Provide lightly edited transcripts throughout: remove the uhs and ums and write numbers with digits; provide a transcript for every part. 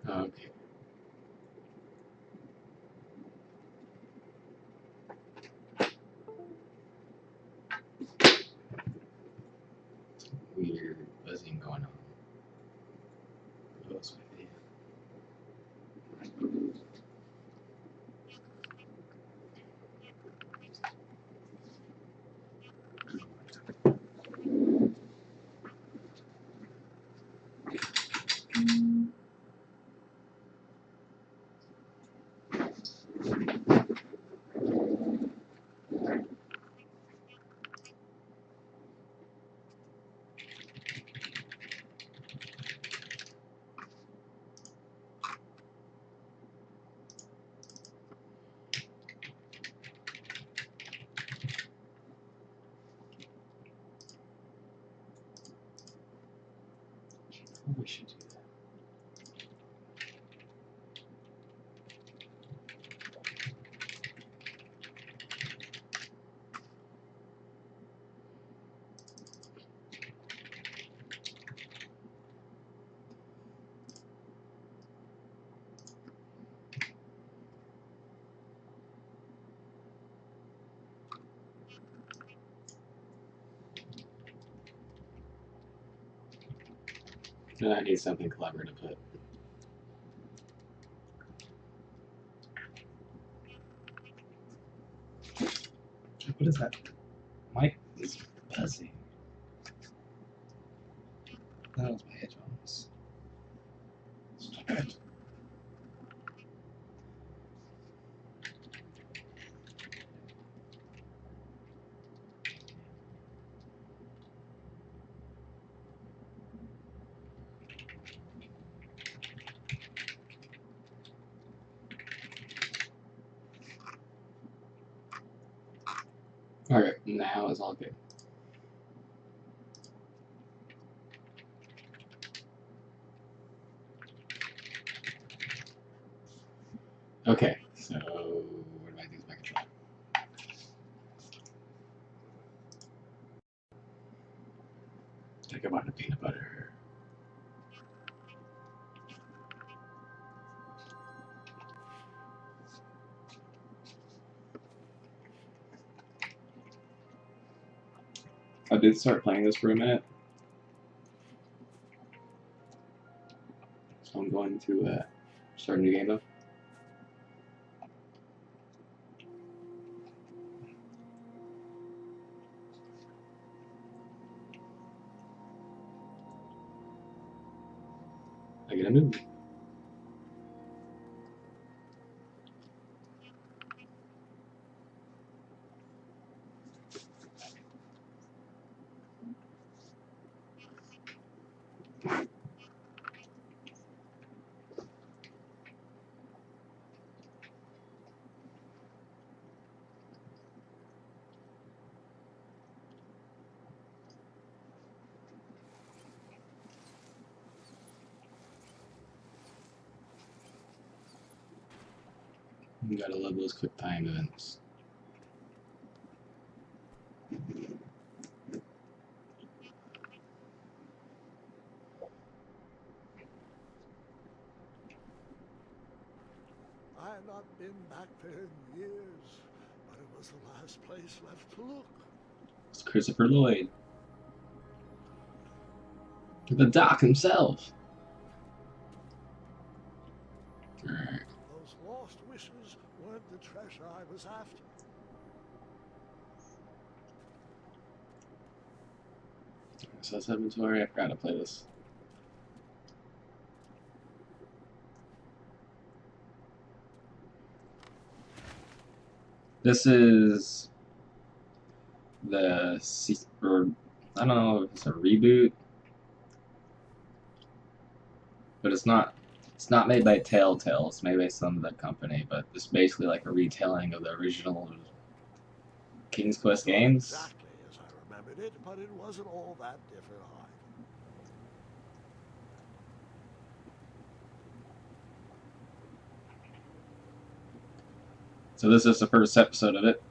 Okay. Weird buzzing going on. Close with it. We should do that. And I need something clever to put. What is that? Mic is buzzing. That was my headphones. Stop it. Alright, now it's all good. Okay, so where do I use my controller? Take a bite of peanut butter. I did start playing this for a minute. So I'm going to start a new game though. I get a move. You gotta love those quick time events. I have not been back there in years, but it was the last place left to look. It's Christopher Lloyd. The Doc himself. Alright. Those lost wishes weren't the treasure I was after. So that's inventory. I forgot to play this. This is the or I don't know if it's a reboot, but it's not. It's not made by Telltale. It's made by some other company, but it's basically like a retelling of the original King's Quest It's not games. exactly as I remembered it, but it wasn't all that different either. So this is the first episode of it.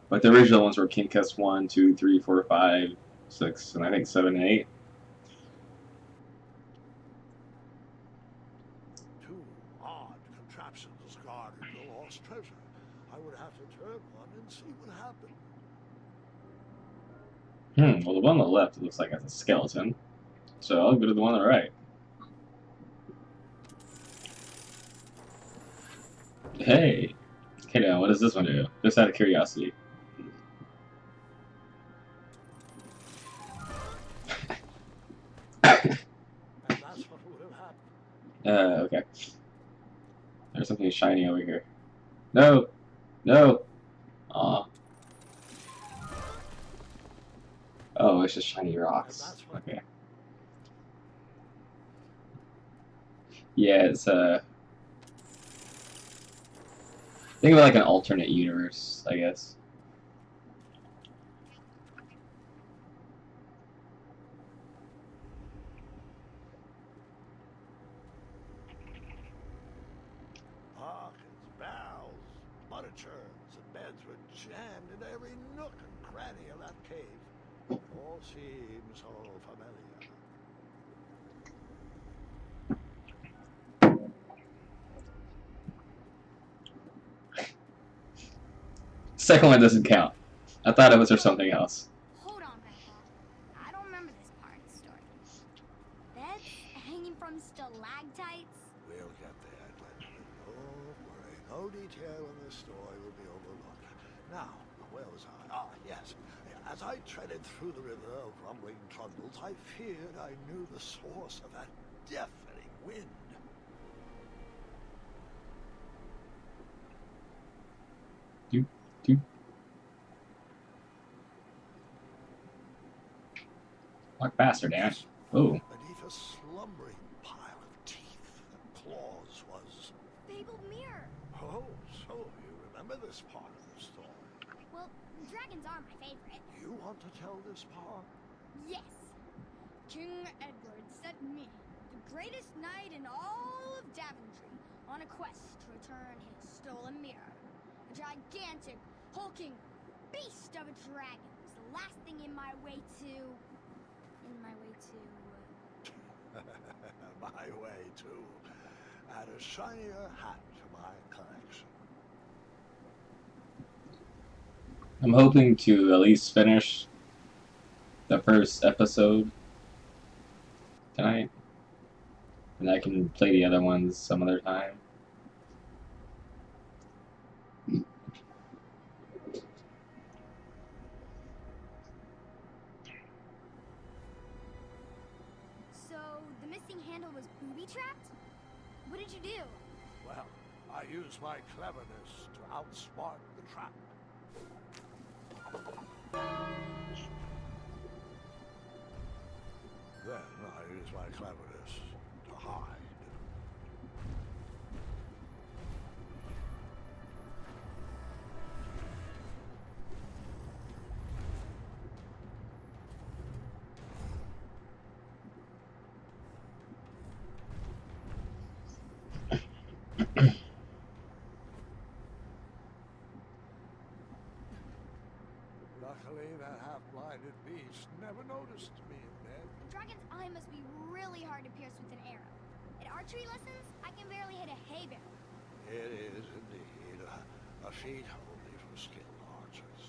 But the original ones were King Quest 1, 2, 3, 4, 5, 6, and I think 7 and 8. Two odd contraptions guarded the lost treasure. I would have to turn one and see what happened. Well, the one on the left looks like it's a skeleton. So I'll go to the one on the right. Hey! Okay, now, what does this one do? Just out of curiosity. And that's what would have happened. Okay. There's something shiny over here. No! No! Aw. Oh, it's just shiny rocks. Okay. Yeah, it's think of it like an alternate universe, I guess. Hawkins, barrels, butter churns, and beds were jammed into every nook and cranny of that cave. It all seems so familiar. Second one doesn't count. I thought it was for something else. Hold on, Grandpa. I don't remember this part of the story. Beds hanging from stalactites? We'll get there, Glenn. Don't worry. No detail in this story will be overlooked. Now, where was I? Ah, yes. As I treaded through the river of rumbling trundles, I feared I knew the source of that deafening wind. Walk faster, Dan. Oh. Beneath a slumbering pile of teeth and claws was... Fabled mirror. Oh, so you remember this part of the story. Well, dragons are my favorite. You want to tell this part? Yes. King Edward sent me, the greatest knight in all of Daventry, on a quest to return his stolen mirror. A gigantic, hulking beast of a dragon was the last thing in my way to... My way, too. Add a shinier hat to my collection. I'm hoping to at least finish the first episode tonight. And I can play the other ones some other time. So, the missing handle was booby-trapped? What did you do? Well, I used my cleverness to outsmart the trap. Then I used my cleverness to hide. Luckily, that half-blinded beast never noticed me in bed. The dragon's eye must be really hard to pierce with an arrow. At archery lessons, I can barely hit a hay barrel. It is indeed a feat only for skilled archers.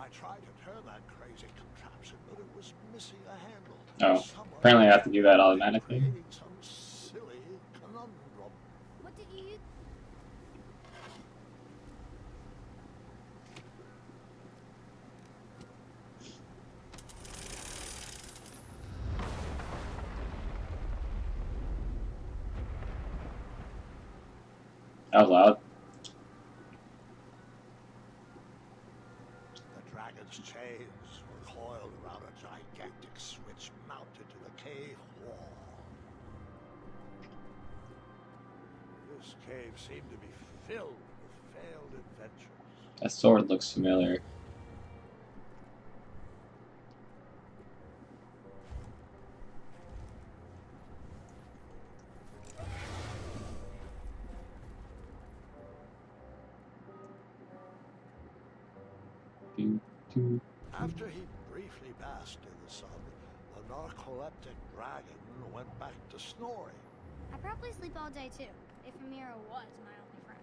I tried to turn that crazy contraption, but it was missing a handle. Oh, Someone apparently I have to do that automatically. creating some silly conundrum. What did you use? Out loud. The dragon's chains were coiled around a gigantic switch mounted to the cave wall. This cave seemed to be filled with failed adventures. That sword looks familiar. After he briefly basked in the sun, the narcoleptic dragon went back to snoring. I probably sleep all day too, if Amira was my only friend.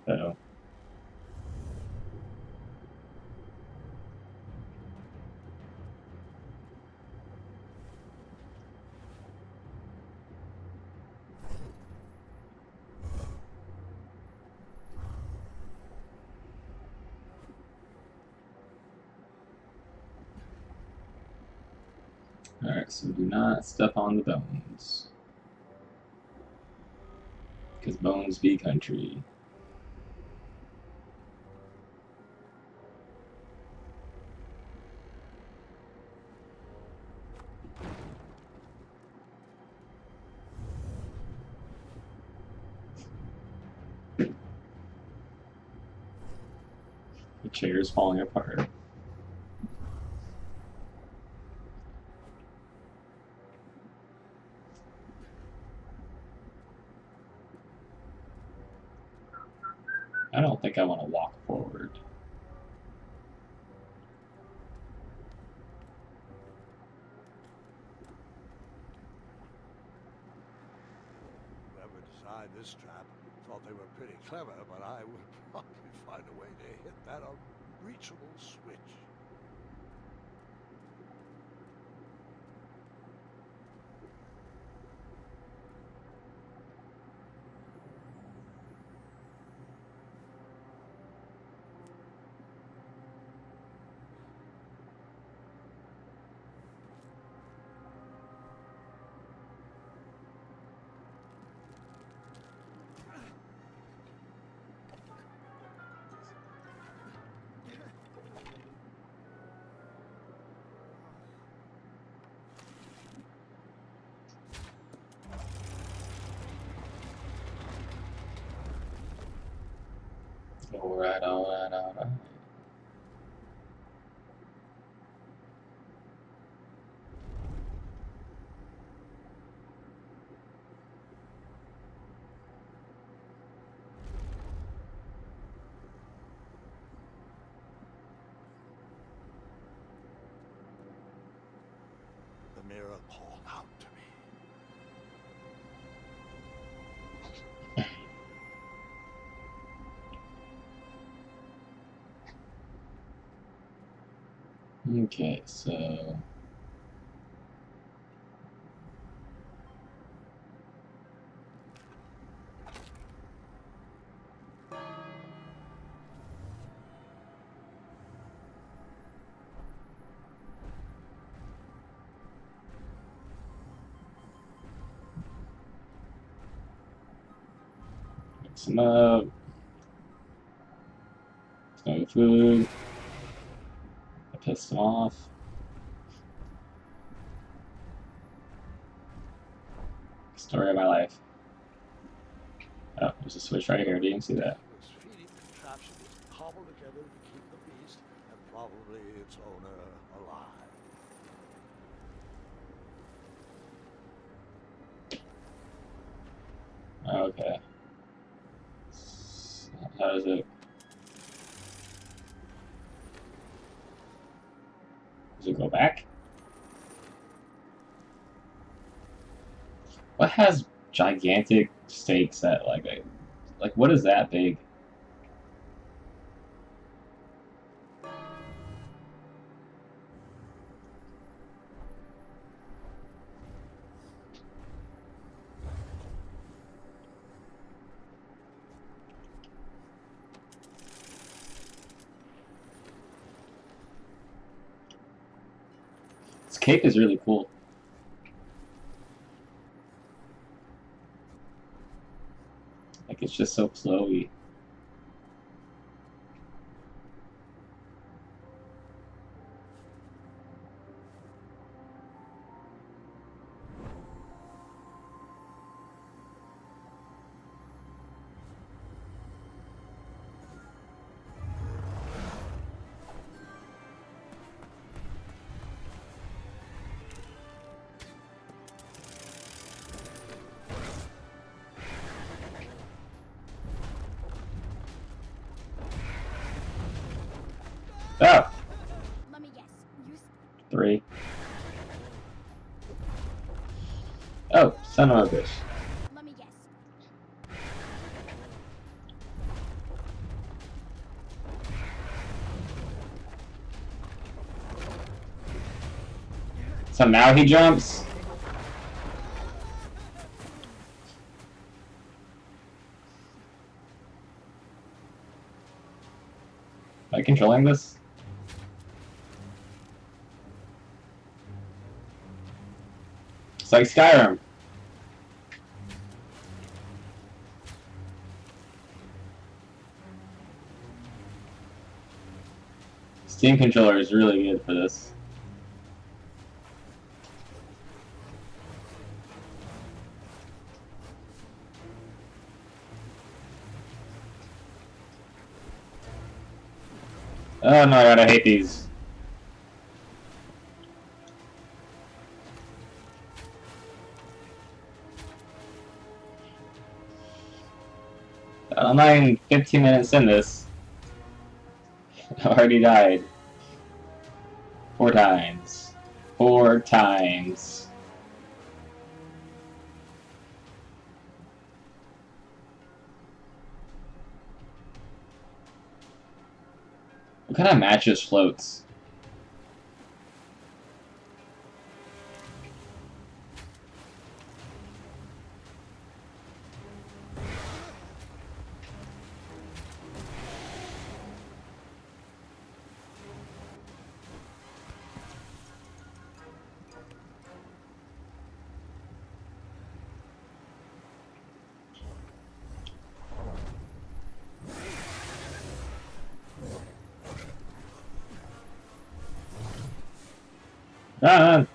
Uh-oh. Alright, so do not step on the bones. Because bones be country. The chair's falling apart. I don't think I want to walk forward. Whoever designed this trap thought they were pretty clever, but I would probably find a way to hit that unreachable switch. Alright, alright, alright. The mirror called out to me. Okay, so... Mix them up. No food. I pissed them off. Story of my life. Oh, there's a switch right here. Didn't you see that? Was feeding contraptions cobbled together to keep the beast and probably its owner alive. Okay. How does it... Does it go back? What has gigantic stakes that like what is that big? cape is really cool. Like, it's just so flowy. Oh! Let me guess. You 3. Oh, son of a bitch. let me guess. So now he jumps? Am I controlling this? It's like Skyrim. Steam controller is really good for this. Oh my god, I hate these. I'm not even 15 minutes in this. I already died. 4 times. 4 times. What kind of matches floats? Ah!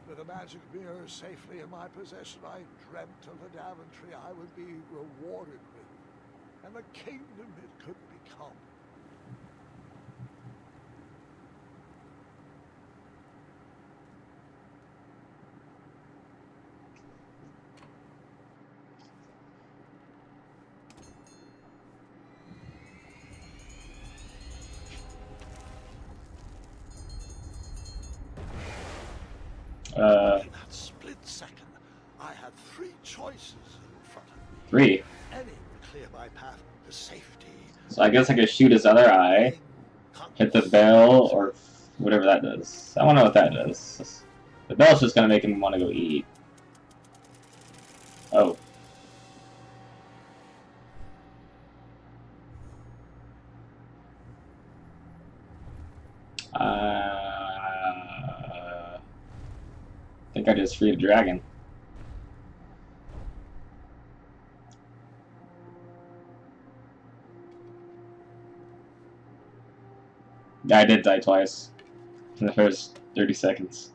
With the magic mirror safely in my possession, I dreamt of the Daventry I would be rewarded with, and the kingdom it could become. In that split second, I had 3 choices in front of me. 3. Any would clear my path to safety. So I guess I could shoot his other eye, hit the bell, or whatever that does. I don't know what that does. The bell's just gonna make him want to go eat. Oh. I think I just freed a dragon. Yeah, I did die twice in the first 30 seconds.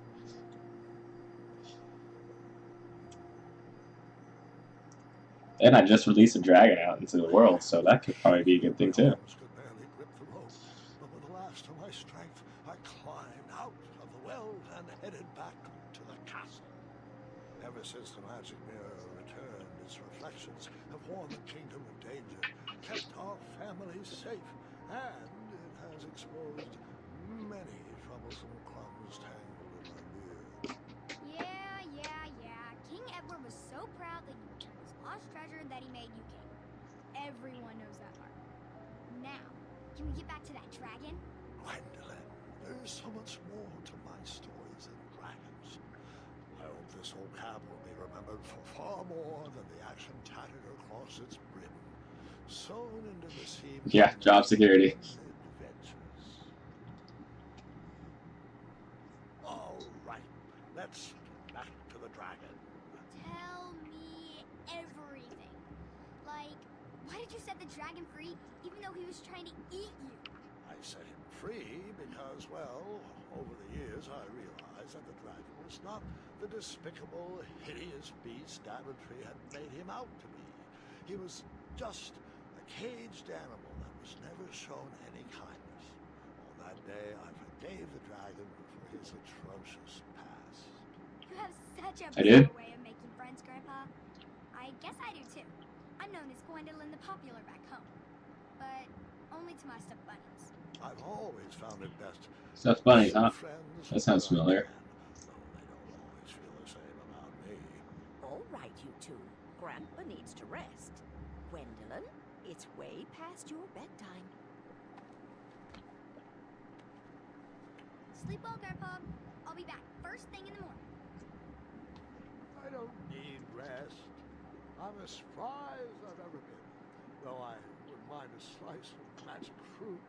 And I just released a dragon out into the world, so that could probably be a good thing too. Could barely grip the rope, but with the last of my strength, I climbed out of the well and headed back to the castle. Ever since the magic mirror returned, its reflections have warned the kingdom of danger, kept our family safe, and it has exposed many troublesome crumbs tangled in my beard. Yeah. King Edward was so proud that everyone knows that part. Now, can we get back to that dragon? Gwendolyn, there's so much more to my stories than dragons. I hope this old cab will be remembered for far more than the action tattered across its brim, sewn into the seam. Yeah, job security. Adventures. All right, let's get back to the dragon. Tell me everything. Like, why did you set the dragon free even though he was trying to eat you? I set him free because, well, over the years I realized that the dragon was not the despicable, hideous beast Daventry had made him out to be. He was just a caged animal that was never shown any kindness. On that day, I forgave the dragon for his atrocious past. You have such a I did. bizarre way of making friends, Grandpa. I guess I do too. I'm known as Gwendolyn the Popular back home, but only to my stuffed bunnies. I've always found it best Stuffed bunnies, to huh? see friends That sounds where I familiar. can, though they don't always feel the same about me. All right, you two. Grandpa needs to rest. Gwendolyn, it's way past your bedtime. Sleep well, Grandpa. I'll be back first thing in the morning. I don't need rest. I'm as spry as I've ever been, though I wouldn't mind a slice of magic fruit.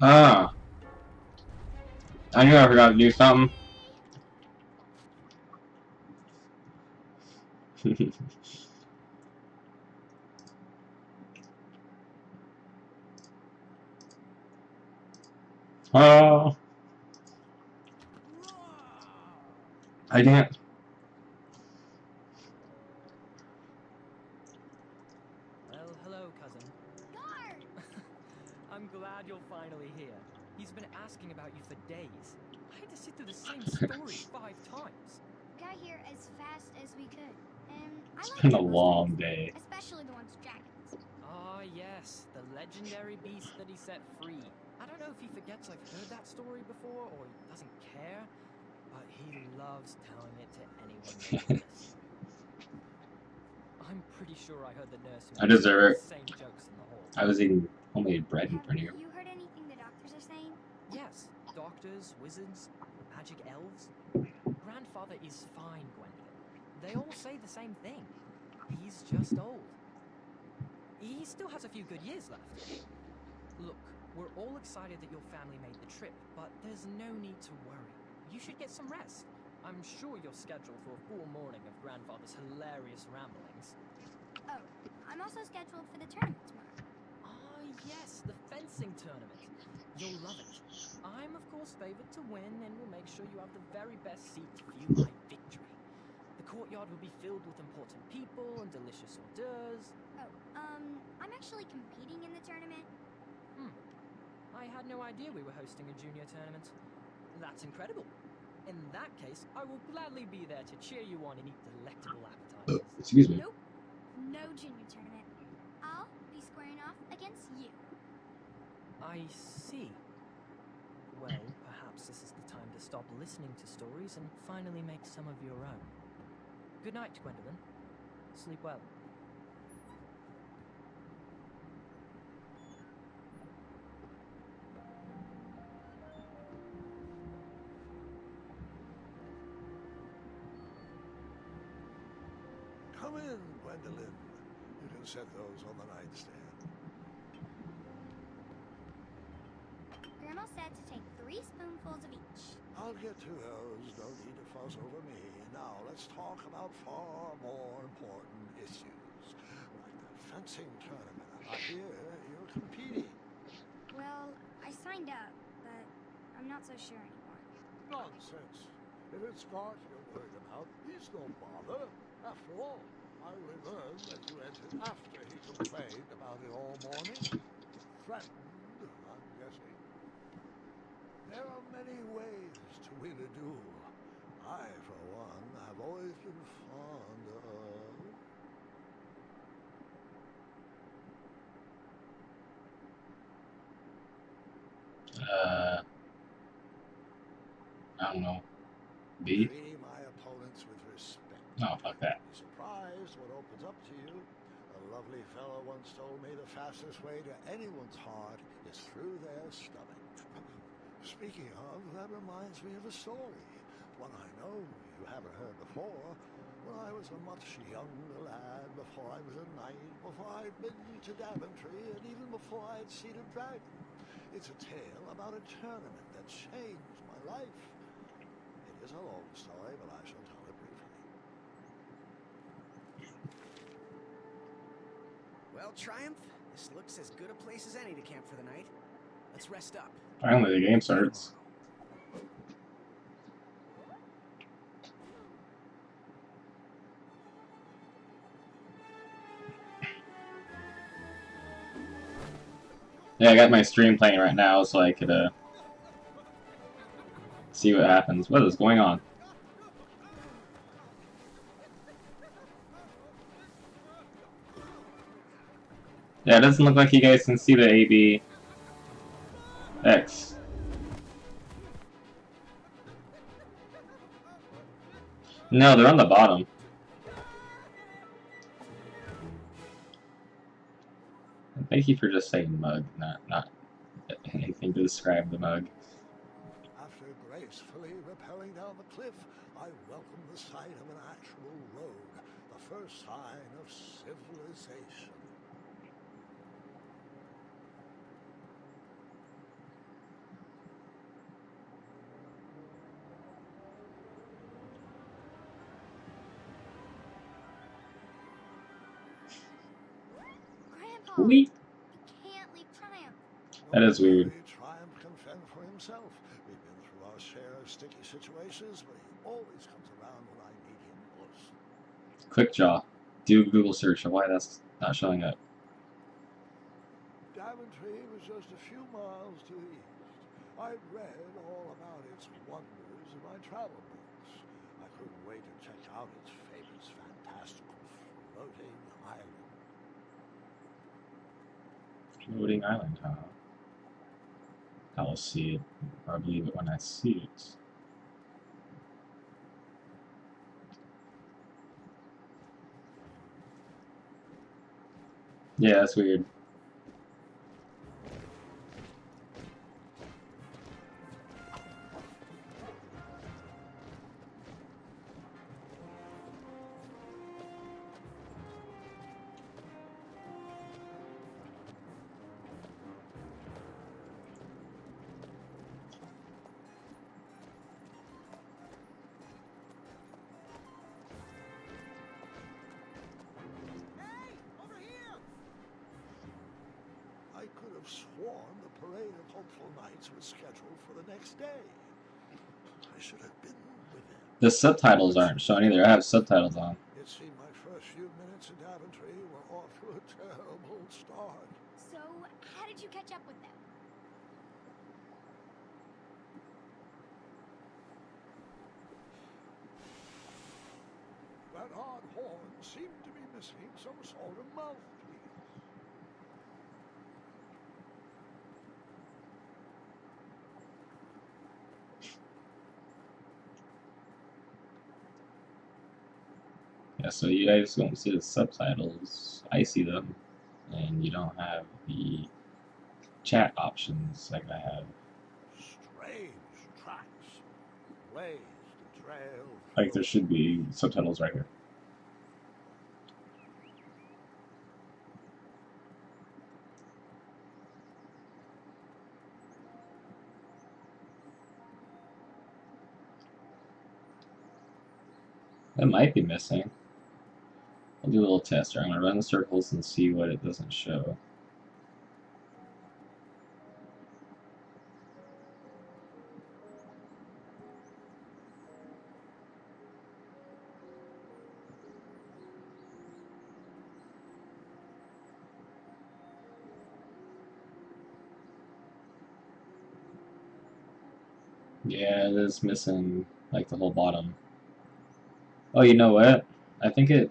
Ah, I knew I forgot to do something. Oh, I didn't. Well, hello, cousin. Guard! I'm glad you're finally here. He's been asking about you for days. I had to sit through the same story 5 times. Got here as fast as we could, and I It's like been a most long things, day. especially the ones with dragons. Ah, yes, the legendary beast that he set free. I don't know if he forgets I've heard that story before or he doesn't care, but he loves telling it to anyone that will listen. I'm pretty sure I heard the nurse I deserve it. same jokes in the hall. I was eating homemade bread in Have front of you. you heard anything the doctors are saying? Yes, doctors, wizards, magic elves. Grandfather is fine, Gwendolyn. They all say the same thing. He's just old. He still has a few good years left. Look, we're all excited that your family made the trip, but there's no need to worry. You should get some rest. I'm sure you're scheduled for a full morning of Grandfather's hilarious ramblings. Oh, I'm also scheduled for the tournament tomorrow. Ah, yes, the fencing tournament. You'll love it. I'm, of course, favored to win and will make sure you have the very best seat to view my victory. The courtyard will be filled with important people and delicious hors d'oeuvres. Oh, I'm actually competing in the tournament. I had no idea we were hosting a junior tournament. That's incredible. In that case, I will gladly be there to cheer you on and eat delectable appetizers. Excuse me. Nope, no junior tournament. I'll be squaring off against you. I see. Well, perhaps this is the time to stop listening to stories and finally make some of your own. Good night, Gwendolyn. Sleep well. Come in, Gwendolyn. You can set those on the nightstand. Grandma said to take 3 spoonfuls of each. I'll get to those. No need to fuss over me. Now, let's talk about far more important issues. Like that fencing tournament. I hear you're competing. Well, I signed up, but I'm not so sure anymore. Nonsense. If it's Scott you're worried about, he's no bother. After all, I only learned that you entered after he complained about it all morning. Threatened, I'm guessing. There are many ways to win a duel. I, for one, have always been fond of... I don't know. B? Treating my opponents with respect. Oh, fuck that. Be surprised what opens up to you. A lovely fellow once told me the fastest way to anyone's heart is through their stomach. Speaking of, that reminds me of a story. One I know you haven't heard before. When I was a much younger lad, before I was a knight, before I'd been to Daventry, and even before I'd seen a dragon. It's a tale about a tournament that changed my life. It is a long story, but I shall tell it briefly. Well, Triumph, this looks as good a place as any to camp for the night. Let's rest up. Finally, the game starts. Yeah, I got my stream playing right now so I could see what happens. What is going on? Yeah, it doesn't look like you guys can see the ABX. No, they're on the bottom. Thank you for just saying mug, not anything to describe the mug. After gracefully rappelling down the cliff, I welcome the sight of an actual road, the first sign of civilization. Grandpa, Sweet. you can't leave Triumph. That is weird. Triumph can fend for himself. We've been through our share of sticky situations, but he always comes around when I need him most. Quickjaw. Do a Google search of why that's not showing up. Daventry was just a few miles to the east. I'd read all about its wonders in my travel books. I couldn't wait to check out its famous, fantastical floating island. Floating island, huh? I'll see it, or believe it when I see it. Yeah, that's weird. I could have sworn the parade of hopeful knights was scheduled for the next day. I should have been with him. The subtitles aren't showing either. I have subtitles on. It seemed my first few minutes in Daventry were off to a terrible start. So, how did you catch up with them? That odd horn seemed to be missing some sort of mouthpiece. Yeah, so you guys don't see the subtitles. I see them. And you don't have the chat options like I have. Strange tracks. Blazed a trail. Like there should be subtitles right here. That might be missing. I'll do a little test here. I'm going to run the circles and see what it doesn't show. Yeah, it is missing like the whole bottom. Oh, you know what? I think it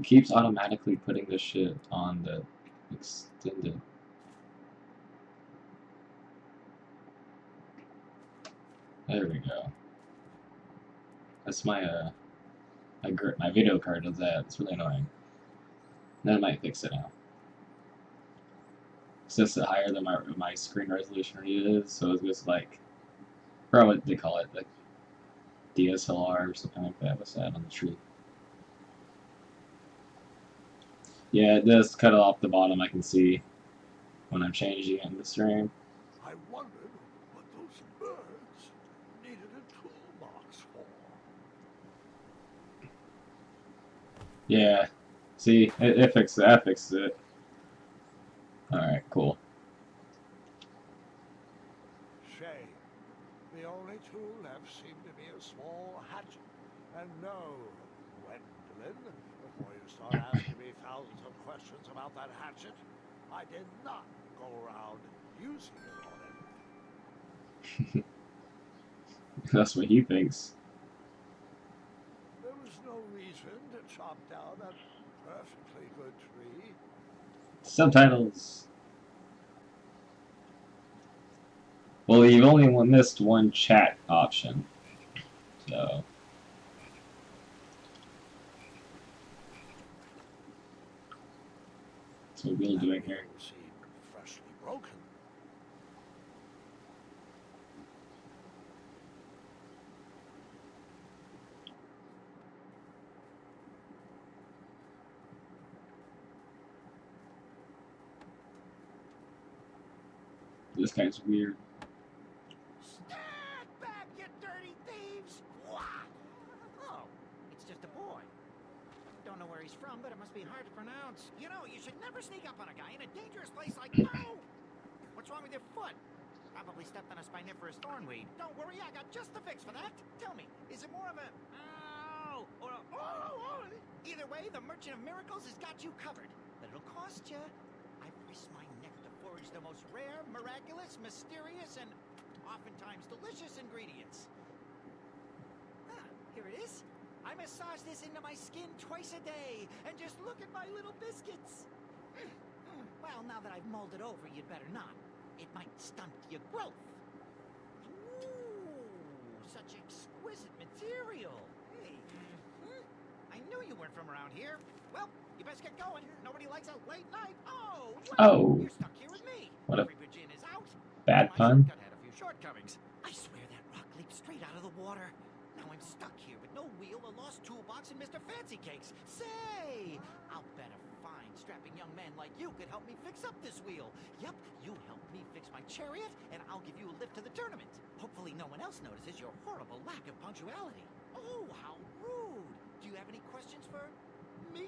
keeps automatically putting this shit on the extended. There we go. That's my video card does that. It's really annoying. That might fix it now. It's just higher than my screen resolution is, so it's just like, or what they call it, like DSLR or something like that. What's that on the tree? Yeah, it does cut off the bottom. I can see when I'm changing it in the stream. I wondered what those birds needed a toolbox for. Yeah, see, it fixed that. Fixed it. All right, cool. Shame. The only tool left seemed to be a small hatchet. And no, Gwendolyn, before you start asking me thousands of questions about that hatchet, I did not go around using it on it. That's what he thinks. There was no reason to chop down that perfectly good tree. Subtitles. Well, you've only missed one chat option, so. That's what we're doing here. That seemed freshly broken. This guy's weird. Stand back, you dirty thieves! Wah! Oh, it's just a boy. Don't know where he's from, but it must be hard to pronounce. You know, you should never sneak up on a guy in a dangerous place like no! What's wrong with your foot? Probably stepped on a spiniferous thornweed. Don't worry, I got just the fix for that. Tell me, is it more of a ow or a oh? Either way, the Merchant of Miracles has got you covered, but it'll cost you. I've risked my neck to forage the most rare, miraculous, mysterious, and oftentimes delicious ingredients. Ah, here it is. I massage this into my skin twice a day, and just look at my little biscuits. Well, now that I've mulled it over, you'd better not. It might stunt your growth. Ooh, such exquisite material. Hey, I knew you weren't from around here. Well, you best get going. Nobody likes a late night. Oh, well, Oh. you're stuck here with me. What a Every gin is out. bad My pun. shortcut had a few shortcomings. I swear that rock leaped straight out of the water. Now I'm stuck here with no wheel, a lost toolbox, and Mr. Fancy Cakes. Say, I'll bet a fine, strapping young man like you could help me fix up this wheel. Yup, you help me fix my chariot, and I'll give you a lift to the tournament. Hopefully no one else notices your horrible lack of punctuality. Oh, how rude. Do you have any questions for me?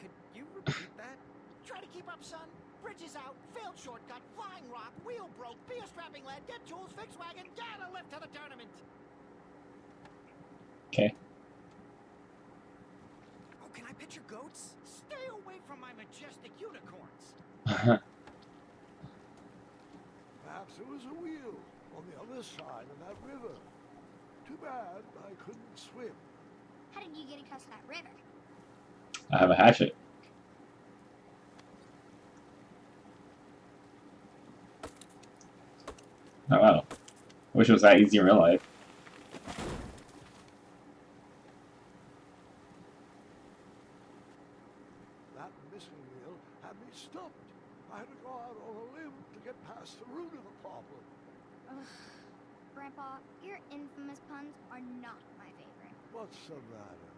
Could you repeat that? Try to keep up, son. Bridge is out, failed shortcut, flying rock, wheel broke, be a strapping lad, get tools, fix wagon, get a lift to the tournament. Okay. Oh, can I pet your goats? Stay away from my majestic unicorns. Perhaps there was a wheel on the other side of that river. Too bad I couldn't swim. How did you get across that river? I have a hatchet. Oh wow. Wish it was that easy in real life. That missing wheel had me stumped. I had to go out on a limb to get past the root of the problem. Ugh. Grandpa, your infamous puns are not my favorite. What's the matter?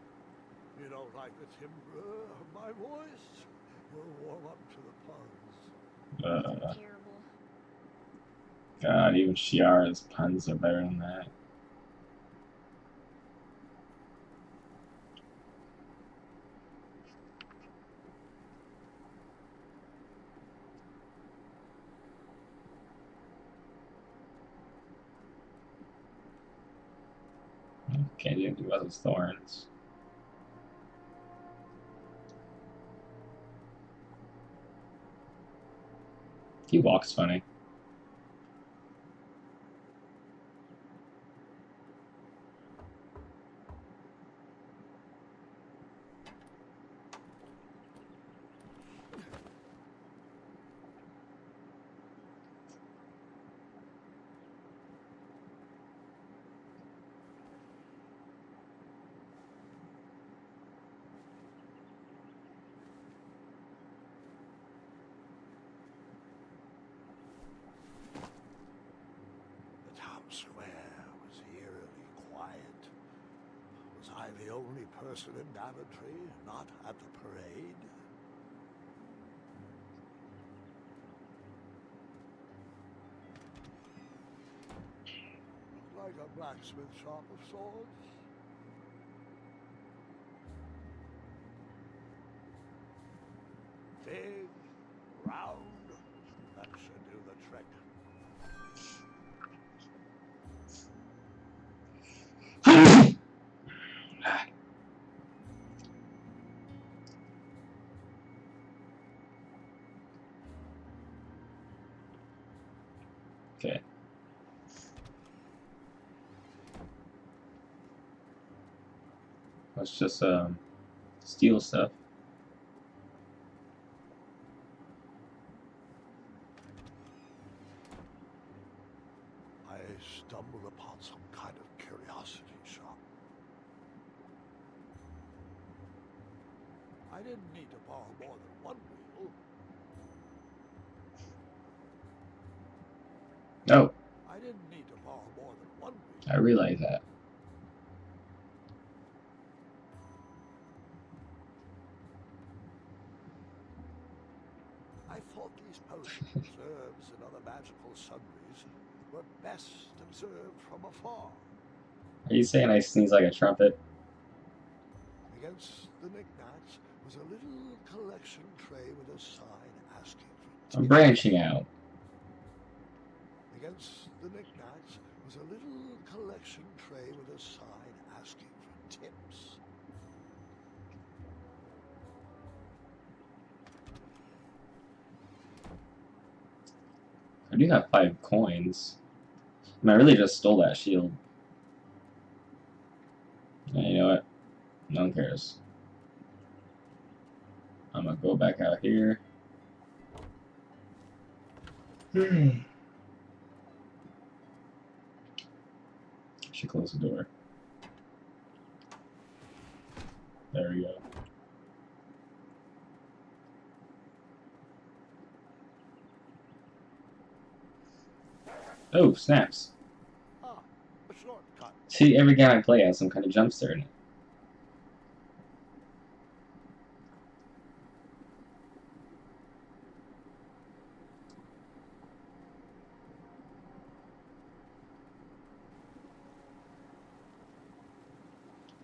You don't like the timbre of my voice? You'll warm up to the puns. Terrible. God, even Shiara's puns are better than that. Can't do anything about those thorns. He walks funny. The town square was eerily quiet. Was I the only person in Daventry not at the parade? Looked like a blacksmith shop of sorts. Big, round, that should do the trick. Okay. Let's just steal stuff. I stumbled upon some kind of curiosity shop. I didn't need to borrow more than one wheel. Oh, I didn't need to borrow more than one wheel. I realize that. I thought these potions, herbs, and other magical sundries were best observed from afar. Are you saying I sneeze like a trumpet? Against the knickknacks was a little collection tray with a sign asking for I'm tips. branching out. Against the knickknacks was a little collection tray with a sign asking for tips. I do have 5 coins. I mean, I really just stole that shield. And you know what? No one cares. I'm gonna go back out here. Should close the door. There we go. Oh, snaps. Ah, a shortcut. See, every game I play has some kind of jumpster in it.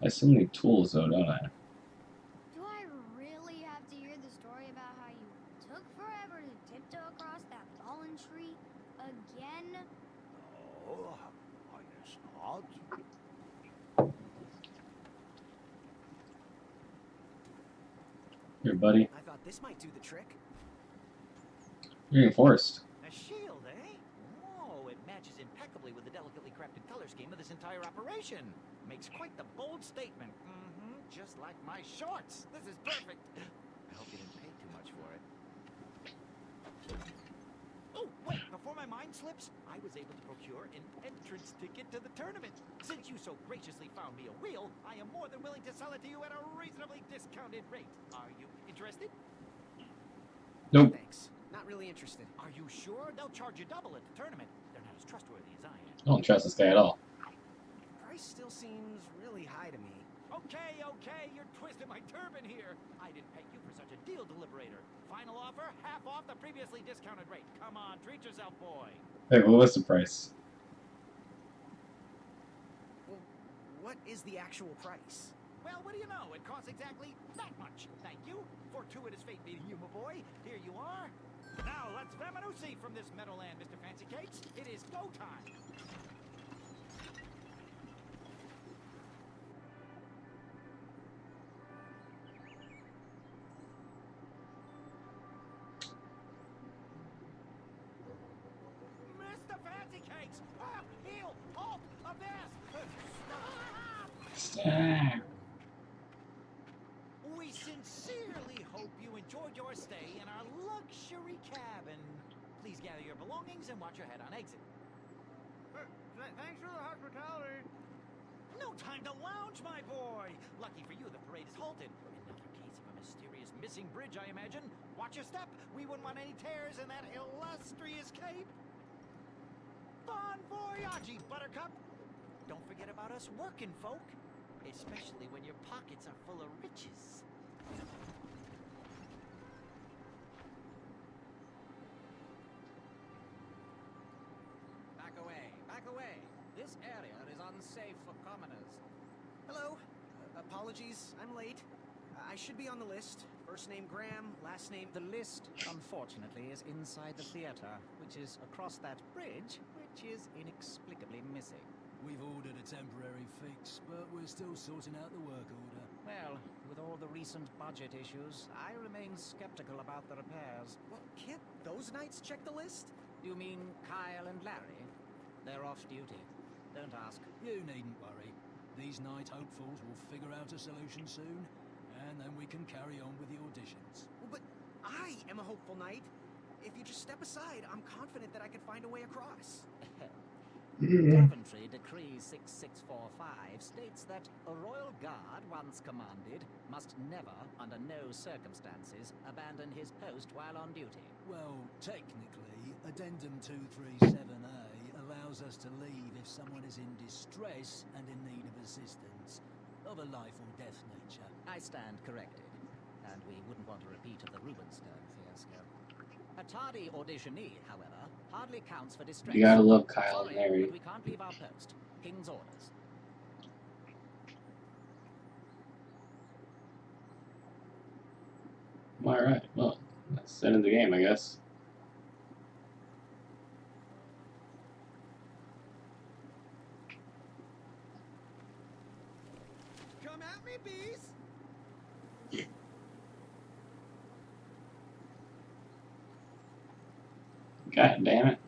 I still need tools though, don't I? Do I really have to hear the story about how you took forever to tiptoe across that fallen tree again? No, I guess not. Here, buddy. I thought this might do the trick. Reinforced. A shield, eh? Whoa, it matches impeccably with the delicately crafted color scheme of this entire operation. Makes quite the bold statement. Just like my shorts. This is perfect. I hope you didn't pay too much for it. Oh, wait, before my mind slips, I was able to procure an entrance ticket to the tournament. Since you so graciously found me a wheel, I am more than willing to sell it to you at a reasonably discounted rate. Are you interested? Nope. Thanks. Not really interested. Are you sure? They'll charge you double at the tournament. They're not as trustworthy as I am. I don't trust this guy at all. Price still seems really high to me. Okay, you're twisting my turban here. I didn't pay you for such a deal, Deliberator. Final offer, half off the previously discounted rate. Come on, treat yourself, boy. Hey, what was the price? Well, what is the actual price? Well, what do you know? It costs exactly that much. Thank you. Fortuitous fate meeting you, my boy. Here you are. Now, let's Vamanusi from this Meadowland, Mr. Fancy Cakes. It is go time. Stab. We sincerely hope you enjoyed your stay in our luxury cabin. Please gather your belongings and watch your head on exit. Thanks for the hospitality. No time to lounge, my boy. Lucky for you, the parade is halted. Another case of a mysterious missing bridge, I imagine. Watch your step. We wouldn't want any tears in that illustrious cape. Bon voyage, Buttercup. Don't forget about us working folk, especially when your pockets are full of riches. Back away, back away. This area is unsafe for commoners. Hello. Apologies, I'm late. I should be on the list. First name Graham, last name... The list, unfortunately, is inside the theater, which is across that bridge, which is inexplicably missing. We've ordered a temporary fix, but we're still sorting out the work order. Well, with all the recent budget issues, I remain skeptical about the repairs. Well, can't those knights check the list? You mean Kyle and Larry? They're off duty. Don't ask. You needn't worry. These night hopefuls will figure out a solution soon, and then we can carry on with the auditions. Well, but I am a hopeful knight. If you just step aside, I'm confident that I can find a way across. Daventry Decree 6645 states that a royal guard once commanded must never, under no circumstances, abandon his post while on duty. Well, technically, Addendum 237A allows us to leave if someone is in distress and in need of assistance, of a life or death nature. I stand corrected, and we wouldn't want a repeat of the Rubenstern fiasco. A tardy auditionee, however, hardly counts for distress. You gotta love Kyle and Sorry, Larry. but we can't leave our post. King's orders. Alright, well, that's the end of the game, I guess. Come at me, bees! God damn it.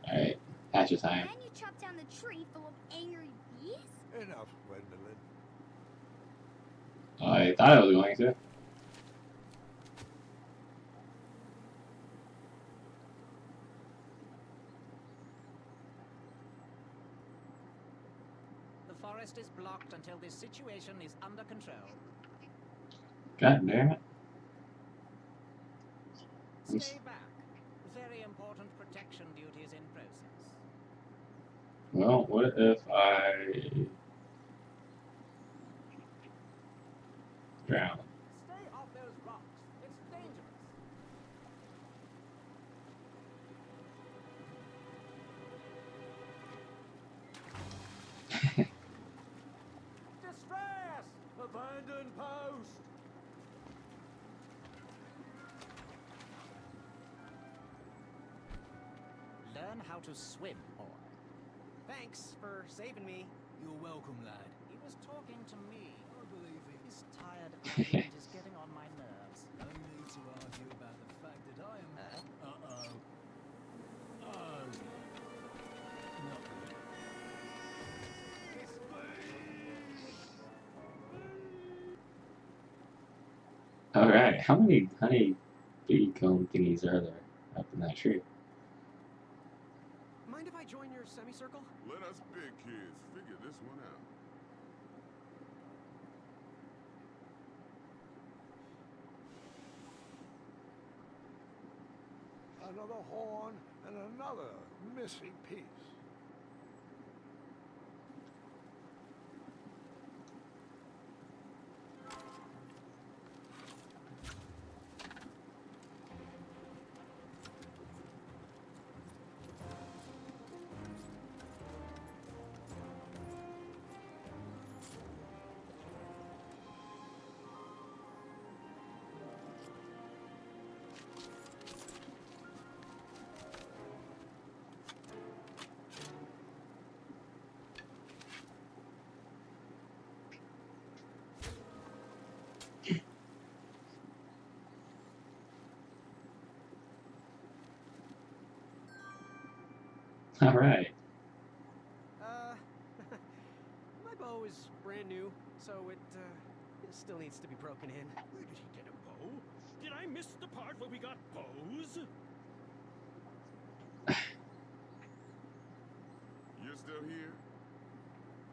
Alright, hatchet time. And you chopped down the tree full of angry bees? Enough, Gwendolyn. I thought I was going to. The forest is blocked until this situation is under control. God damn it. Stay back. Very important protection duties in process. Well, what if I drown? Stay off those rocks. It's dangerous. Distress! Abandon post! Learn how to swim, boy. Thanks for saving me. You're welcome, lad. He was talking to me. I believe it. His tired argument is getting on my nerves. No need to argue about the fact that I am... Uh? Uh-oh. Oh. Not good. Alright, how many honey bee comb thingies are there up in that tree? Mind if I join your semicircle? Let us big kids figure this one out. Another horn and another missing piece. Alright. bow is brand new, so it still needs to be broken in. Where did he get a bow? Did I miss the part where we got bows? You're still here?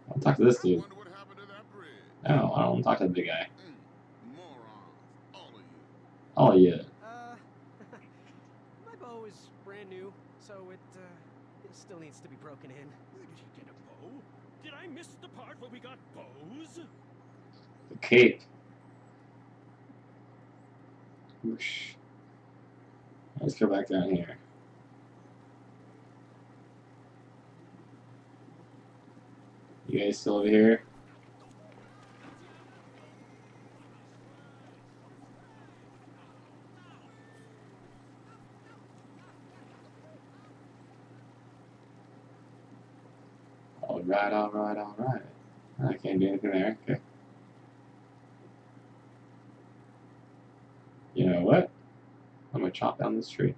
I'll talk to this I dude. wonder what happened to that bridge. I don't want to talk to the big guy. Morons. All of you. Oh yeah. My bow is brand new, so it still needs to be broken in. Where did he get a bow? Did I miss the part where we got bows? The cape. Whoosh. Let's go back down here. You guys still over here? Alright, alright, alright. I can't do anything there. Okay. You know what? I'm gonna chop down this tree.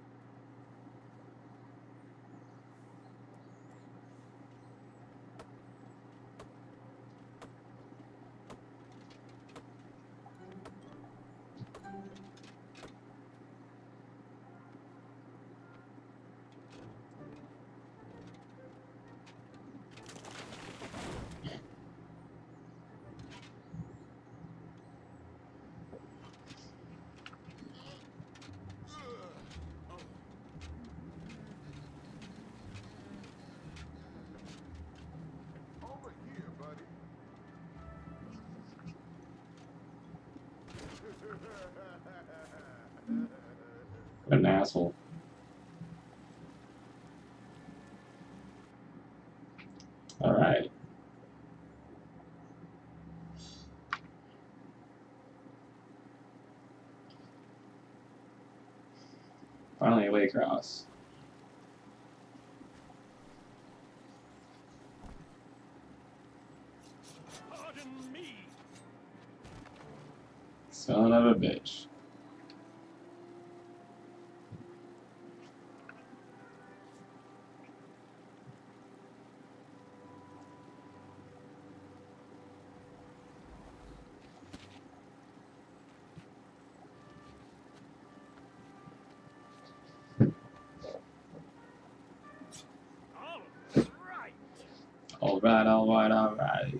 Over here, buddy. What an asshole. Alright. Finally a way across. Pardon me. Son of a bitch. All right. Alright, alright, alright.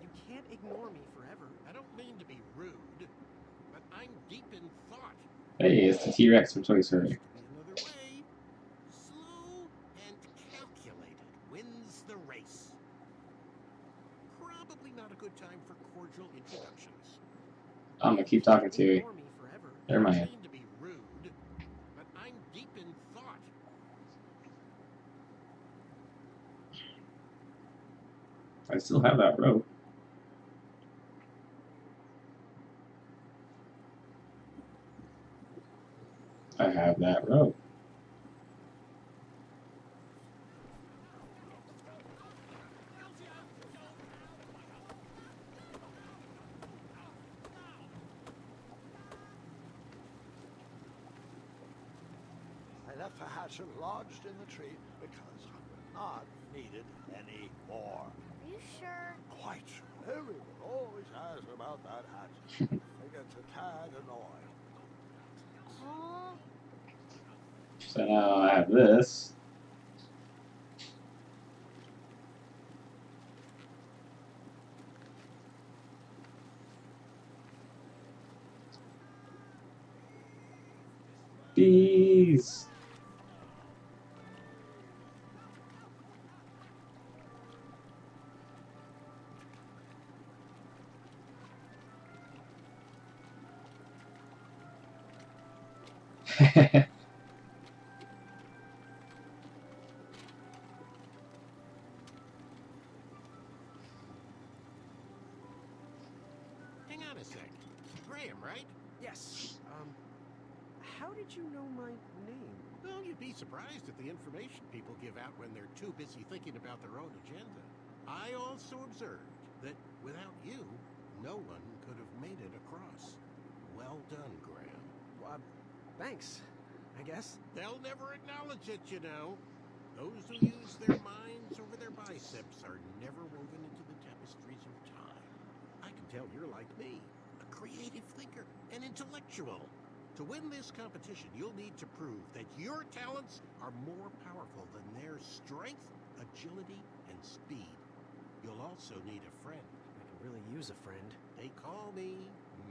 You can't ignore me forever. I don't mean to be rude, but I'm deep in thought. Hey, it's the T-Rex from Toy Story. Be another way. Slow and calculated wins the race. Probably not a good time for cordial introductions. I'm gonna keep talking to you. Ignore me forever. Never I don't mind. mean to be rude, but I'm deep in thought. I still have that rope. I have that rope. I left the hatchet lodged in the tree because I would not need it anymore. Are you sure? Quite sure. Everyone always asks about that hatchet. They get a tad annoyed. Oh, So now I have this. Bees. Hang on a sec. Graham, right? Yes. How did you know my name? Well, you'd be surprised at the information people give out when they're too busy thinking about their own agenda. I also observed that without you, no one could have made it across. done, Graham. Thanks, I guess. They'll never acknowledge it, you know. Those who use their minds over their biceps are never woven into the tapestries of time. I can tell you're like me, a creative thinker, an intellectual. To win this competition, you'll need to prove that your talents are more powerful than their strength, agility, and speed. You'll also need a friend. I could really use a friend. They call me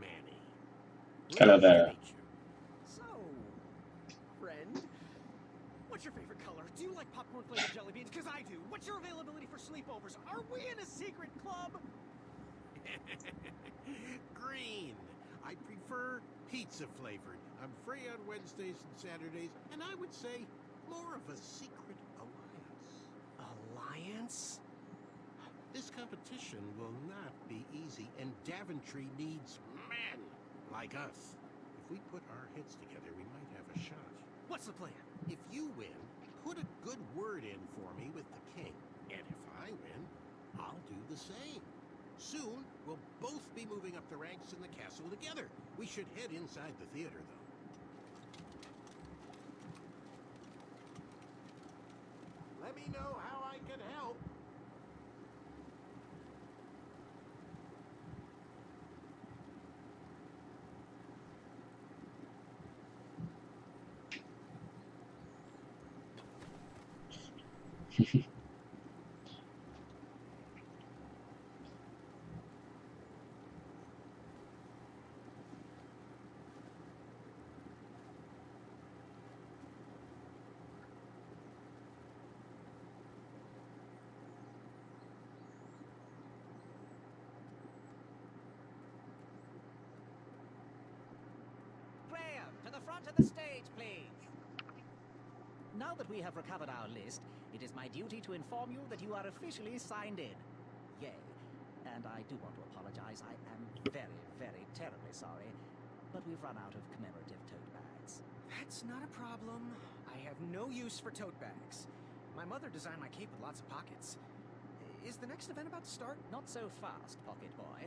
Manny. Hello Pleased to there. meet you. So, friend, what's your favorite color? Do you like popcorn flavored jelly beans? Because I do. What's your availability for sleepovers? Are we in a secret club? Green. I prefer pizza flavored. I'm free on Wednesdays and Saturdays, and I would say more of a secret alliance. Alliance? This competition will not be easy, and Daventry needs men like us. If we put our heads together, we might have a shot. What's the plan? If you win, put a good word in for me with the king. And if I win, I'll do the same. Soon, we'll both be moving up the ranks in the castle together. We should head inside the theater, though. Let me know how I can help. Graham, to the front of the stage, please. Now that we have recovered our list, it is my duty to inform you that you are officially signed in. Yay. And I do want to apologize. I am very, very terribly sorry, but we've run out of commemorative tote bags. That's not a problem. I have no use for tote bags. My mother designed my cape with lots of pockets. Is the next event about to start? Not so fast, Pocket Boy.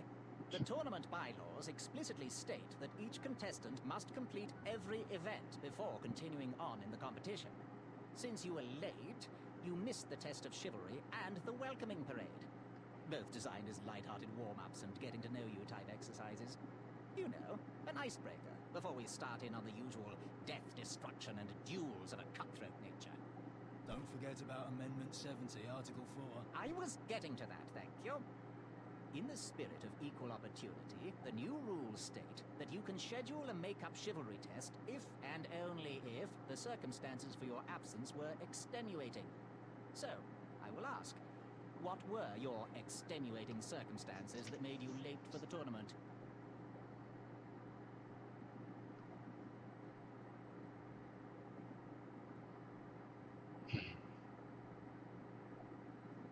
The tournament bylaws explicitly state that each contestant must complete every event before continuing on in the competition. Since you were late, you missed the test of chivalry and the welcoming parade. Both designed as light-hearted warm-ups and getting to know you type exercises. You know, an icebreaker before we start in on the usual death, destruction, and duels of a cutthroat nature. Don't forget about Amendment 70, Article 4. I was getting to that, thank you. In the spirit of equal opportunity, the new rules state that you can schedule a make-up chivalry test if and only if the circumstances for your absence were extenuating. So, I will ask, what were your extenuating circumstances that made you late for the tournament?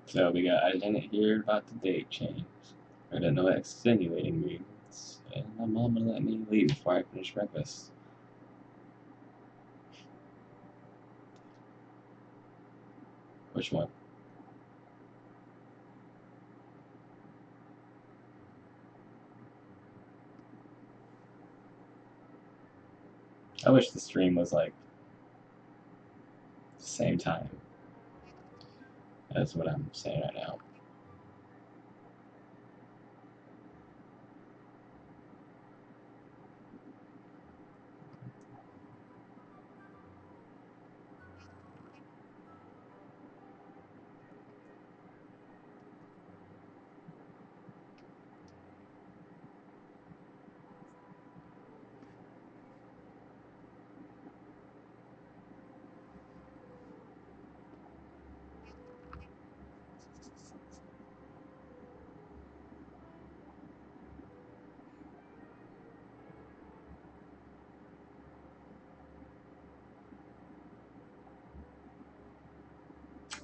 So we got, I didn't hear about the date change. I didn't know what extenuating means. And my mom would let me leave before I finish breakfast. Which one? I wish the stream was like the same time. That's what I'm saying right now.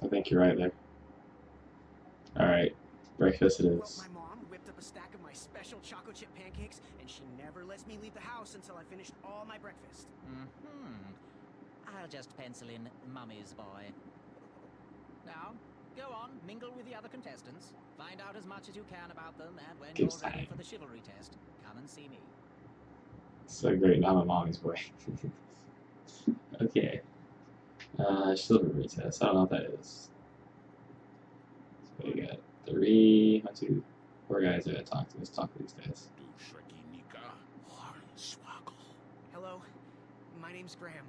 I think you're right there. Alright, breakfast it Well, is. my mom whipped up a stack of my special chocolate chip pancakes, and she never lets me leave the house until I finished all my breakfast. I'll just pencil in Mummy's boy. Now, go on, mingle with the other contestants. Find out as much as you can about them, and when Gives you're ready time. for the chivalry test, come and see me. So great, now I'm a mommy's boy. Okay. Chivalry test. I don't know what that is. So we got 3, 1, 2, 4 guys I gotta talk to. Let's talk to these guys. Hello, my name's Graham.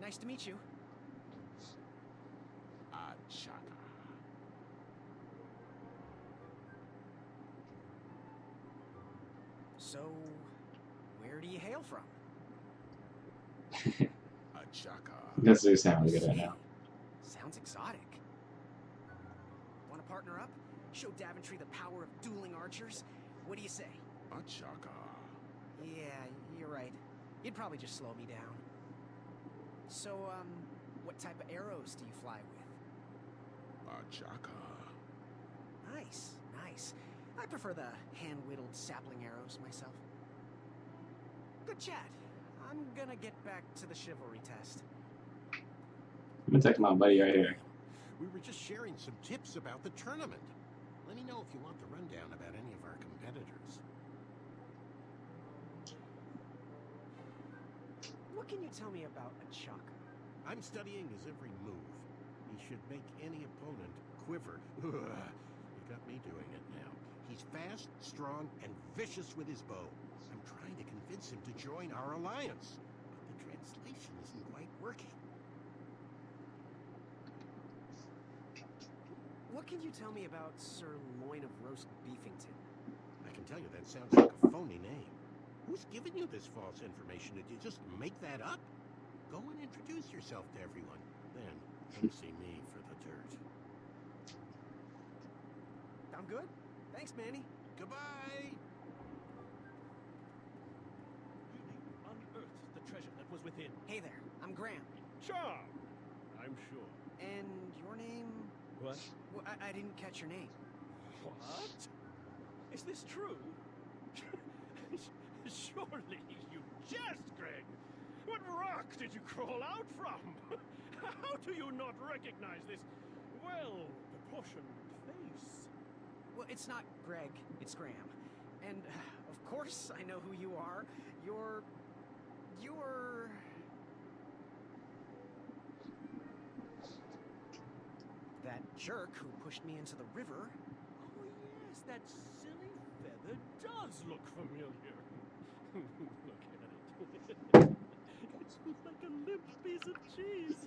Nice to meet you. Achaka. So, where do you hail from? Achaka. This does sound really good right now. Sounds exotic. Want to partner up? Show Daventry the power of dueling archers? What do you say? Achaka. Yeah, you're right. You'd probably just slow me down. So, what type of arrows do you fly with? Achaka. Nice, nice. I prefer the hand-whittled sapling arrows myself. Good chat. I'm gonna get back to the chivalry test. I'm gonna take my buddy right here. We were just sharing some tips about the tournament. Let me know if you want the rundown about any of our competitors. What can you tell me about Achaka? I'm studying his every move. He should make any opponent quiver. You got me doing it now. He's fast, strong, and vicious with his bow. I'm trying to convince him to join our alliance, but the translation isn't quite working. What can you tell me about Sirloin of Roast Beefington? I can tell you that sounds like a phony name. Who's giving you this false information? Did you just make that up? Go and introduce yourself to everyone. Then come see me for the dirt. I'm good. Thanks, Manny. Goodbye! Unearthed the treasure that was within. Hey there, I'm Graham. Charm, I'm sure. And your name? What? Well, I didn't catch your name. What? Is this true? Surely you jest, Greg. What rock did you crawl out from? How do you not recognize this well-proportioned face? Well, it's not Greg, it's Graham. And, of course, I know who you are. You're... that jerk who pushed me into the river. Oh, yes, that silly feather does look familiar. Look at it. It's like a limp piece of cheese.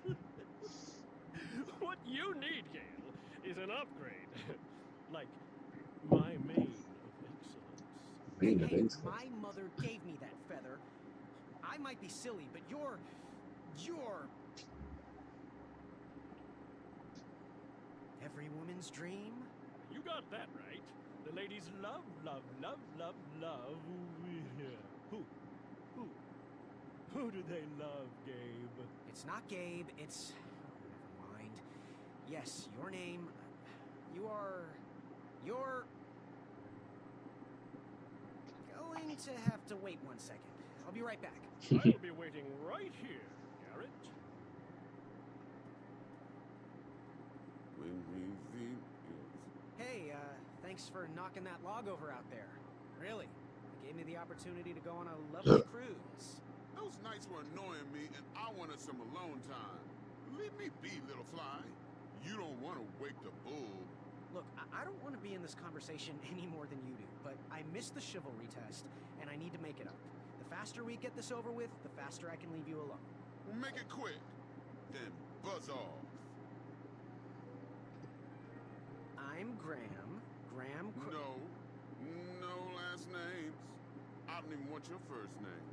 What you need, Gale, is an upgrade. Like my mane of excellence. Mane of Hey, excellence. my mother gave me that feather. I might be silly, but you're... every woman's dream? You got that right. The ladies love, love, love, love, love. Who? Who do they love, Gabe? It's not Gabe, it's... oh, never mind. Yes, your name... You're... going to have to wait 1 second. I'll be right back. I'll be waiting right here, Garrett. When we see Hey, thanks for knocking that log over out there. Really. It gave me the opportunity to go on a lovely cruise. those nights were annoying me, and I wanted some alone time. Leave me be, little fly. You don't want to wake the bull. Look, I don't want to be in this conversation any more than you do, but I missed the chivalry test, and I need to make it up. The faster we get this over with, the faster I can leave you alone. Make it quick, then buzz off. I'm Graham. No last names. I don't even want your first name.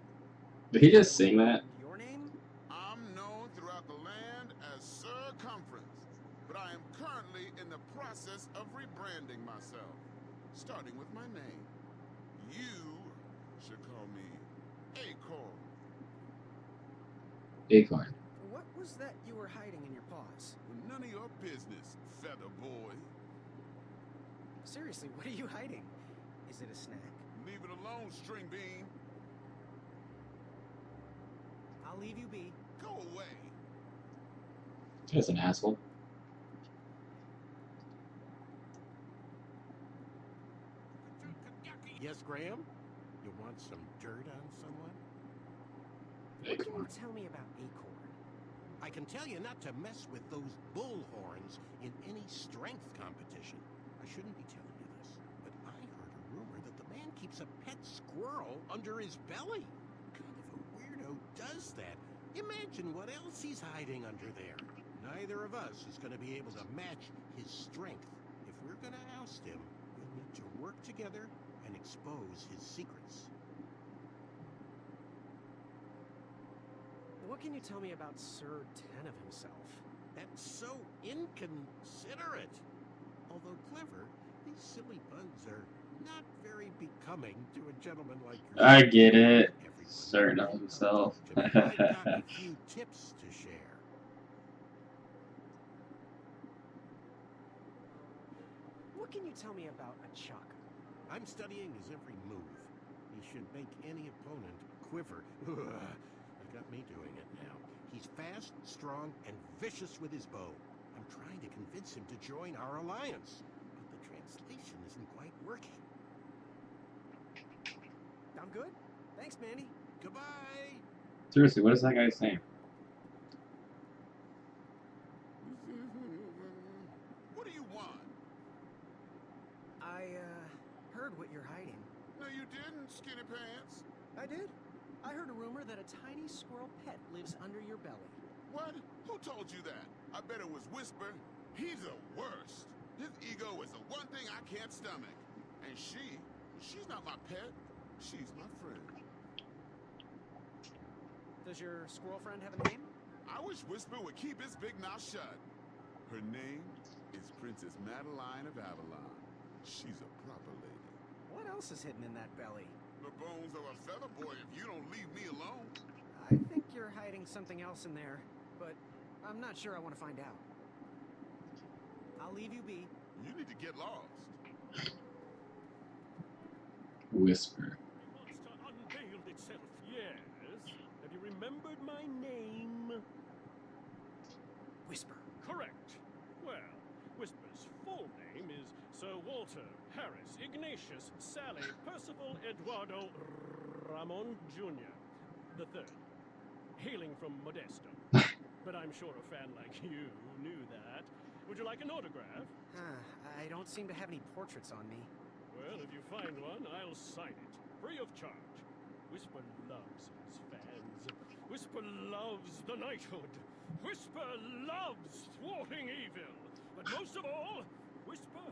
Did he just sing that? Your name? I'm known throughout the land as Circumference, but I am currently in the process of rebranding myself, starting with my name. You should call me Acorn. Acorn. What was that you were hiding in your paws? None of your business, feather boy. Seriously, what are you hiding? Is it a snack? Leave it alone, string bean. I'll leave you be. Go away. Just an asshole. Yes, Graham? You want some dirt on someone? What can you tell me about Acorn? I can tell you not to mess with those bull horns in any strength competition. I shouldn't be telling you this, but I heard a rumor that the man keeps a pet squirrel under his belly. What kind of a weirdo does that? Imagine what else he's hiding under there. Neither of us is going to be able to match his strength. If we're going to oust him, we'll need to work together and expose his secrets. What can you tell me about Sir Tenov himself? That's so inconsiderate. Although clever, these silly puns are not very becoming to a gentleman like yourself. I get it. Certain of himself. I've got a few tips to share. What can you tell me about Achaka? I'm studying his every move. He should make any opponent quiver. It got me doing it now. He's fast, strong, and vicious with his bow. I'm trying to convince him to join our alliance, but the translation isn't quite working. I'm good. Thanks, Manny. Goodbye. Seriously, what is that guy's name? What do you want? I, heard what you're hiding. No, you didn't, Skinny Pants. I did. I heard a rumor that a tiny squirrel pet lives under your belly. What? Who told you that? I bet it was Whisper. He's the worst. His ego is the one thing I can't stomach. And she's not my pet. She's my friend. Does your squirrel friend have a name? I wish Whisper would keep his big mouth shut. Her name is Princess Madeline of Avalon. She's a proper lady. What else is hidden in that belly? The bones of a feather boy if you don't leave me alone. I think you're hiding something else in there, but I'm not sure I want to find out. I'll leave you be. You need to get lost. Whisper. The monster unveiled itself, yes. Have you remembered my name? Whisper. Correct. Well, Whisper's full name is Sir Walter Harris Ignatius Sally Percival Eduardo Ramon Jr. the Third, hailing from Modesto. But I'm sure a fan like you knew that. Would you like an autograph? I don't seem to have any portraits on me. Well, if you find one, I'll sign it, free of charge. Whisper loves his fans. Whisper loves the knighthood. Whisper loves thwarting evil. But most of all, Whisper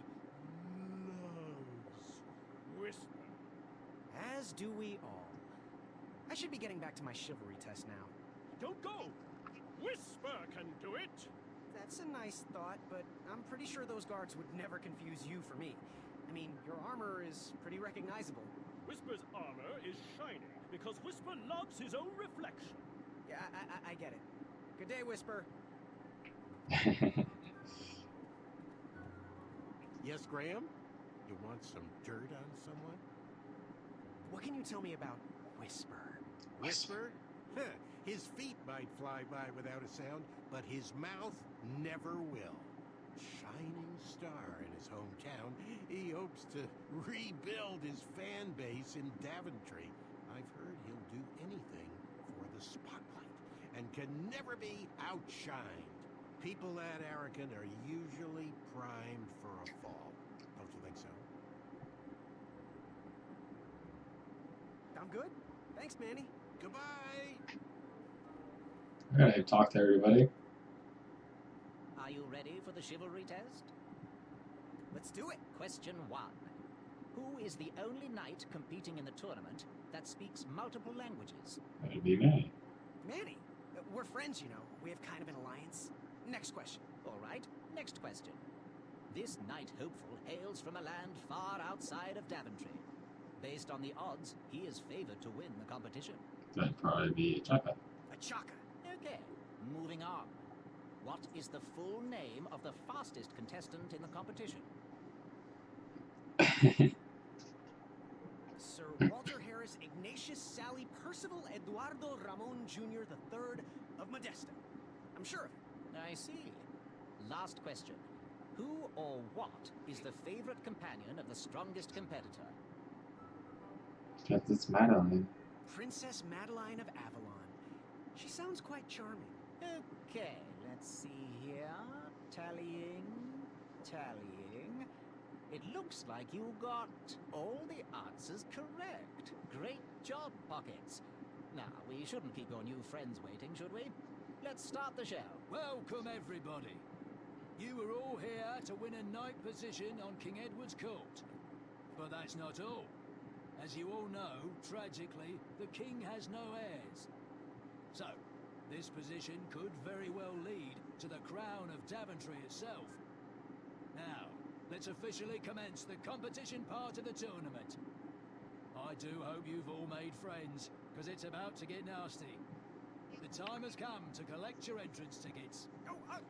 loves Whisper. As do we all. I should be getting back to my chivalry test now. Don't go! Whisper can do it! That's a nice thought, but I'm pretty sure those guards would never confuse you for me. I mean, your armor is pretty recognizable. Whisper's armor is shiny because Whisper loves his own reflection. Yeah, I get it. Good day, Whisper. Yes, Graham? You want some dirt on someone? What can you tell me about Whisper? Whisper? Huh. His feet might fly by without a sound, but his mouth never will. Shining star in his hometown, he hopes to rebuild his fan base in Daventry. I've heard he'll do anything for the spotlight and can never be outshined. People that arrogant are usually primed for a fall. Don't you think so? I'm good. Thanks, Manny. Goodbye! Alright, talk to everybody. Are you ready for the chivalry test? Let's do it. Question 1. Who is the only knight competing in the tournament that speaks multiple languages? That'd be me. Manny. We're friends, you know. We have kind of an alliance. Next question. All right, next question. This knight hopeful hails from a land far outside of Daventry. Based on the odds, he is favored to win the competition. That'd probably be Chaka. Achaka. Okay, moving on. What is the full name of the fastest contestant in the competition? Sir Walter Harris Ignatius Sally Percival Eduardo Ramon Jr. the Third of Modesto. I'm sure of it. I see. Last question. Who or what is the favorite companion of the strongest competitor? It's Madeline. Princess Madeline of Avalon. She sounds quite charming. Okay, let's see here. Tallying. It looks like you got all the answers correct. Great job, Pockets. Now, we shouldn't keep your new friends waiting, should we? Let's start the show. Welcome, everybody. You were all here to win a knight position on King Edward's court. But that's not all. As you all know, tragically, the king has no heirs. So, this position could very well lead to the crown of Daventry itself. Now, let's officially commence the competition part of the tournament. I do hope you've all made friends, because it's about to get nasty. The time has come to collect your entrance tickets.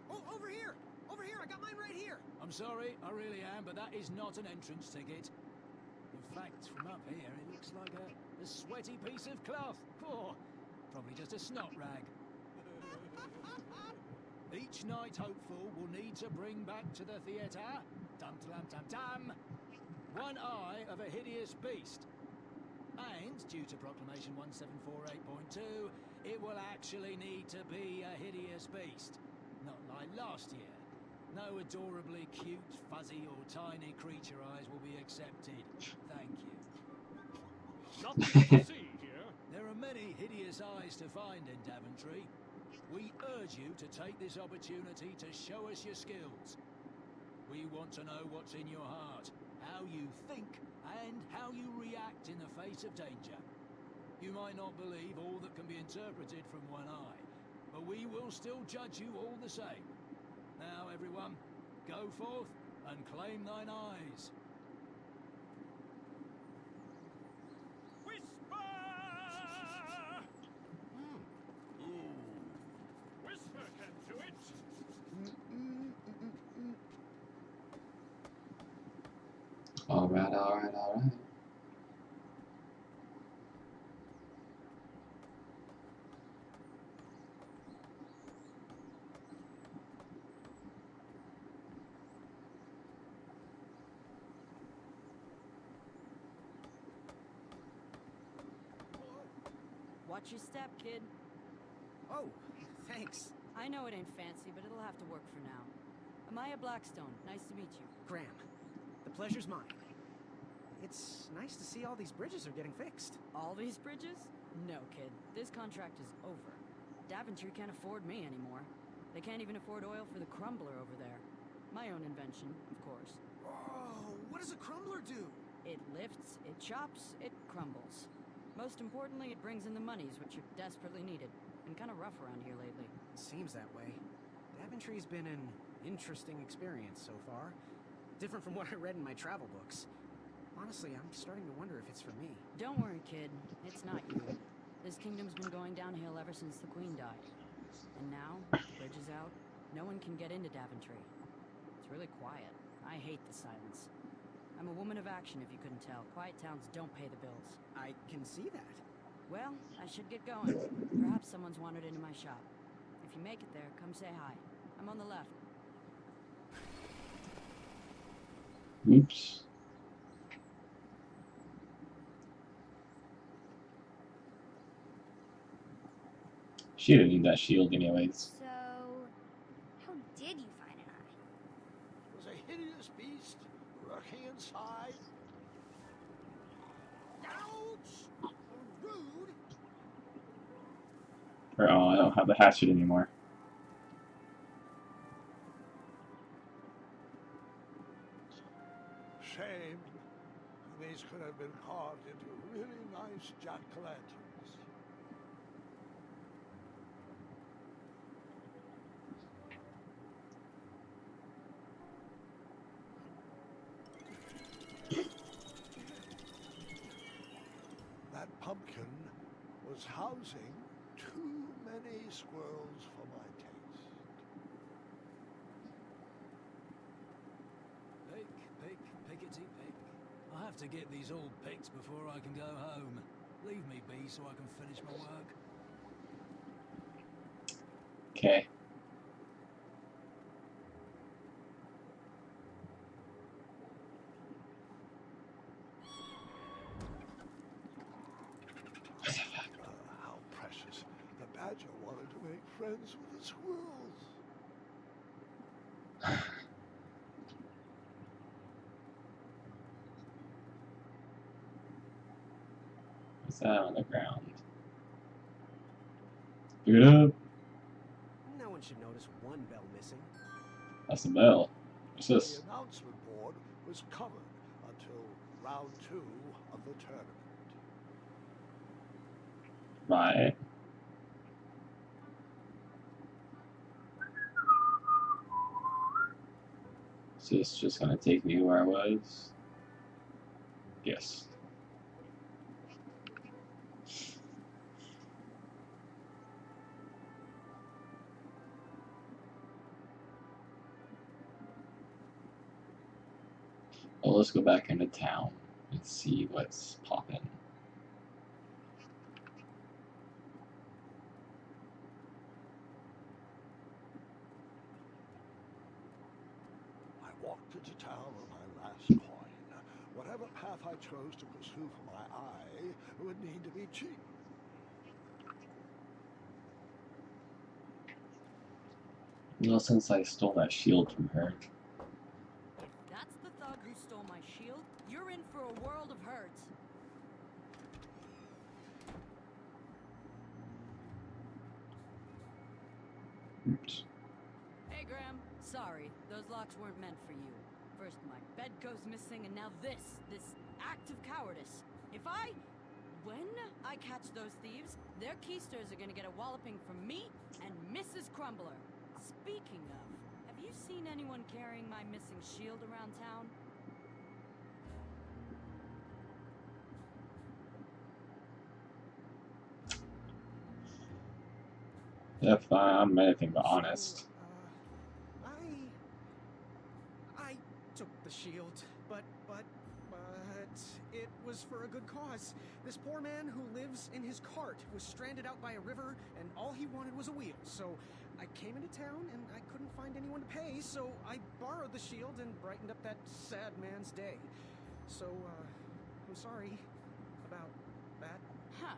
Oh, over here! Over here, I got mine right here! I'm sorry, I really am, but that is not an entrance ticket. In fact, from up here, it looks like a sweaty piece of cloth. Oh, probably just a snot rag. Each knight hopeful will need to bring back to the theatre, dum-dum-dum-dum, one eye of a hideous beast. And, due to Proclamation 1748.2, it will actually need to be a hideous beast. Not like last year. No adorably cute, fuzzy or tiny creature eyes will be accepted. Thank you. Nothing to see here. There are many hideous eyes to find in Daventry. We urge you to take this opportunity to show us your skills. We want to know what's in your heart, how you think, and how you react in the face of danger. You might not believe all that can be interpreted from one eye, but we will still judge you all the same. Now, everyone, go forth and claim thine eyes. Whisper! Whisper can do it. Alright. Watch your step, kid. Oh, thanks. I know it ain't fancy, but it'll have to work for now. Amaya Blackstone, nice to meet you. Graham, the pleasure's mine. It's nice to see all these bridges are getting fixed. All these bridges? No, kid. This contract is over. Daventry can't afford me anymore. They can't even afford oil for the crumbler over there. My own invention, of course. Oh, what does a crumbler do? It lifts, it chops, it crumbles. Most importantly, it brings in the monies, which are desperately needed. Been kind of rough around here lately. Seems that way. Daventry's been an interesting experience so far. Different from what I read in my travel books. Honestly, I'm starting to wonder if it's for me. Don't worry, kid. It's not you. This kingdom's been going downhill ever since the Queen died. And now, the bridge is out, no one can get into Daventry. It's really quiet. I hate the silence. I'm a woman of action, if you couldn't tell. Quiet towns don't pay the bills. I can see that. Well, I should get going. Perhaps someone's wandered into my shop. If you make it there, come say hi. I'm on the left. Oops. She didn't need that shield anyways. So, how did you find an eye? It was a hideous beast lurking inside. Ouch! Rude! Or, oh, I don't have the hatchet anymore. Shame. These could have been carved into really nice jack-o'-lanterns. That pumpkin was housing too many squirrels for my taste. Pick, pickety pick. I have to get these all picked before I can go home. Leave me be so I can finish my work. Okay. How precious. The badger friends with the squirrels. What's that on the ground? Pick it up. No one should notice one bell missing. That's the bell. What's this? The announcement board was covered until round 2 of the tournament. Right. Is this just gonna take me where I was? Yes. Well, let's go back into town and see what's poppin'. I walked into town on my last coin. Whatever path I chose to pursue for my eye would need to be cheap. Well, since I stole that shield from her. If that's the thug who stole my shield, you're in for a world of hurt. Oops. Hey, Graham. Sorry, those locks weren't meant for you. First my bed goes missing, and now this act of cowardice. When I catch those thieves, their keysters are gonna get a walloping from me and Mrs. Crumbler. Speaking of, have you seen anyone carrying my missing shield around town? If I'm anything but honest. I took the shield, but it was for a good cause. This poor man who lives in his cart was stranded out by a river, and all he wanted was a wheel. So I came into town, and I couldn't find anyone to pay, so I borrowed the shield and brightened up that sad man's day. So, I'm sorry about that. Huh.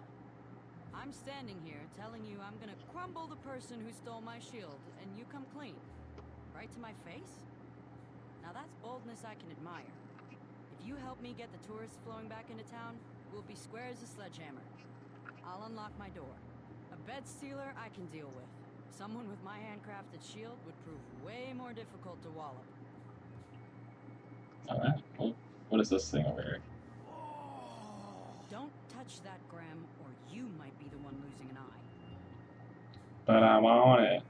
I'm standing here telling you I'm gonna crumble the person who stole my shield, and you come clean. Right to my face? Now that's boldness I can admire. If you help me get the tourists flowing back into town, we'll be square as a sledgehammer. I'll unlock my door. A bed stealer I can deal with. Someone with my handcrafted shield would prove way more difficult to wallop. Alright, well, what is this thing over here? Don't touch that, Graham, or you might be the one losing an eye. But I want it.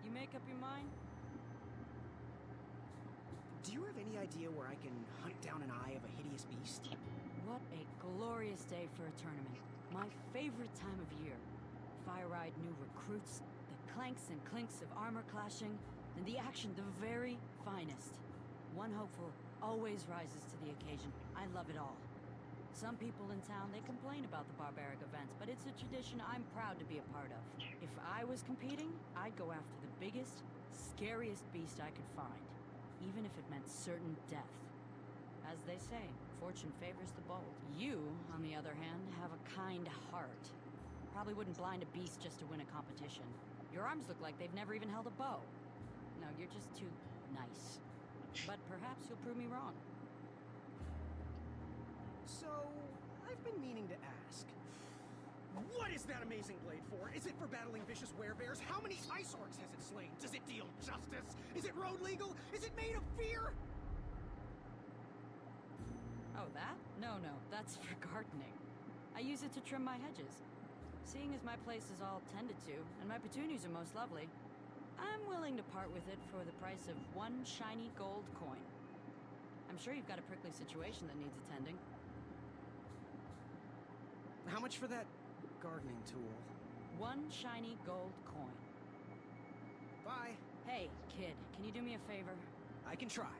You make up your mind? Do you have any idea where I can hunt down an eye of a hideous beast? What a glorious day for a tournament. My favorite time of year. Fire-eyed new recruits, the clanks and clinks of armor clashing, and the action the very finest. One hopeful always rises to the occasion. I love it all. Some people in town, they complain about the barbaric events, but it's a tradition I'm proud to be a part of. If I was competing, I'd go after the biggest, scariest beast I could find, even if it meant certain death. As they say, fortune favors the bold. You, on the other hand, have a kind heart. Probably wouldn't blind a beast just to win a competition. Your arms look like they've never even held a bow. No, you're just too nice. But perhaps you'll prove me wrong. So, I've been meaning to ask. What is that amazing blade for? Is it for battling vicious werebears? How many ice orcs has it slain? Does it deal justice? Is it road legal? Is it made of fear? Oh, that? No, that's for gardening. I use it to trim my hedges. Seeing as my place is all tended to, and my petunias are most lovely, I'm willing to part with it for the price of one shiny gold coin. I'm sure you've got a prickly situation that needs attending. How much for that gardening tool? One shiny gold coin. Bye. Hey, kid, can you do me a favor? I can try.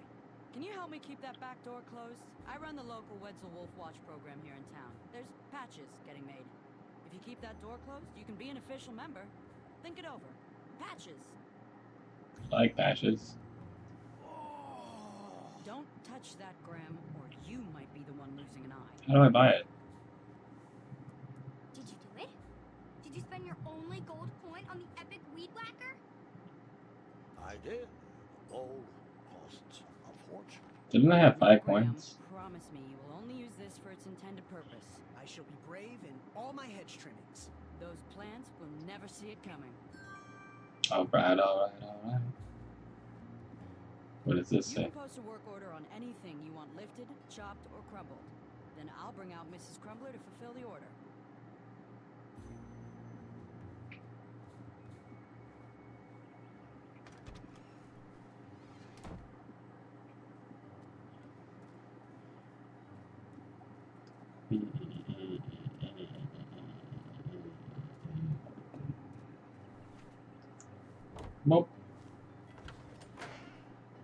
Can you help me keep that back door closed? I run the local Wetzel Wolf Watch program here in town. There's patches getting made. If you keep that door closed, you can be an official member. Think it over. Patches. I like patches. Don't touch that, Graham, or you might be the one losing an eye. How do I buy it? Did you do it? Did you spend your only gold coin on the epic weed whacker? I did. Gold costs a fortune. Didn't I have 5 Graham, coins? promise me you will only use this for its intended purpose. I shall be brave in all my hedge trimmings. Those plants will never see it coming. Alright, alright, alright. What does this You say? can post a work order on anything you want lifted, chopped, or crumbled. Then I'll bring out Mrs. Crumbler to fulfill the order. Boop.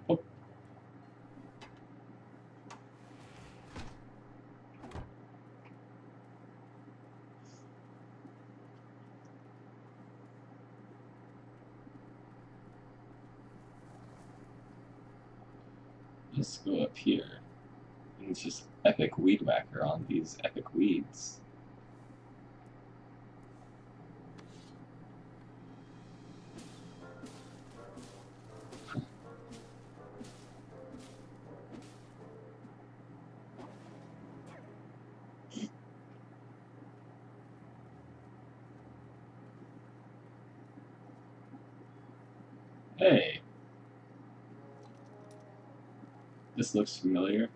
Boop. Let's go up here. And it's just epic weed whacker on these epic weeds. Hey. This looks familiar.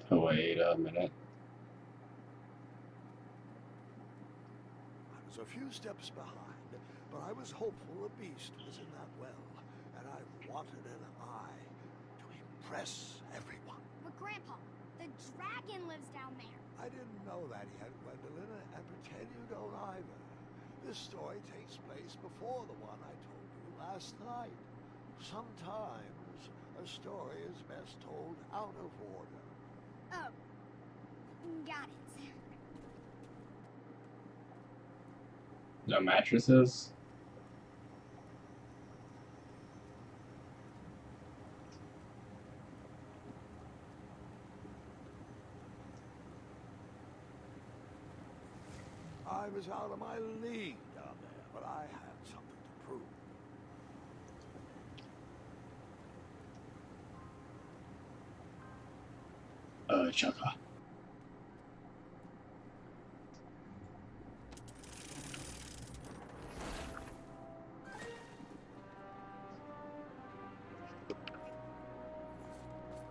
Oh, wait a minute. I was a few steps behind, but I was hopeful a beast was in that well, and I wanted an eye to impress everyone. But Grandpa, the dragon lives down there. I didn't know that yet, Gwendolyn, and pretend you don't either. This story takes place before the one I told you last night. Sometimes a story is best told out of order. Oh, got it. No mattresses? I was out of my league down there, but I had something to prove. Chaka.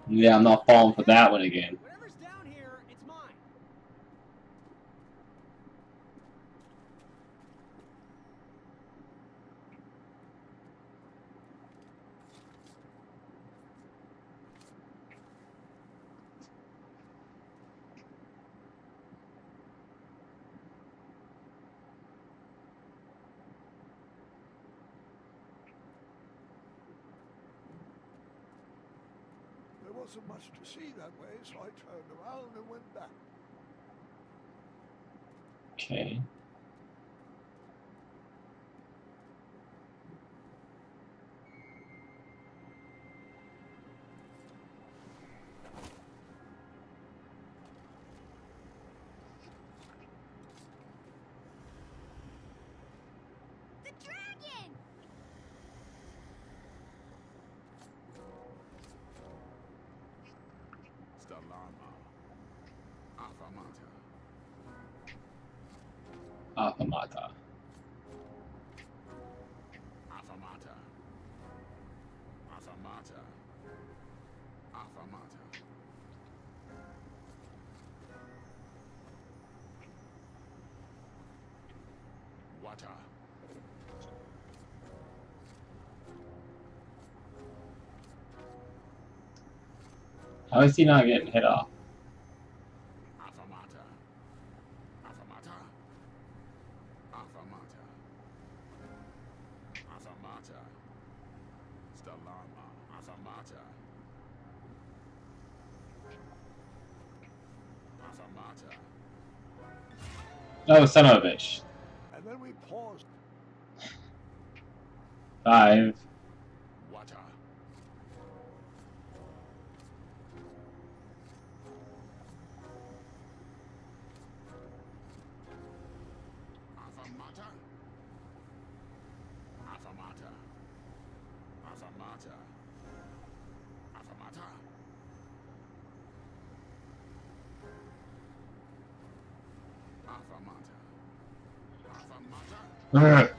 Yeah, I'm not falling for that one again. Whatever's down here, it's mine. There wasn't much to see that way, so I turned around and went back. Okay. The dragon! Stalarma. Afamata. Afamata. Afamata. Afamata. Afamata. Wata. How is he not getting hit off? Afamata. Afamata. Afamata. Afamata. Stalarma. Afamata. Afamata. Oh, son of a bitch. And then we paused. 5. Wata. Ugh.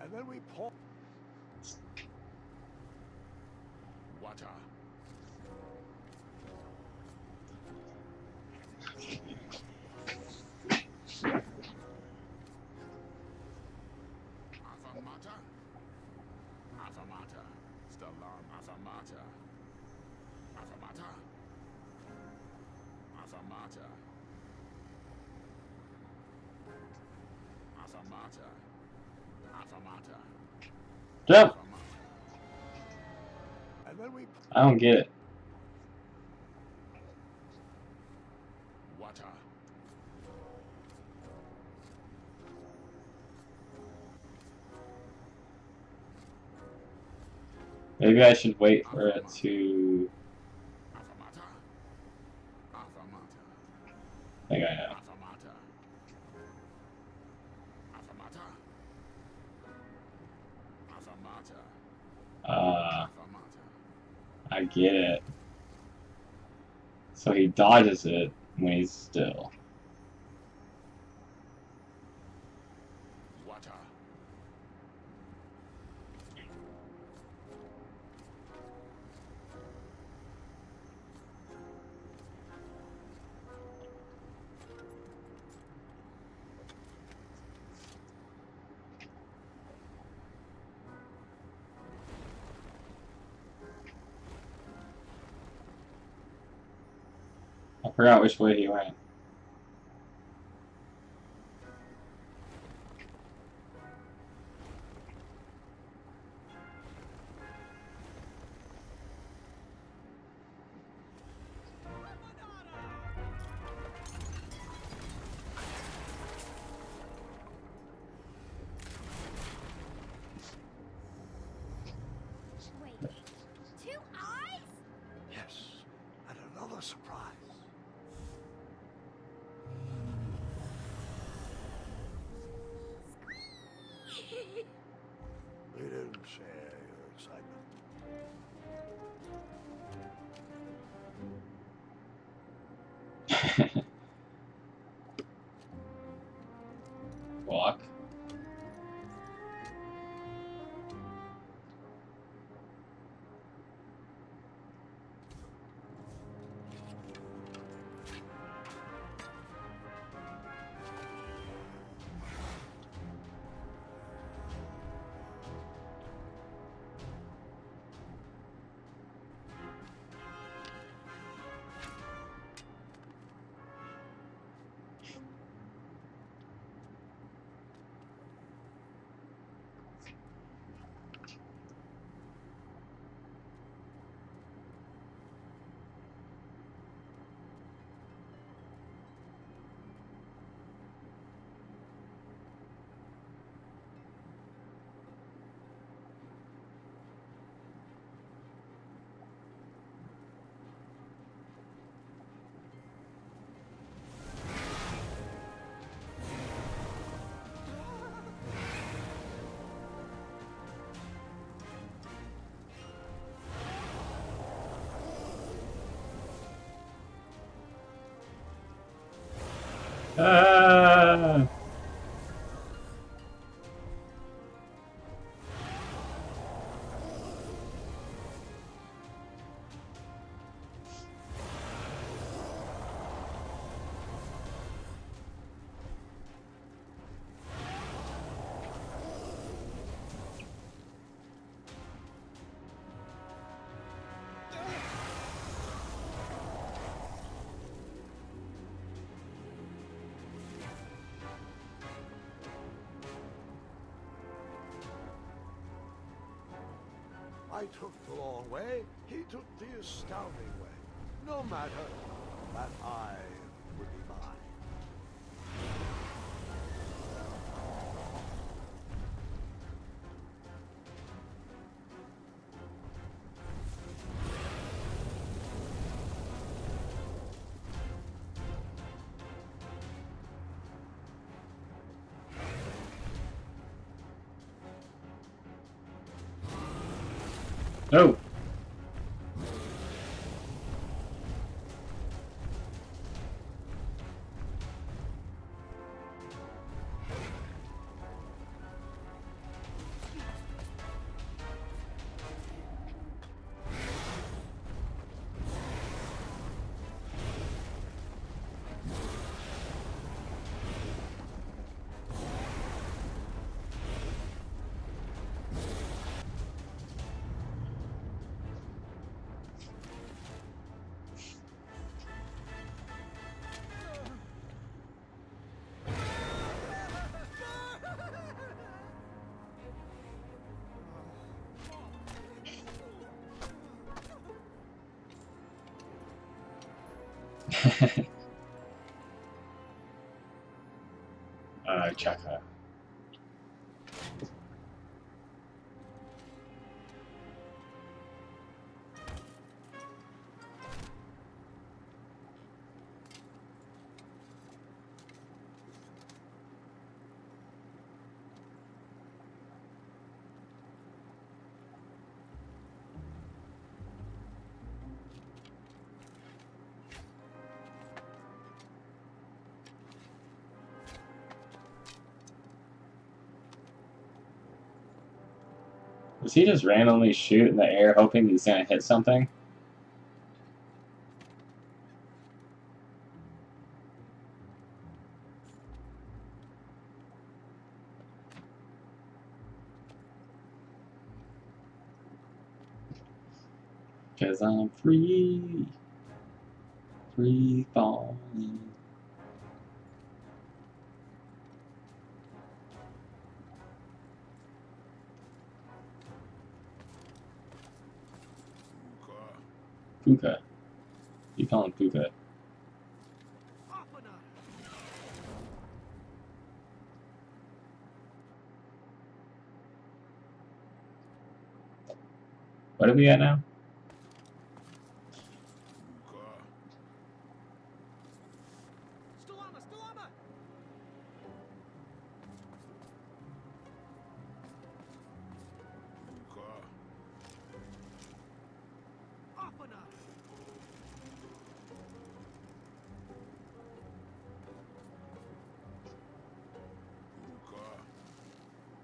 And then we pour. Water. Affamata. Affamata. Stellar Affamata. Affamata. Affamata. Affamata. Affamata. Jump! And then we. I don't get it. Water. Maybe I should wait for it to. Affamata. Affamata. I think I know. Affamata. Affamata. Affamata. I get it. So he dodges it when he's still. Water. I forgot which way he went. Wait, 2 eyes? Yes. And another surprise. We didn't share your excitement. Walk. Ah! I took the long way, he took the astounding way. No matter, that eye would be mine. No! Chaka. Does he just randomly shoot in the air hoping he's gonna hit something? Cause I'm free. Free falling. Puka. You call him Puka. What are we at now? Stalama, Stalama! Apana!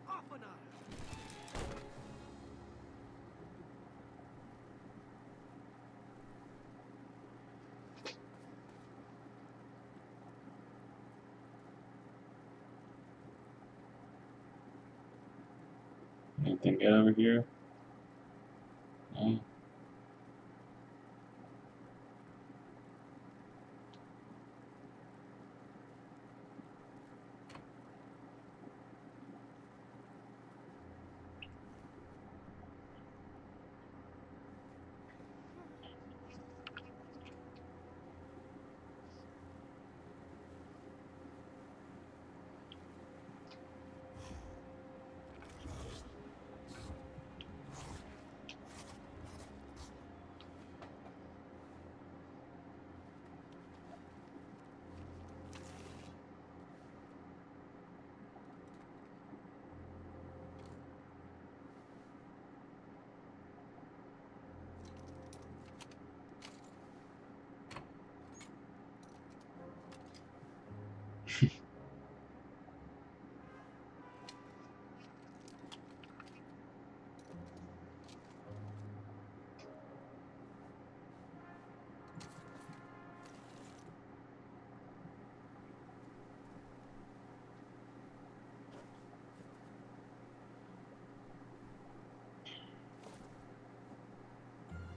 Apana! Anything good over here? No.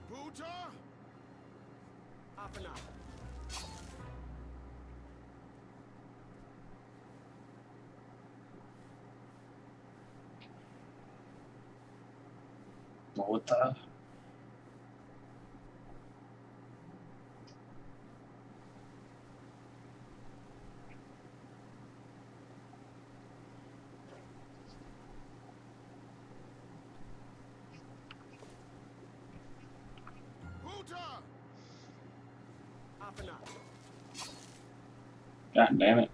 Buta? Apana! What the? Buta! Apana! God damn it.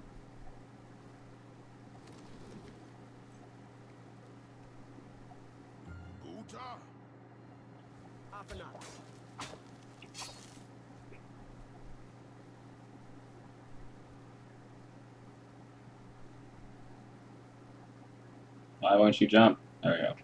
Buta? Apana! Why won't you jump? There we go.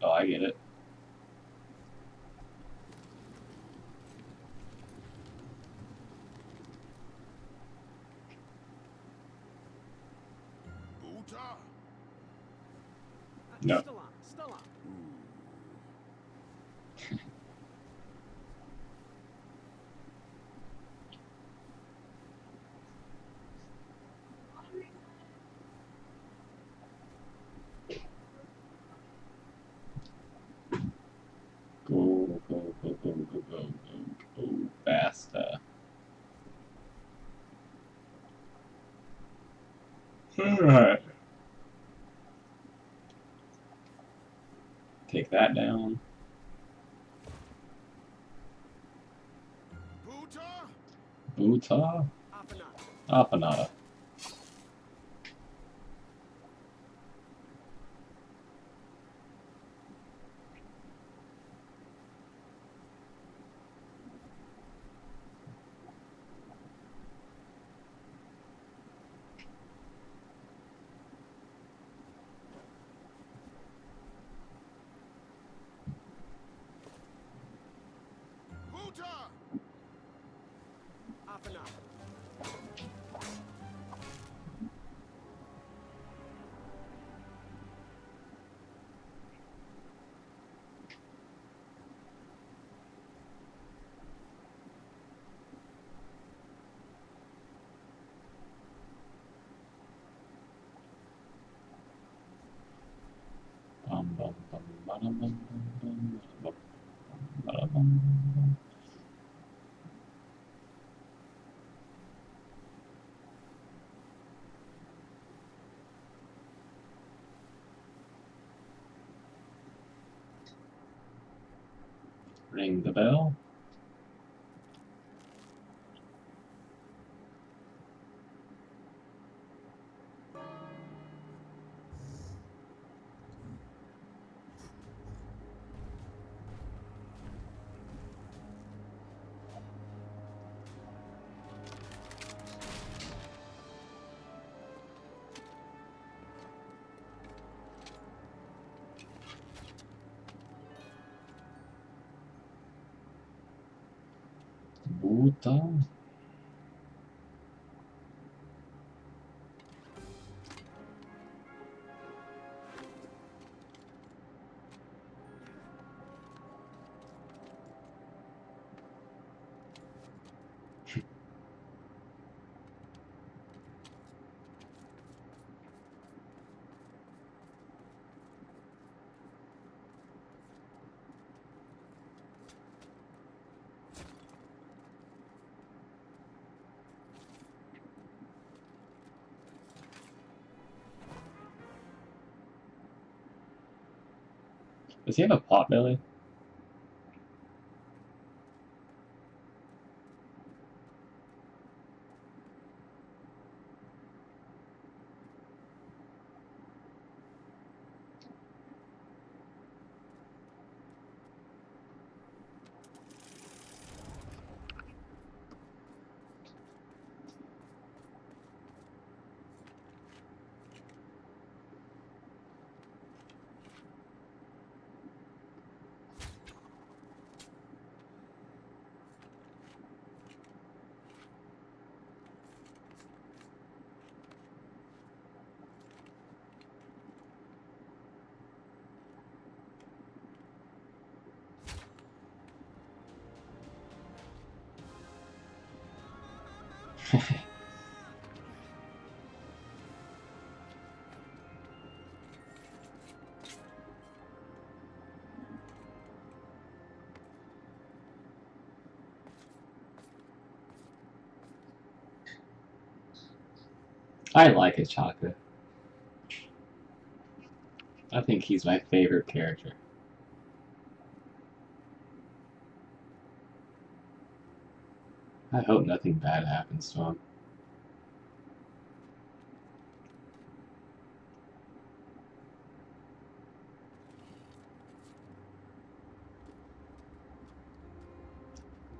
Oh, I get it. Buta? Alright. Take that down. Buta? Apanada. Bum, bum, bum, bum, bum, bum, bum, bum, bum. Ring the bell. Buta. Does he have a pot belly? I like Achaka. I think he's my favorite character. I hope nothing bad happens to him.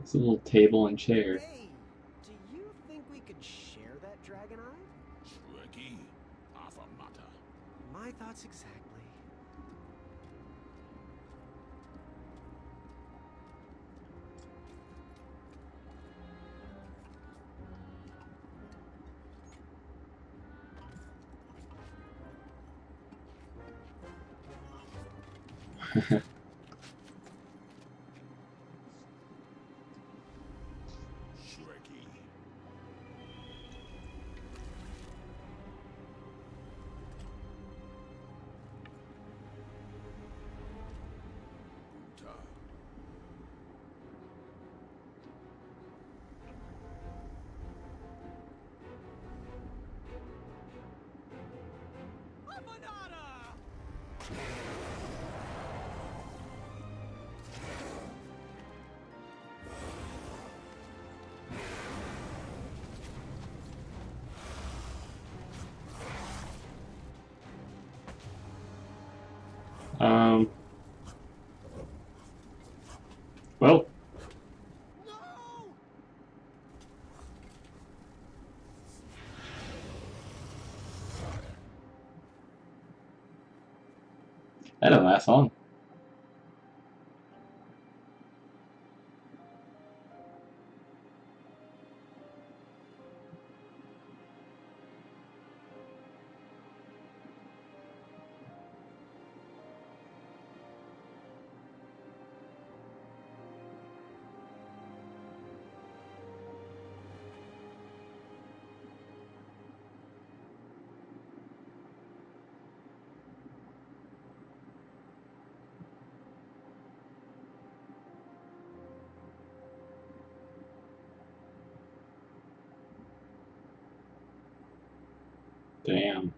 It's a little table and chair. Hey, do you think we could share that dragon eye? Shrekky, Afamata. My thoughts exactly. Shrekky. Buta. Well, that didn't last long. Damn.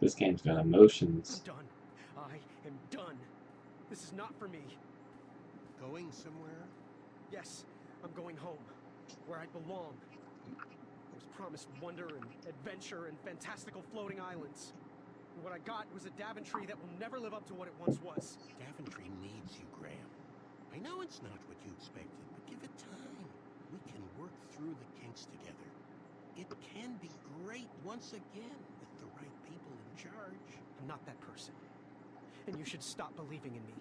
This game's got emotions. I'm done. I am done. This is not for me. Going somewhere? Yes, I'm going home, where I belong. I was promised wonder and adventure and fantastical floating islands. And what I got was a Daventry that will never live up to what it once was. Daventry needs you, Graham. I know it's not what you expected, but give it time. We can work through the kinks together. It can be great once again with the right people in charge. I'm not that person. And you should stop believing in me.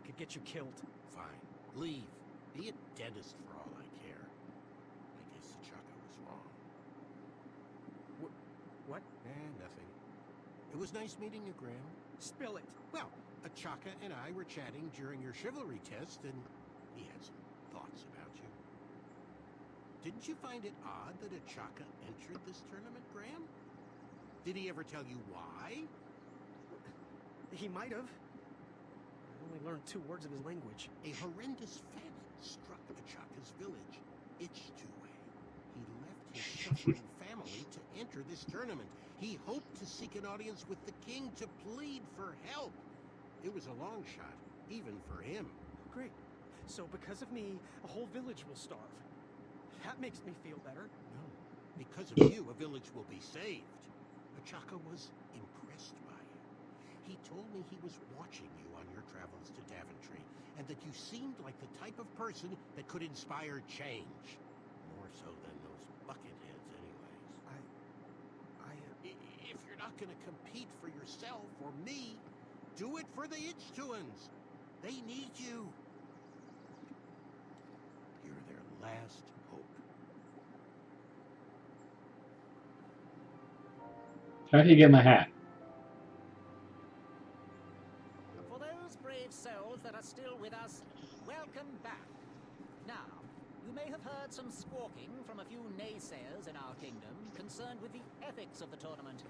It could get you killed. Fine. Leave. Be a dentist for all I care. I guess Chaka was wrong. What? Nothing. It was nice meeting you, Graham. Spill it. Well, Achaka and I were chatting during your chivalry test, and he had some thoughts about you. Didn't you find it odd that Achaka entered this tournament, Graham? Did he ever tell you why? He might have. I only learned 2 words of his language. A horrendous famine struck Achaka's village, Ichtue. He left his suffering family to enter this tournament. He hoped to seek an audience with the king to plead for help. It was a long shot, even for him. Great. So because of me, a whole village will starve. That makes me feel better. No. Because of you, a village will be saved. Achaka was impressed by you. He told me he was watching you on your travels to Daventry, and that you seemed like the type of person that could inspire change. More so than those bucketheads, anyways. If you're not going to compete for yourself or me, do it for the Ichtuans. They need you. You're their last hope. How do you get my hat? For those brave souls that are still with us, welcome back. Now, you may have heard some squawking from a few naysayers in our kingdom concerned with the ethics of the tournament.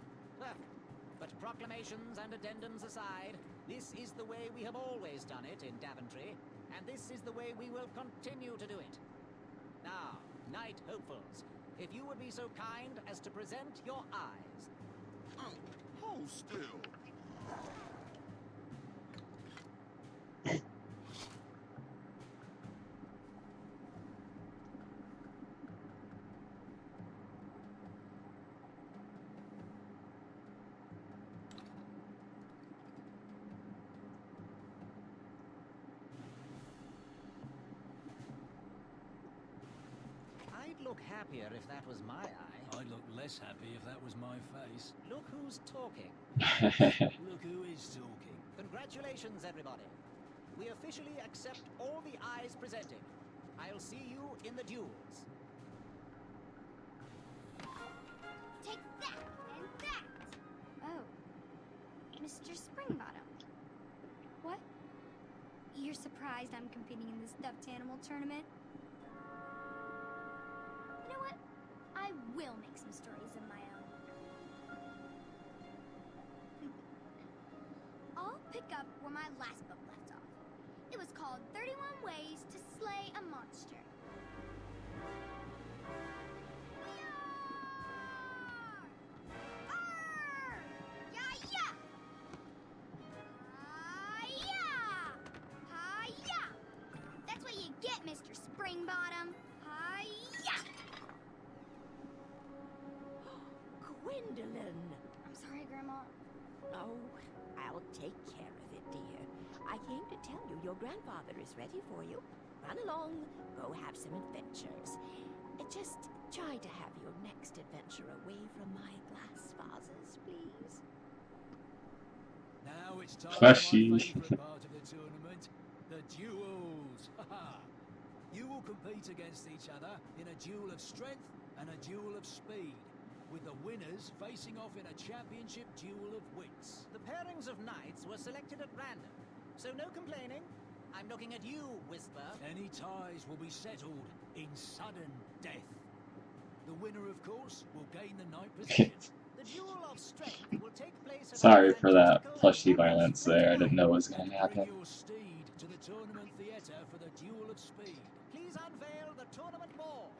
But proclamations and addendums aside, this is the way we have always done it in Daventry, and this is the way we will continue to do it. Now, Knight Hopefuls, if you would be so kind as to present your eyes. Oh, hold still. I'd look happier if that was my eye. I'd look less happy if that was my face. Look who's talking. Look who is talking. Congratulations, everybody. We officially accept all the eyes presented. I'll see you in the duels. Take that and that! Oh. Mr. Springbottom. What? You're surprised I'm competing in the stuffed animal tournament? You know what? I will make some stories of my own. I'll pick up where my last book left off. It was called 31 Ways to Slay a Monster. That's what you get, Mr. Springbottom. Hi-ya! Gwendolyn! I'm sorry, Grandma. Oh, I'll take care of it, dear. I I came to tell you your grandfather is ready for you. Run along, go have some adventures. Just try to have your next adventure away from my glass vases, please. Now it's time Flashy. for my favourite part of the tournament, the duels. You will compete against each other in a duel of strength and a duel of speed, with the winners facing off in a championship duel of wits. The pairings of knights were selected at random, so no complaining. I'm looking at you, Whisper. Any ties will be settled in sudden death. The winner, of course, will gain the knight position. The duel of strength will take place at Sorry a for that fantastical plushy and violence there. I didn't know what was going to Bring happen. your steed to the tournament theatre for the duel of speed. Please unveil the tournament ball.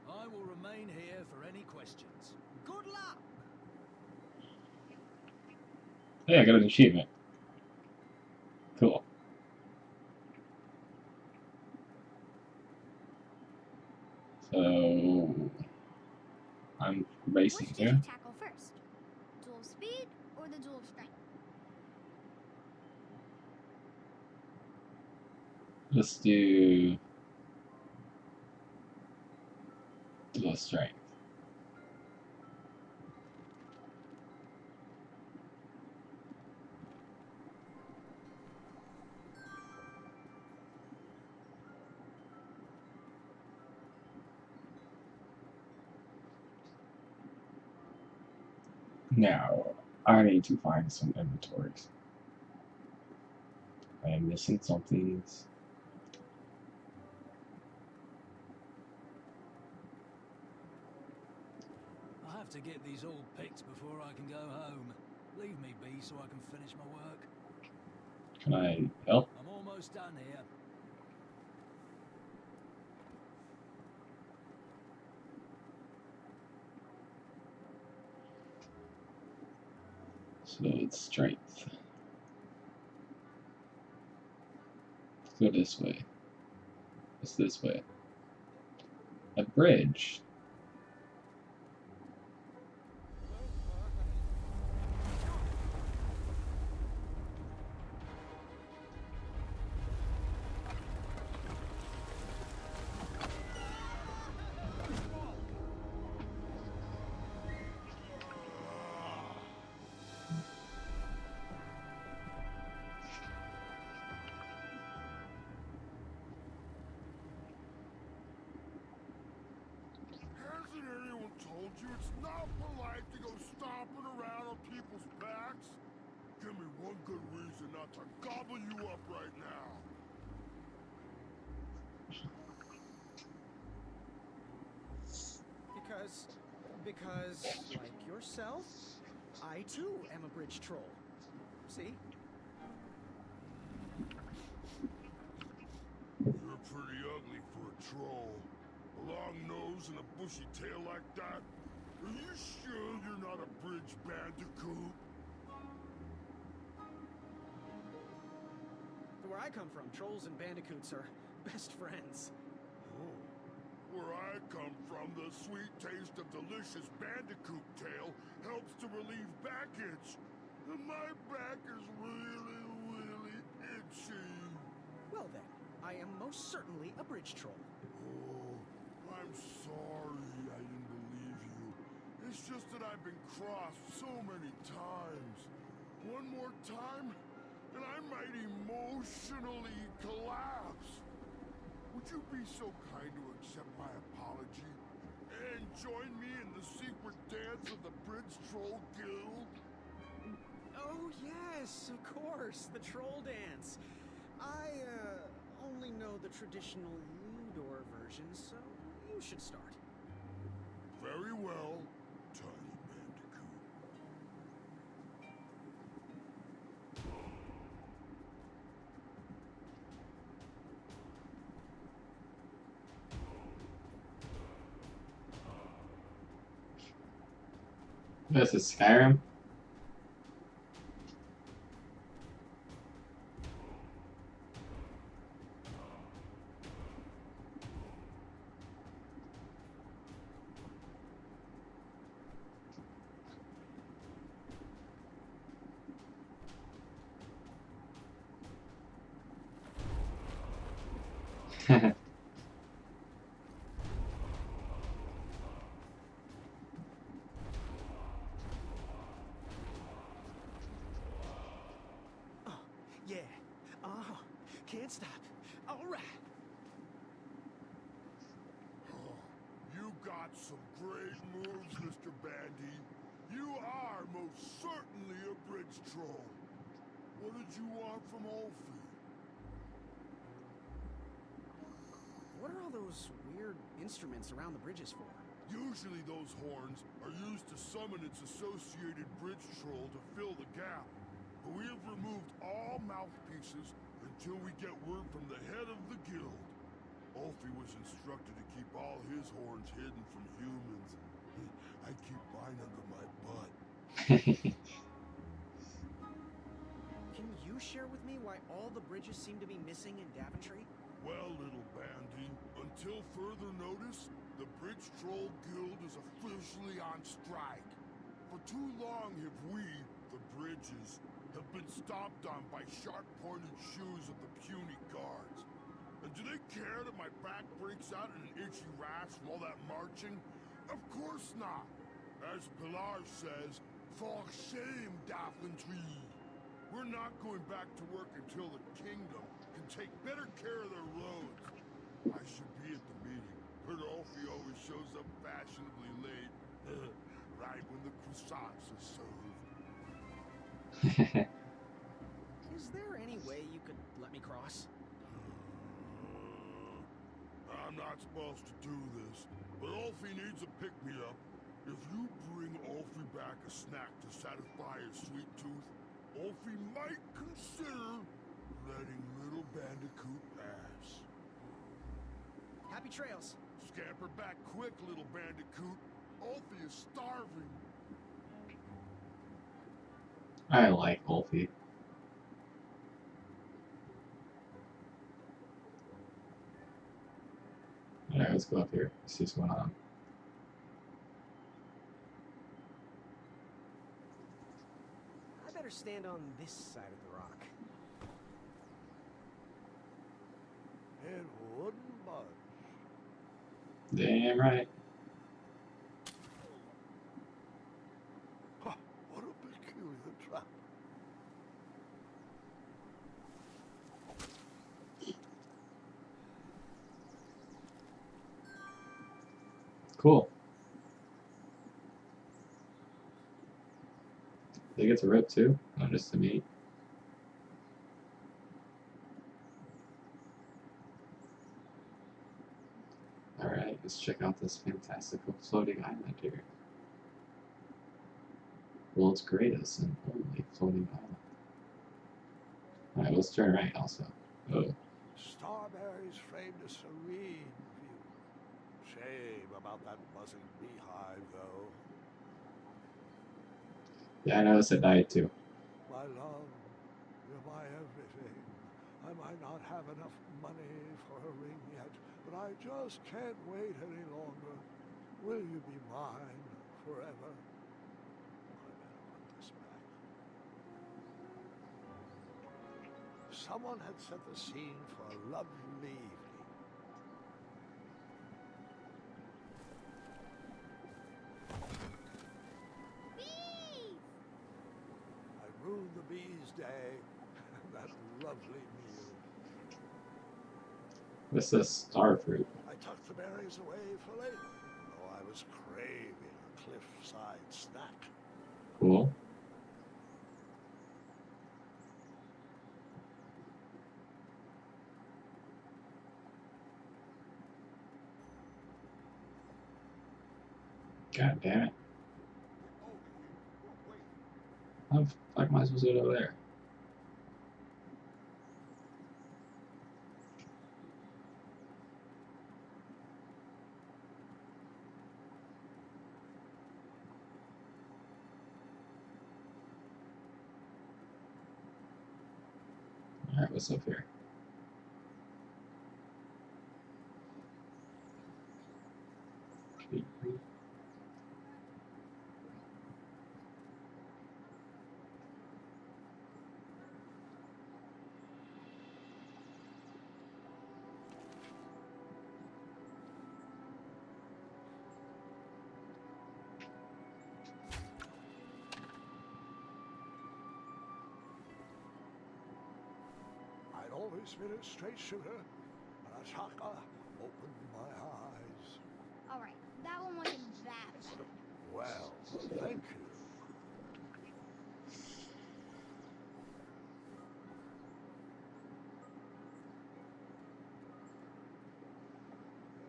I will remain here for any questions. Good luck. Hey, I got an achievement. Cool. So I'm racing Which did here. you tackle first? Duel of speed or the duel of strength? Let's do dual strength. Now, I need to find some inventories. I am missing some things. I have to get these all picked before I can go home. Leave me be so I can finish my work. Can I help? I'm almost done here. So it's strength. Let's go this way. What's this way? A bridge. Hasn't anyone told you it's not polite to go stomping around on people's backs? Give me one good reason not to gobble you up right now. Because, like yourself, I too am a bridge troll. See? You're pretty ugly for a troll. A long nose and a bushy tail like that? Are you sure you're not a bridge bandicoot? Where I come from, trolls and bandicoots are best friends. Oh. Where I come from, the sweet taste of delicious bandicoot tail helps to relieve backage. And my back is really, really itchy. Well then, I am most certainly a bridge troll. Oh, I'm sorry I didn't believe you. It's just that I've been crossed so many times. One more time, and I might emotionally collapse. Would you be so kind to accept my apology and join me in the secret dance of the Bridge Troll Guild? Oh yes, of course, the troll dance. I only know the traditional Ludor version, so you should start. Very well, Tiny Bandicoot. This is Skyrim. Oh, yeah. Oh, can't stop. All right. Oh, you got some great moves, Mr. Bandy. You are most certainly a bridge troll. What did you want from Ulfi? What are all those weird instruments around the bridges for? Usually those horns are used to summon its associated bridge troll to fill the gap. But we have removed all mouthpieces until we get word from the head of the guild. Ulfi was instructed to keep all his horns hidden from humans. I keep mine under my butt. Can you share with me why all the bridges seem to be missing in Daventry? Well, little Bandy, until further notice, the Bridge Troll Guild is officially on strike. For too long have we, the Bridges, have been stomped on by sharp-pointed shoes of the puny guards. And do they care that my back breaks out in an itchy rash from all that marching? Of course not. As Pilar says, for shame, Daventry. We're not going back to work until the kingdom can take better care of their roads. I should be at the meeting, but Ulfi always shows up fashionably late, right when the croissants are served. Is there any way you could let me cross? I'm not supposed to do this, but Ulfi needs a pick-me-up. If you bring Ulfi back a snack to satisfy his sweet tooth, Ulfi might consider letting little Bandicoot pass. Happy trails. Scamper back quick, little Bandicoot. Ulfi is starving. I like Ulfi. Alright, let's go up here. See what's going on. I better stand on this side of the rock. It wouldn't budge. Damn right. Huh, what a peculiar trap. Cool. They get to rip too? Not just to meet. Alright, let's check out this fantastical floating island here. World's greatest and only floating island. Alright, let's turn right also. Oh. Starberries framed a serene view. Shame about that buzzing beehive, though. Yeah, I noticed it died too. My love, you're my everything. I might not have enough money for a ring yet, but I just can't wait any longer. Will you be mine forever? I better put this back. Someone had set the scene for a lovely evening. Bees! I ruled the bees' day, and that lovely meal. What's this star fruit? I tucked the berries away for later, though I was craving a cliffside snack. Cool. God damn it. How the fuck am I supposed to get over there? Alright, what's up here? always been a straight shooter. But Ashaka opened my eyes. Alright, that one wasn't that bad. Well, thank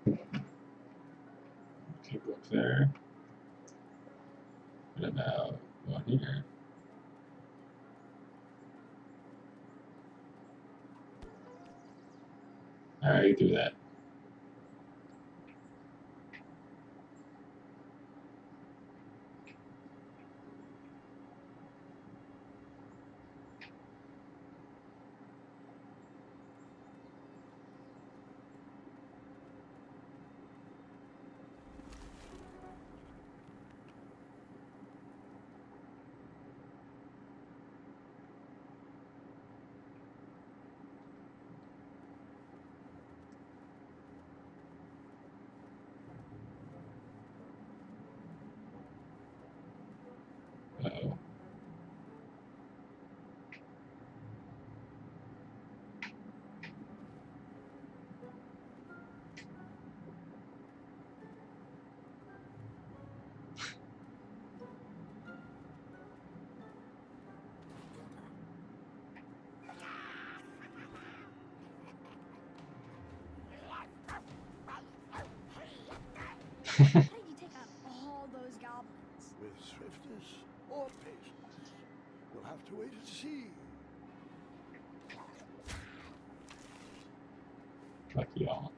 you. Okay, book there. What about one here? Alright, do that. Uh-oh. How did you take out all those goblins? With swiftness or patience, we'll have to wait and see. Fuck y'all.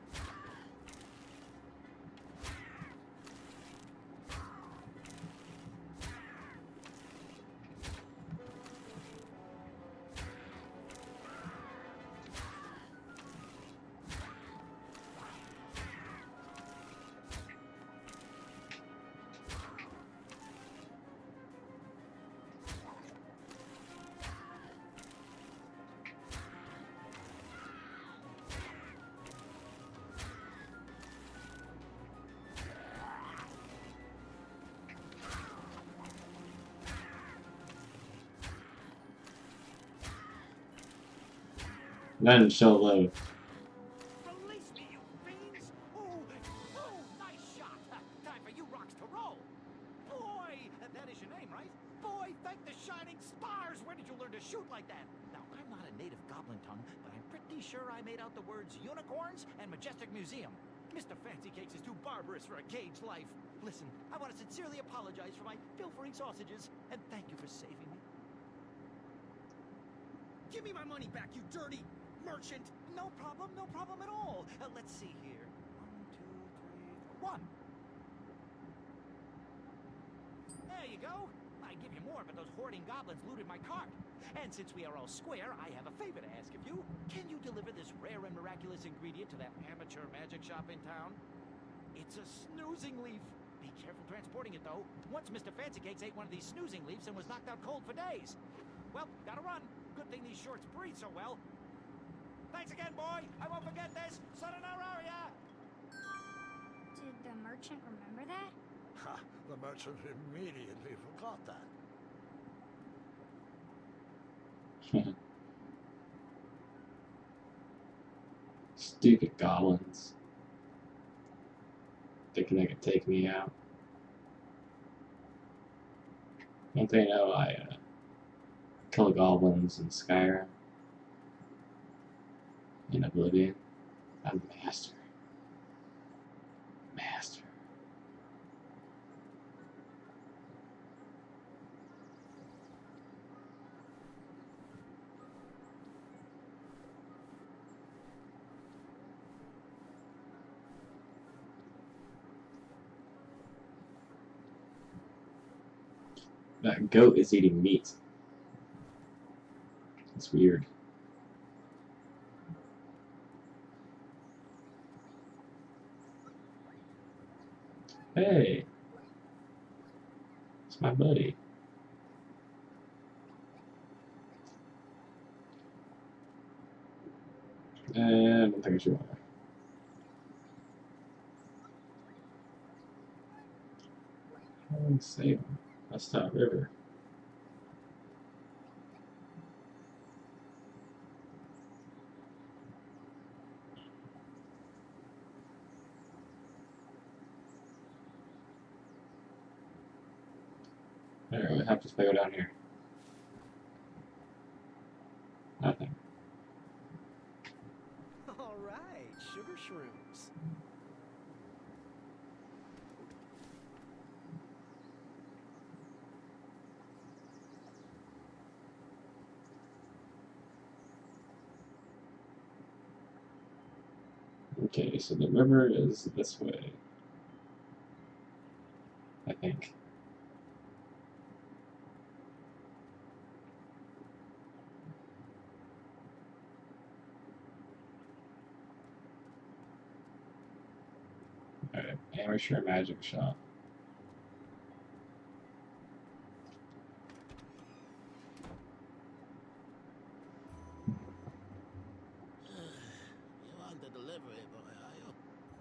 Then she'll live. Release me, you fiends! Oh, nice shot! Time for you rocks to roll! Boy, that is your name, right? Boy, thank the shining stars! Where did you learn to shoot like that? Now, I'm not a native goblin tongue, but I'm pretty sure I made out the words unicorns and majestic museum. Mr. Fancy Cakes is too barbarous for a caged life. Listen, I want to sincerely apologize for my pilfering sausages, and thank you for saving me. Give me my money back, you dirty merchant! No problem at all. Let's see here. 1, 2, 3, 4. 1. There you go. I'd give you more, but those hoarding goblins looted my cart. And since we are all square, I have a favor to ask of you. Can you deliver this rare and miraculous ingredient to that amateur magic shop in town? It's a snoozing leaf. Be careful transporting it, though. Once Mr. Fancy Cakes ate one of these snoozing leaves and was knocked out cold for days. Well, gotta run. Good thing these shorts breathe so well. Thanks again, boy. I won't forget this. Sayonara. Did the merchant remember that? Ha! The merchant immediately forgot that. Stupid goblins. Thinking they could take me out. Don't they know I kill goblins in Skyrim? In Oblivion. I'm master. Master. That goat is eating meat. It's weird. Hey, it's my buddy. I don't think I should. Let's save him. That's that river. happens if I go down here? Nothing. All right, sugar shrooms. Okay, so the river is this way. I think. Alright, amateur magic shop. You want the delivery boy, are you?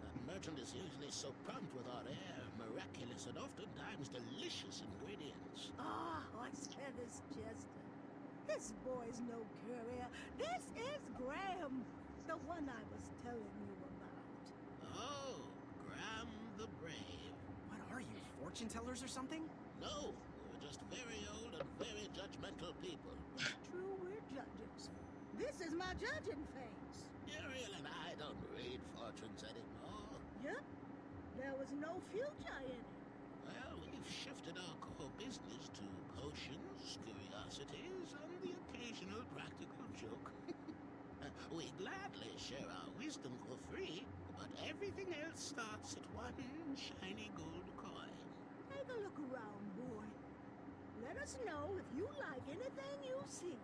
That merchant is usually so prompt with hot air, miraculous, and oftentimes delicious ingredients. Ah, horse feathers, Chester. This boy's no courier. This is Graham, the one I was telling you about. Oh, Graham the Brave. What are you, fortune tellers or something? No, we're just very old and very judgmental people. True, we're judges. This is my judging phase. Ariel and I don't read fortunes anymore. Yep. There was no future in it. Well, we've shifted our core business to potions, curiosities, and the occasional practical joke. We gladly share our wisdom for free, but everything else starts at one shiny gold coin. Take a look around, boy. Let us know if you like anything you see.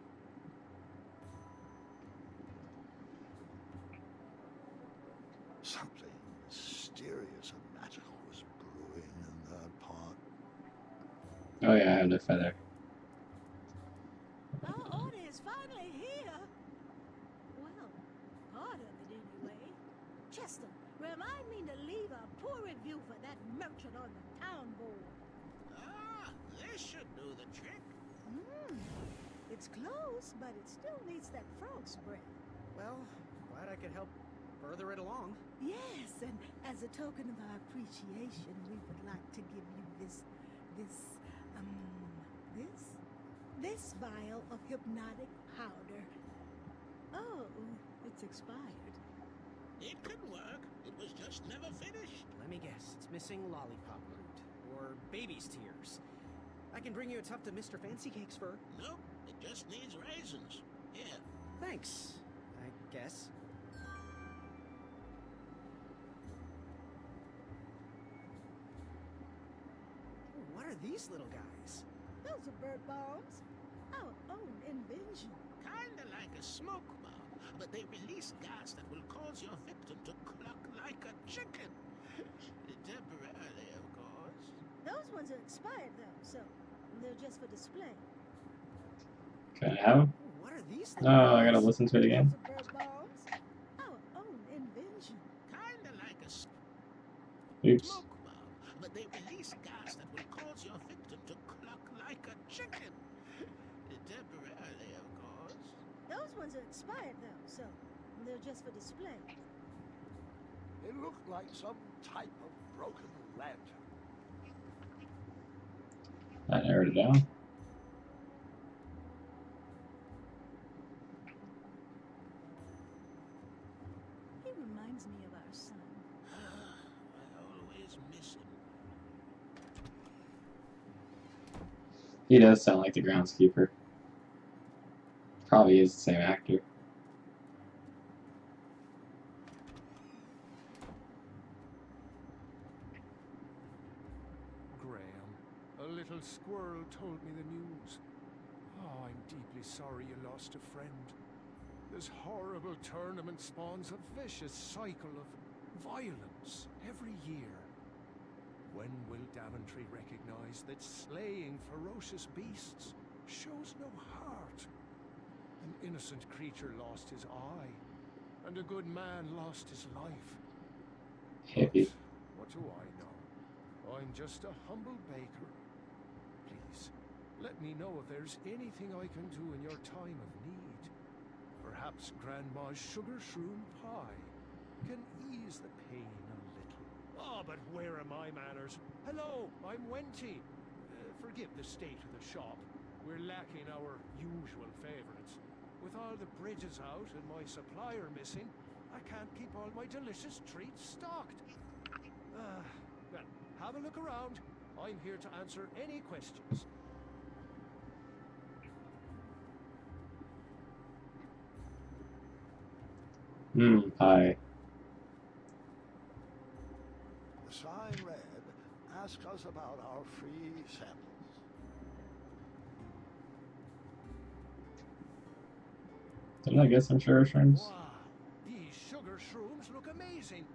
Something mysterious and magical was brewing in that pot. Oh yeah, I have the feather. Our order is finally here. Well, part of it anyway. Chester, remind me to leave a poor review for that merchant on the town board. Ah, this should do the trick. It's close, but it still needs that frog's breath. Well, glad I could help further it along. Yes, and as a token of our appreciation, we would like to give you this vial of hypnotic powder. Oh, it's expired. It could work. It was just never finished. Let me guess, it's missing lollipop root. Or baby's tears. I can bring you a tuft of Mr. Fancy Cake's fur. Nope, it just needs raisins. Here. Thanks, I guess. What are these little guys? Those are bird bombs. Our own invention. Kinda like a smoke bomb, but they release gas that will cause your victim to cluck like a chicken. Temporarily, of course. Those ones are expired though, so they're just for display. Can I have them? What are these No, I gotta listen to it again. Those are bird bombs. Our own invention. Kinda like a Oops. smoke bomb, but they release gas that will cause your victim to cluck like a chicken. Temporarily, of course. Those ones are expired though, so they're just for display. It looked like some type of broken lantern. I narrowed it down. He reminds me of our son. I always miss him. He does sound like the groundskeeper. Probably is the same actor. Graham, a little squirrel told me the news. Oh, I'm deeply sorry you lost a friend. This horrible tournament spawns a vicious cycle of violence every year. When will Daventry recognize that slaying ferocious beasts shows no heart? An innocent creature lost his eye, and a good man lost his life. Hippie. What do I know? I'm just a humble baker. Please, let me know if there's anything I can do in your time of need. Perhaps Grandma's sugar shroom pie can ease the pain a little. Oh, but where are my manners? Hello, I'm Wenty. forgive the state of the shop. We're lacking our usual favorites. With all the bridges out and my supplier missing, I can't keep all my delicious treats stocked. Well, have a look around. I'm here to answer any questions. Pie. The sign read, ask us about our free samples. Didn't I get some sugar shrooms? Wow, these sugar shrooms look amazing.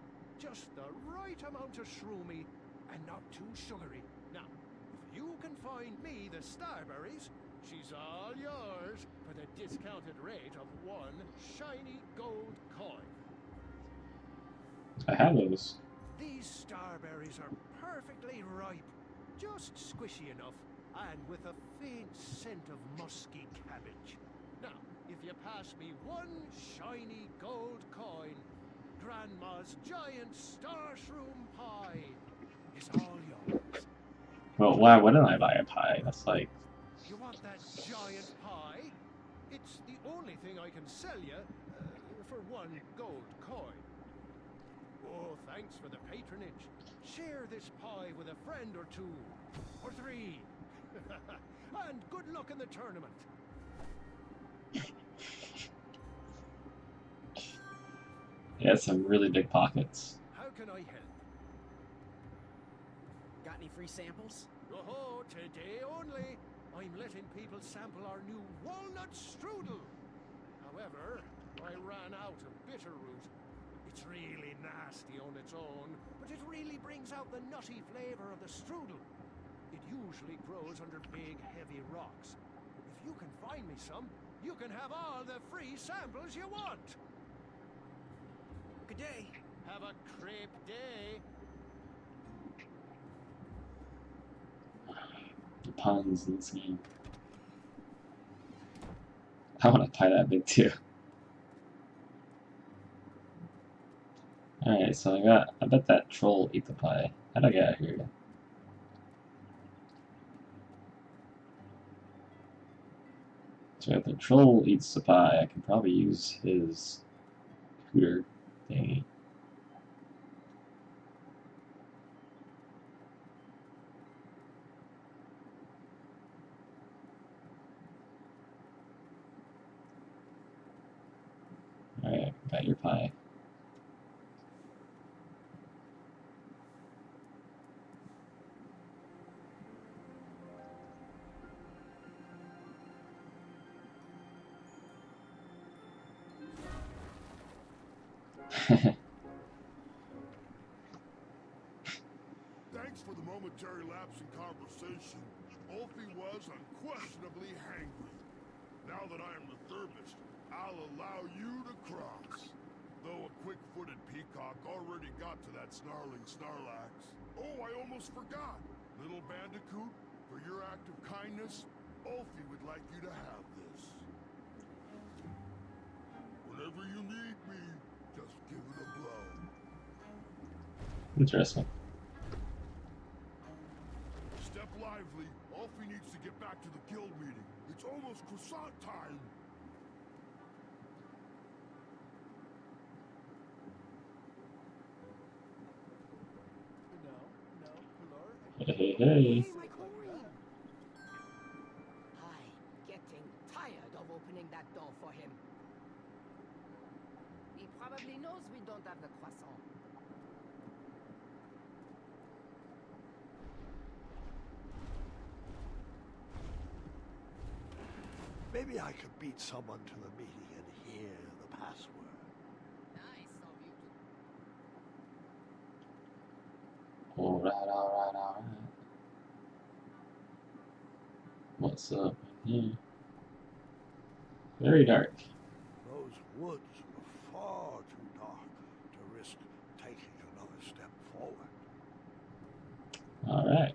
Just the right amount of shroomy and not too sugary. Now, if you can find me the Starberries, she's all yours for the discounted rate of 1 shiny gold coin. I have those. These Starberries are perfectly ripe, just squishy enough, and with a faint scent of musky cabbage. Now, if you pass me 1 shiny gold coin, Grandma's giant star shroom pie is all yours. Well, why wouldn't I buy a pie? That's like... You want that giant pie? It's the only thing I can sell you for 1 gold coin. Oh, thanks for the patronage. Share this pie with a friend or 2, or 3. And good luck in the tournament. He has some really big pockets. How can I help? Got any free samples? Oh, today only. I'm letting people sample our new walnut strudel. However, I ran out of bitterroot. It's really nasty on its own, but it really brings out the nutty flavor of the strudel. It usually grows under big, heavy rocks. If you can find me some, you can have all the free samples you want. Good day. Have a crepe day. The puns insane. I want a pie that big too. Alright, so I bet that troll ate the pie. How'd I get out of here? So if the troll eats the pie, I can probably use his scooter thingy. Alright, got your pie. Thanks for the momentary lapse in conversation. Ulfi was unquestionably hangry. Now that I am the Thurbist, I'll allow you to cross. Though a quick-footed peacock already got to that snarling Snarlax. Oh, I almost forgot. Little Bandicoot, for your act of kindness, Ulfi would like you to have this. Whenever you need me, just give it a blow. Interesting. Step lively. Ulfi needs to get back to the guild meeting. It's almost croissant time. Hey, hey. My coin! I'm getting tired of opening that door for him. He probably knows we don't have the croissant. Maybe I could beat someone to the meeting and hear the password. Nice of you to... Alright. What's up in here? Very dark. Those woods were far too dark to risk taking another step forward. Alright.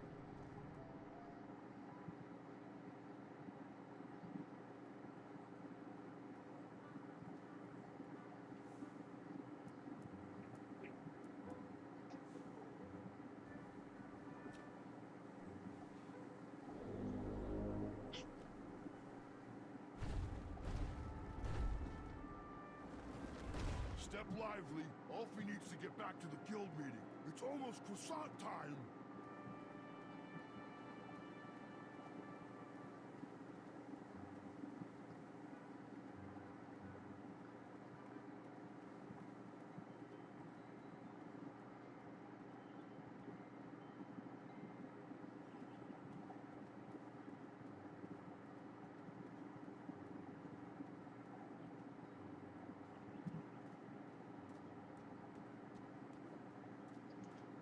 Step lively. Alfie needs to get back to the guild meeting. It's almost croissant time.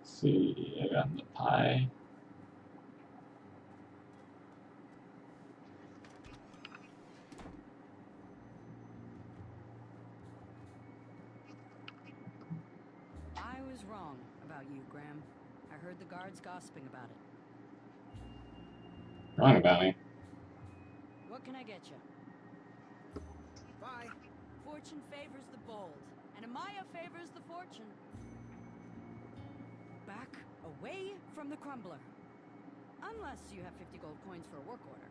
See, I got the pie. I was wrong about you, Graham. I heard the guards gossiping about it. Wrong about me. What can I get you? Bye. Fortune favors the bold, and Amaya favors the fortune. Back away from the crumbler. Unless you have 50 gold coins for a work order.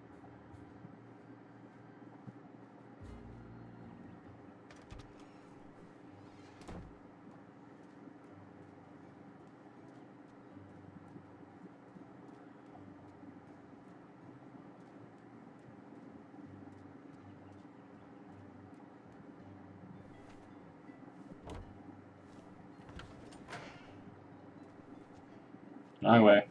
Wrong way.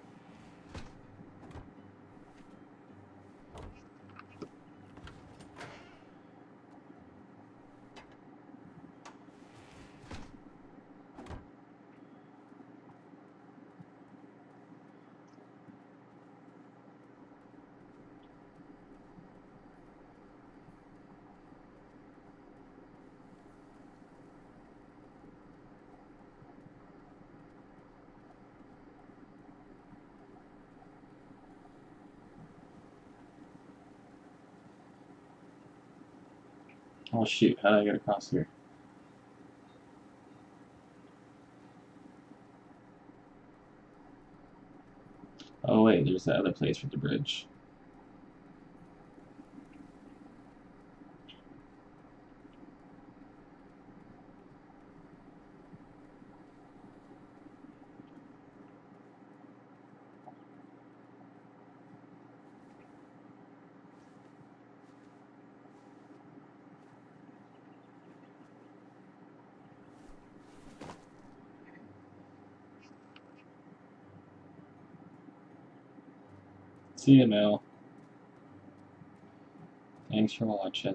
Oh shoot, how did I get across here? Oh wait, there's that other place for the bridge. See you, Mel. Thanks for watching.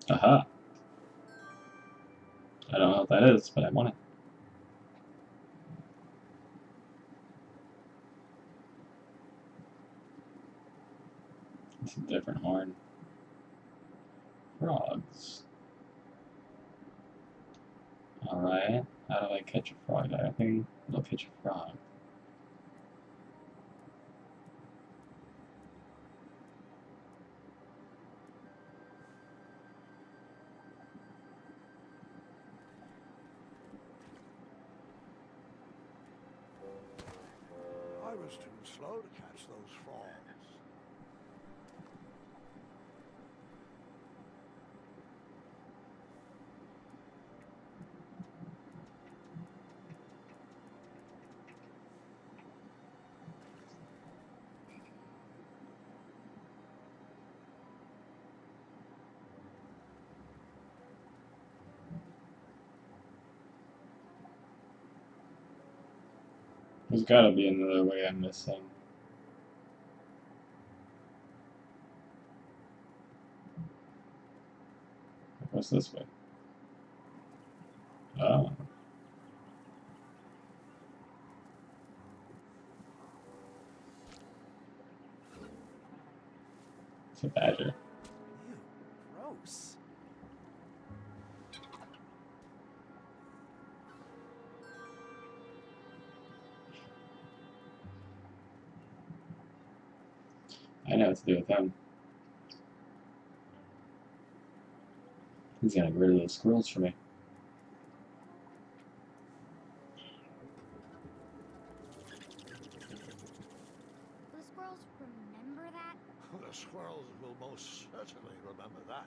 Aha. I don't know what that is, but I want it. It's a different horn. Frogs. Alright, how do I catch a frog? I think I'll catch a frog. I was too slow to catch those frogs. There's gotta be another way I'm missing. What's this way? Oh. It's a badger. Ew, gross. I know what to do with them. He's gonna get rid of those squirrels for me. The squirrels remember that? The squirrels will most certainly remember that.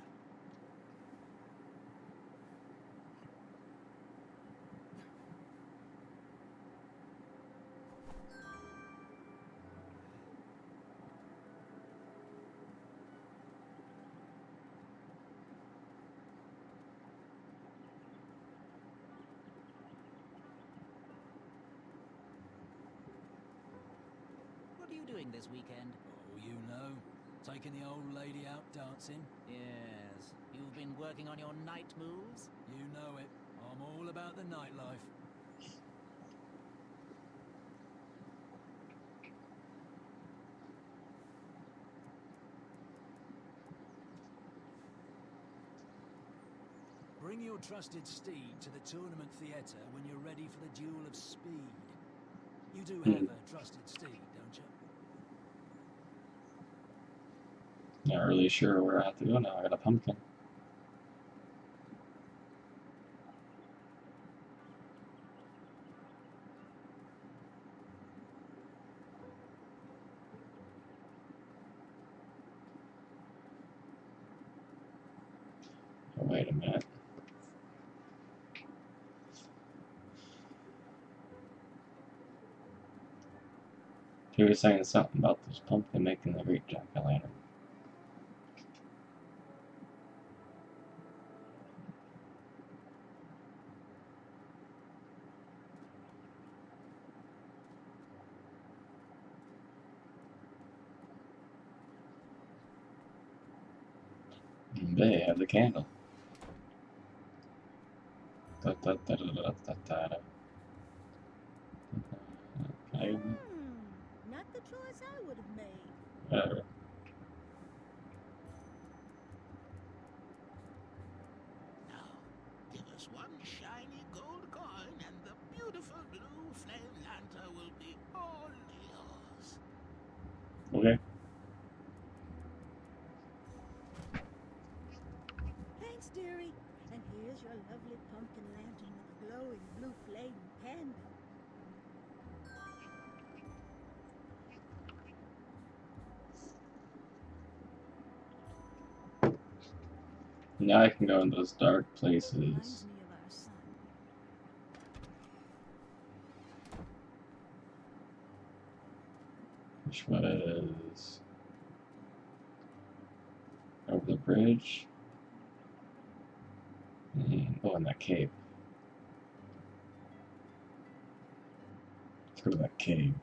What are you doing this weekend? Oh, you know, taking the old lady out dancing. Yes. You've been working on your night moves? You know it. I'm all about the nightlife. Bring your trusted steed to the tournament theatre when you're ready for the duel of speed. You do have a trusted steed, don't you? Not really sure where I have to go now. I got a pumpkin. Oh, wait a minute. He was saying something about this pumpkin making the great jack-o'-lantern. And they have the candle. Da, da, da, da, da, da, da, da. Can I get that? Not the choice I would have made. Whatever. Now, give us one shiny gold coin and the beautiful blue flame lantern will be all yours. Okay. Thanks, dearie. And here's your lovely pumpkin lantern with a glowing blue flame candle. Now I can go in those dark places. Reminds me of our son. Which was over the bridge. And oh, in that cave. Let's go to that cave.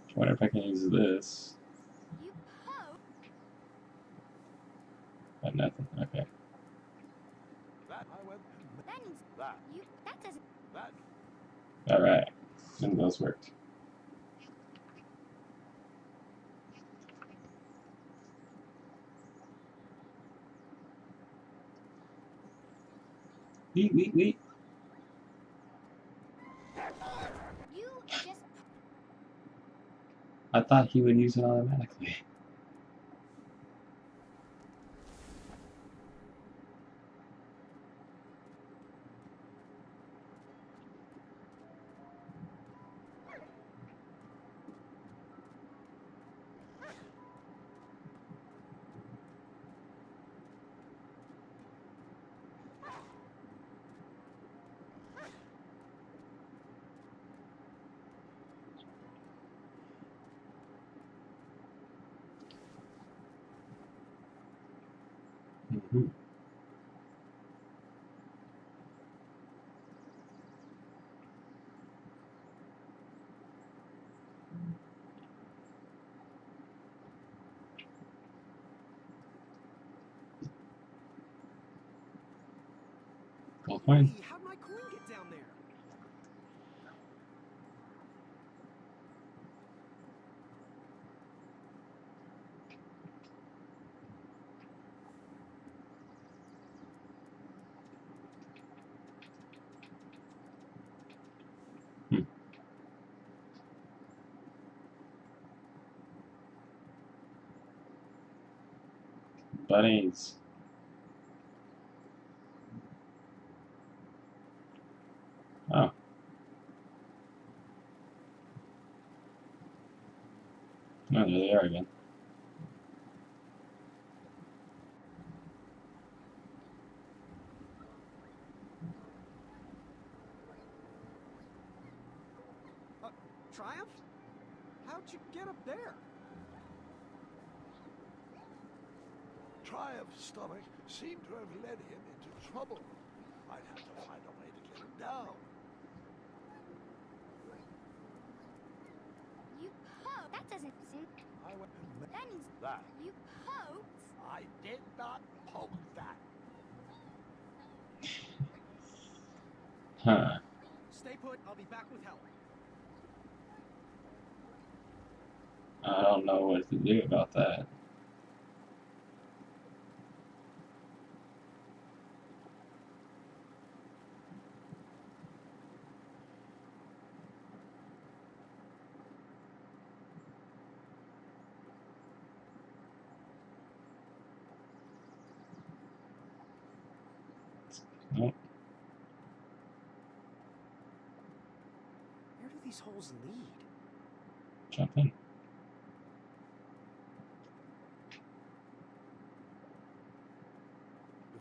I wonder if I can use this. You poke? But nothing. Okay. That I went. That needs. That. That doesn't. That. Alright. None of those worked. Wait. You just. I thought he would use it automatically. Mm-hmm. Gold coin. Hey, how'd my coin get down there? Bunnies. Oh. Oh, there they are again. Triumph? How'd you get up there? Triumph's stomach seemed to have led him into trouble. I'd have to find a way to get him down. You poke? That doesn't seem... I went and That means that. you poked? I did not poke that. Huh. Stay put, I'll be back with help. I don't know what to do about that. Nope. Where do these holes lead? Jump in.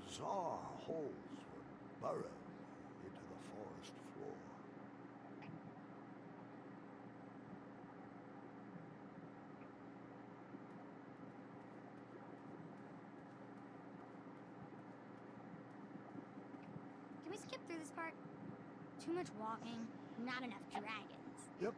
Bizarre holes were burrowed into the forest floor. Can we skip through this part? Too much walking, not enough dragons. Yep.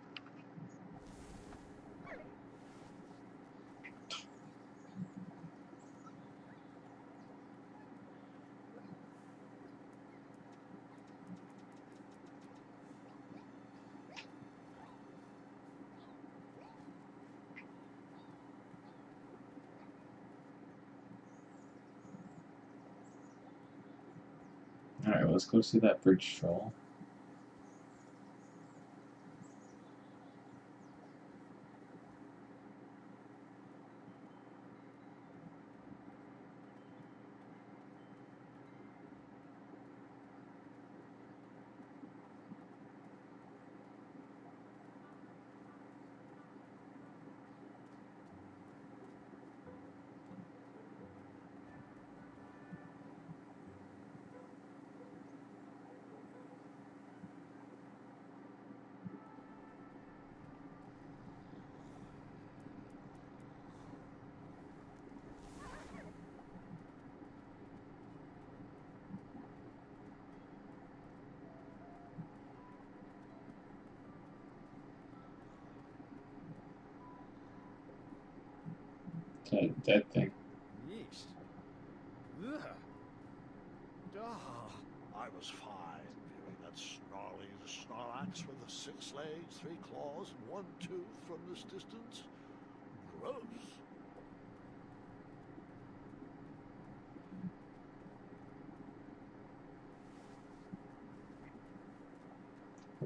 Alright, let's go see that bridge troll. That dead thing. Yeesh. Ugh. Ah. I was fine viewing that snarly Snorlax with the 6 legs, 3 claws, and 1 tooth from this distance. Gross.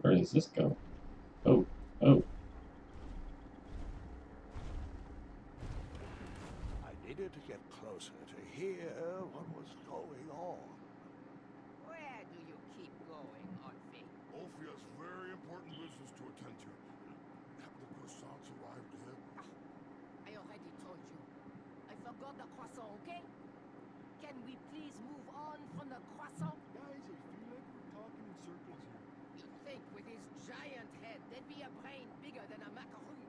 Where does this go? Oh, oh. I needed to get closer to hear what was going on. Where do you keep going, Orphe? Ophi has very important business to attend to. Have the croissants arrived yet? I already told you. I forgot the croissant, okay? Can we please move on from the croissant? Guys, I feel like we're talking in circles here. You'd think with his giant head, there'd be a brain bigger than a macaroon.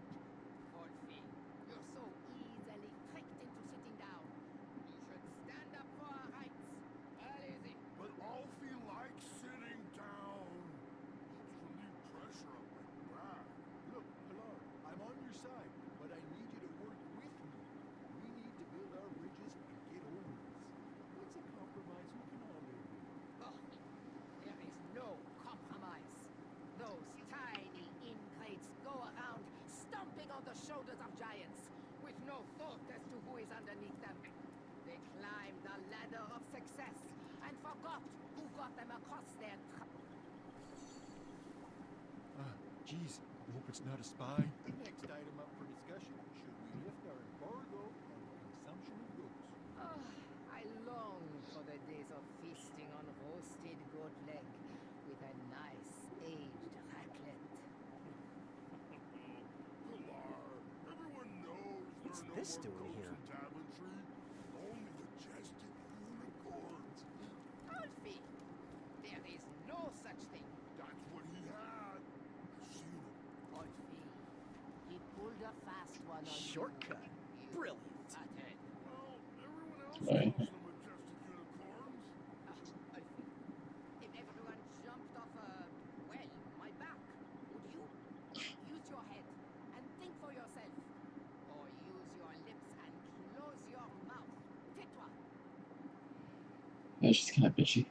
Orphe, you're so easily tricked into sitting down. You should stand up for our rights. Easy. But Ophi likes sitting down. Helps relieve pressure on my back. Look, Pilar, I'm on your side, but I need you to work with me. We need to build our bridges and get over this. What's a compromise we can all live with? Oh, there is no compromise. Those tiny ingrates go around stomping on the shoulders of giants with no thought as to who is underneath them. They climbed the ladder of success and forgot who got them across their Geez, I hope it's not a spy. Next item up for discussion. Should we lift our embargo on the consumption of goods? Oh, I long for the days of feasting on roasted goat leg with a nice aged raclette. Pilar, everyone knows What's there are no this more doing goats here? in Daventry. Only majestic unicorns. Alfie, there is no such thing. That's what he had. I've seen him. Alfie, he pulled a fast one on Shortcut. you. Brilliant. Fathead. Well, everyone else Sorry. calls them majestic unicorns. Alfie, if everyone jumped off my back, would you? Use your head and think for yourself. Or use your lips and close your mouth. Tais-toi. Yeah, she's kind of bitchy.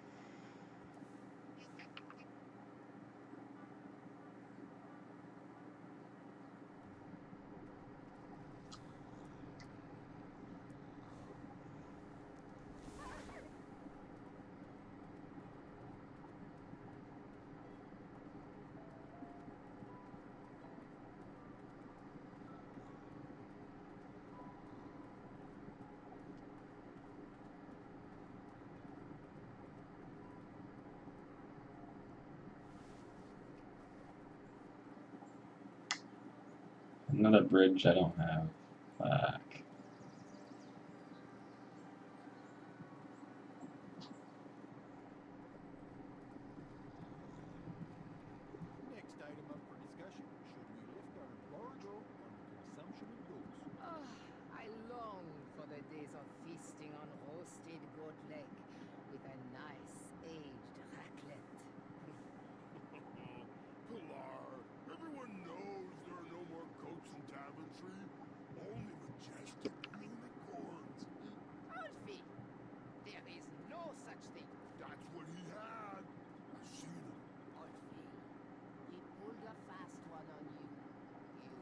Another bridge I don't have. Fuck. Next item up for discussion. Should we lift our embargo on consumption of goats? Oh, I long for the days of feasting on roasted goat leg with a nice aged raclette. Pilar, everyone knows there are no more goats in Daventry. Only majestic unicorns. Alfie, there is no such thing. That's what he had. I've seen him. Alfie, he pulled a fast one on you. You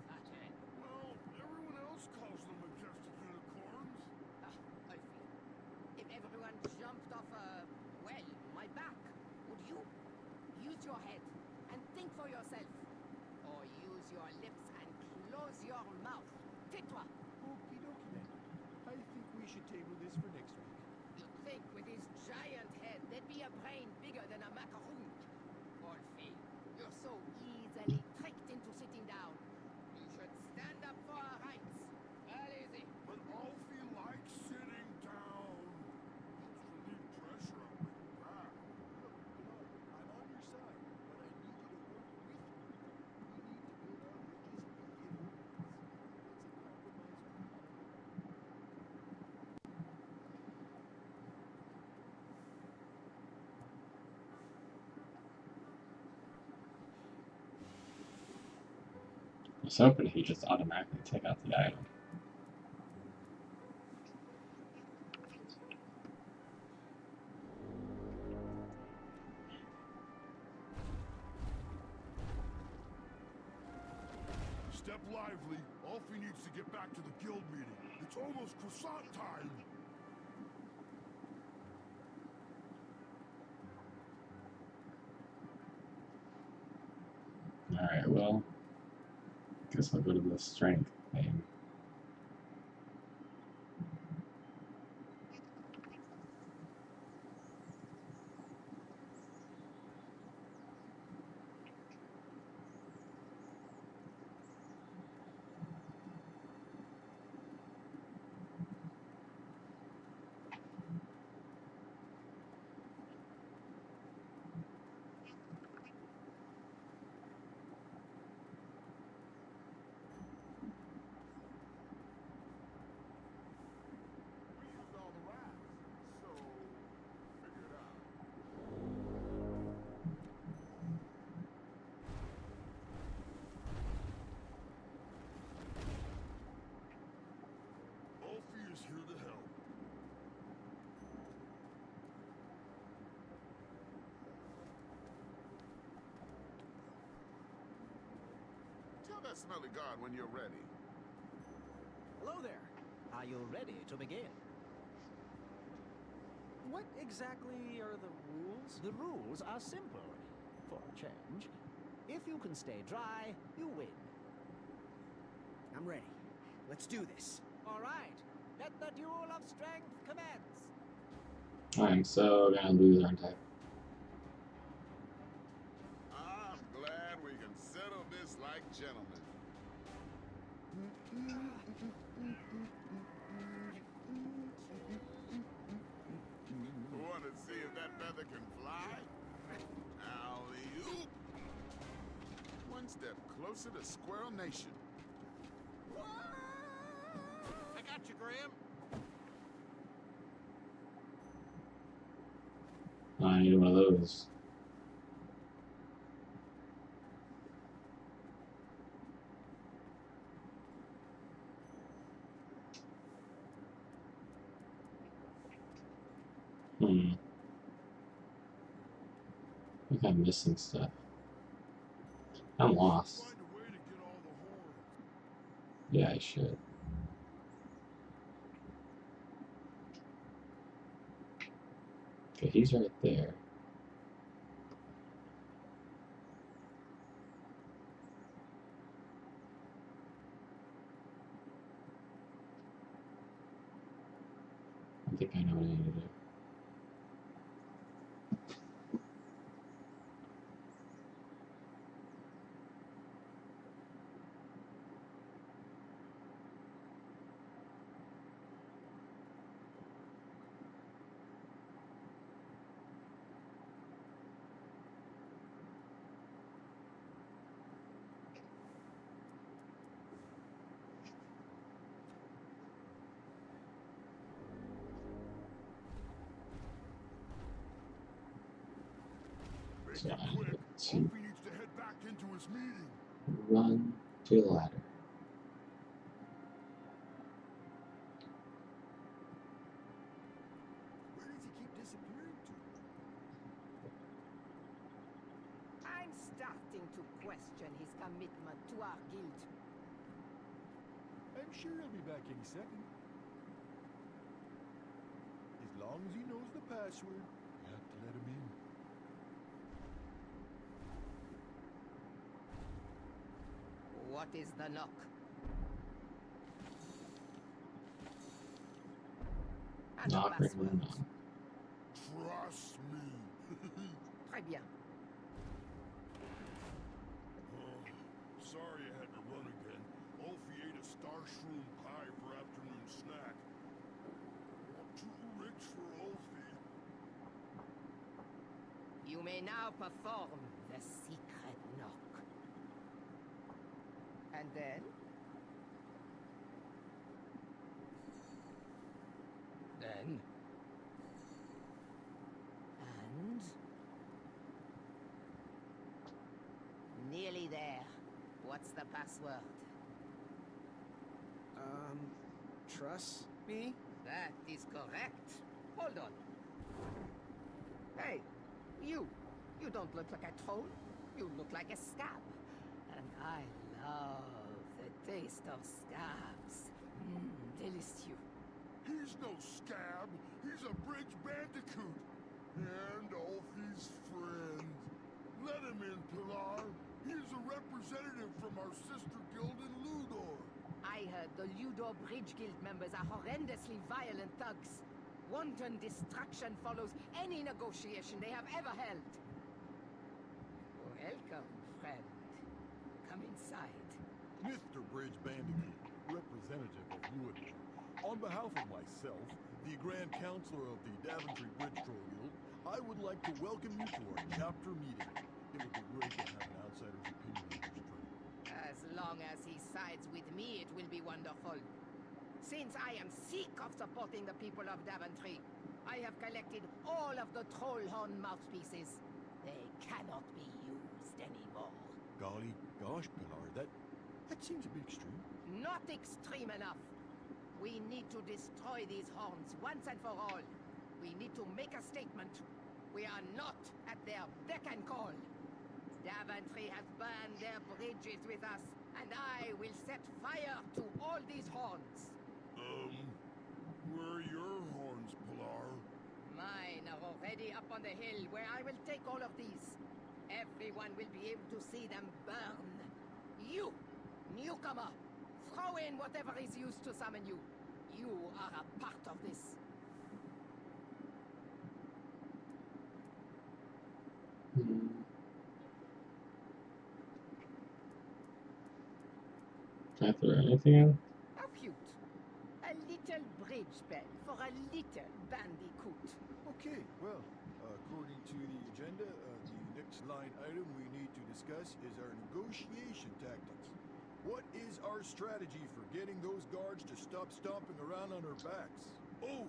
fathead. Well, everyone else calls them majestic unicorns. Alfie, if everyone jumped off my back, would you? Use your head and think for yourself. Or use your lips and close your mouth. Tais-toi. Okie dokie then. I think we should table this for next week. You'd think with his giant head, there'd be a brain bigger than a macaroon. Alfie, you're so easily tricked into sitting down. You should stand up for our rights. Easy. But Alfie likes sitting down. Helps relieve pressure on my back. Look, Pilar, I'm on your side, but I need you to work with me. We need to build our bridges and get over this. It's a compromise we gotta make. I was hoping he'd just automatically take out the item. Step lively. Alfie needs to get back to the guild meeting. It's almost croissant time. Alright, well, guess I'll go to the strength thing. We used all the rafts, so figure it out. Alfie is here to help. Tell that smelly guard when you're ready. Hello there. Are you ready to begin? What exactly are the rules? The rules are simple. For a change. If you can stay dry, you win. I'm ready. Let's do this. All right, Let the duel of strength commence. I'm so gonna lose, aren't I? I'm glad we can settle this like gentlemen. Want to see if that feather can fly? Alley-oop! One step closer to Squirrel Nation. I got you, Graham. I need one of those. I think I'm missing stuff. I'm lost. Yeah, I should. Okay, he's right there. I think I know what I need to do. So I need to Opie needs to head back into his meeting. run to the ladder. Where does he keep disappearing to? I'm starting to question his commitment to our guild. I'm sure he'll be back any second. As long as he knows the password, you have to let him in. What is the knock? And the Not bring password. him on. Trust me. Très bien. Sorry I had to run again. Alfie ate a star shroom pie for afternoon snack. I'm too rich for Alfie. You may now perform the secret knock. And then? Then? And? Nearly there. What's the password? Trust me? That is correct. Hold on. Hey, you. You don't look like a troll. You look like a scab. And I love the taste of scabs. Delicious. He's no scab. He's a bridge bandicoot. And Alfie's friend. Let him in, Pilar. He's a representative from our sister guild in Ludor. I heard the Ludor Bridge Guild members are horrendously violent thugs. Wanton destruction follows any negotiation they have ever held. Welcome, friend. Come inside. Mr. Bridge Bandicoot, representative of Ludor. On behalf of myself, the Grand Counselor of the Daventry Bridge Troll Guild, I would like to welcome you to our chapter meeting. It would be great to have an outsider's opinion on this trade. As long as he sides with me, it will be wonderful. Since I am sick of supporting the people of Daventry, I have collected all of the Trollhorn mouthpieces. They cannot be used anymore. Golly gosh, Pilar, that seems a bit extreme. Not extreme enough. We need to destroy these horns once and for all. We need to make a statement. We are not at their beck and call. Daventry has burned their bridges with us, and I will set fire to all these horns. Where are your horns, Pilar? Mine are already up on the hill where I will take all of these. Everyone will be able to see them burn. You, newcomer, throw in whatever is used to summon you. You are a part of this. Can I throw anything in? How cute. A little bridge bell for a little bandicoot. Okay, well, according to the agenda, the next line item we need to discuss is our negotiation tactics. What is our strategy for getting those guards to stop stomping around on our backs? Oh,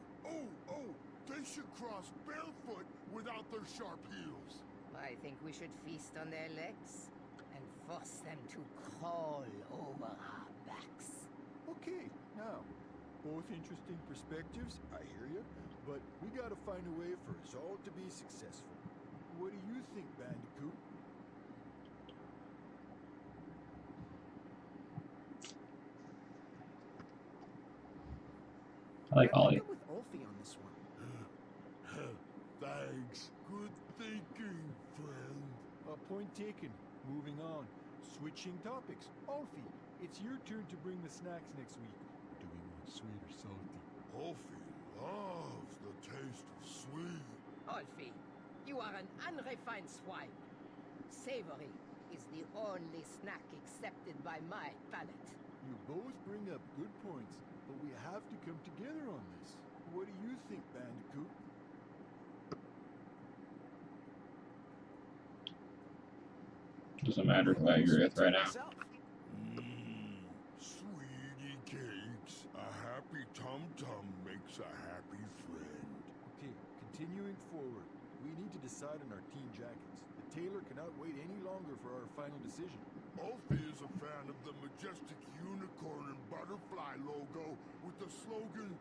they should cross barefoot without their sharp heels. I think we should feast on their legs and force them to crawl over our backs. Okay, now, both interesting perspectives, I hear you, but we gotta find a way for us all to be successful. What do you think, Bandicoot? I like Ollie. I'll go with Ulfie on this one. Thanks. Good thinking, friend. Point taken. Moving on. Switching topics. Alfie, it's your turn to bring the snacks next week. Do we want sweet or salty? Alfie loves the taste of sweet. Alfie, you are an unrefined swine. Savory is the only snack accepted by my palate. You both bring up good points, but we have to come together on this. What do you think, Bandicoot? Doesn't matter who I agree with right now. Sweetie cakes. A happy tum-tum makes a happy friend. Okay, continuing forward. We need to decide on our team jackets. The tailor cannot wait any longer for our final decision. Alfie is a fan of the majestic unicorn and butterfly logo with the slogan,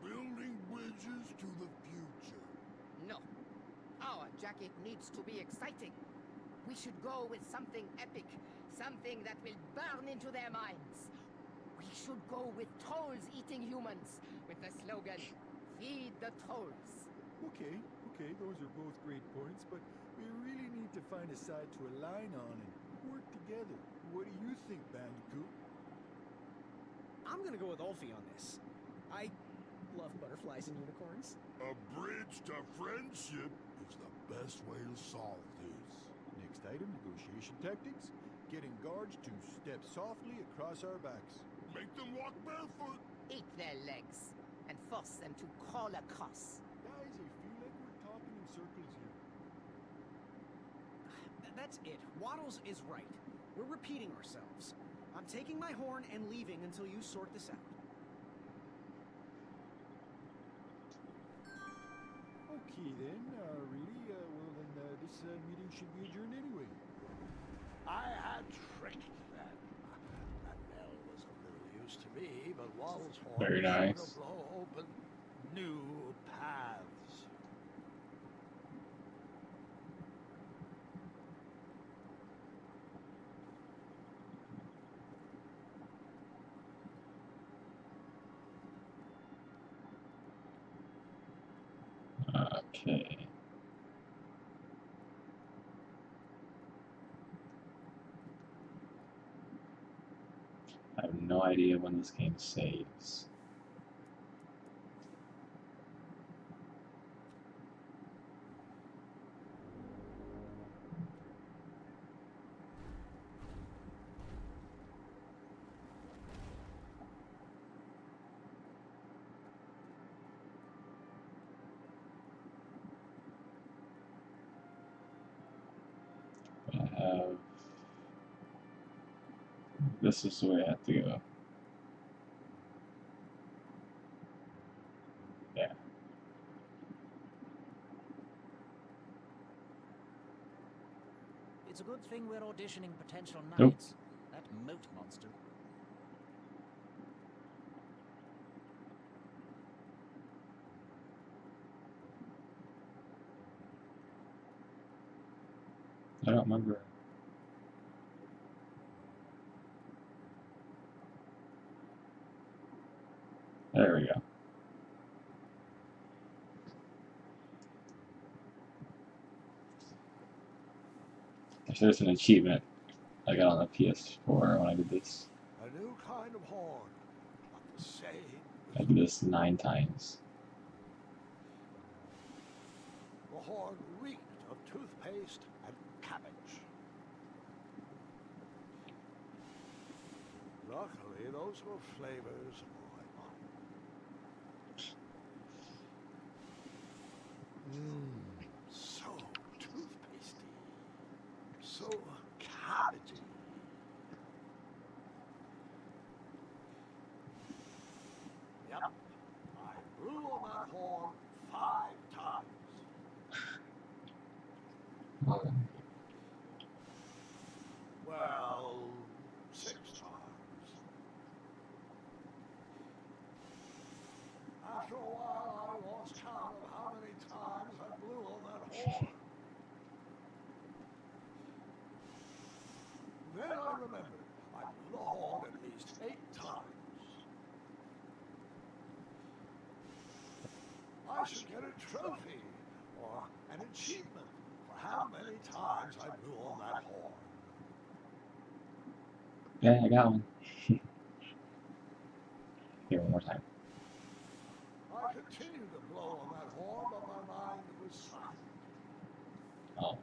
"Building bridges to the future." No. Our jacket needs to be exciting. We should go with something epic, something that will burn into their minds. We should go with trolls eating humans, with the slogan, "Feed the trolls." Okay, those are both great points, but we really need to find a side to align on and work together. What do you think, Bandicoot? I'm gonna go with Ulfie on this. I love butterflies and unicorns. A bridge to friendship is the best way to solve this. Next item, negotiation tactics. Getting guards to step softly across our backs. Make them walk barefoot. Eat their legs and force them to crawl across. Guys, I feel like we're talking in circles here. That's it. Waddles is right. We're repeating ourselves. I'm taking my horn and leaving until you sort this out. Okay then, really? Well then, this meeting should be adjourned anyway. I had tricked them. That bell was of little use to me, but Waddle's horn Very nice. will blow open new paths. Okay. I have no idea when this game saves. I have... This is the way I have to go. Yeah. It's a good thing we're auditioning potential Nope. knights. That moat monster. I don't remember. There we go. There's an achievement I got on the PS4 when I did this. A new kind of horn, not the same I do this 9 times. The horn reeked of toothpaste and cabbage. Luckily, those were flavors I liked. So toothpastey. So cabbagey. Yep. I blew on that horn 5 times. Well, 6 times. After a while, I lost count of how many times I blew on that horn. Then I remembered I blew the horn at least 8 times. I should get a trophy or an achievement for how many times I blew on that horn. Yeah, I got one. Here, one more time. I continued to blow on that horn, but my mind was silent. Oh.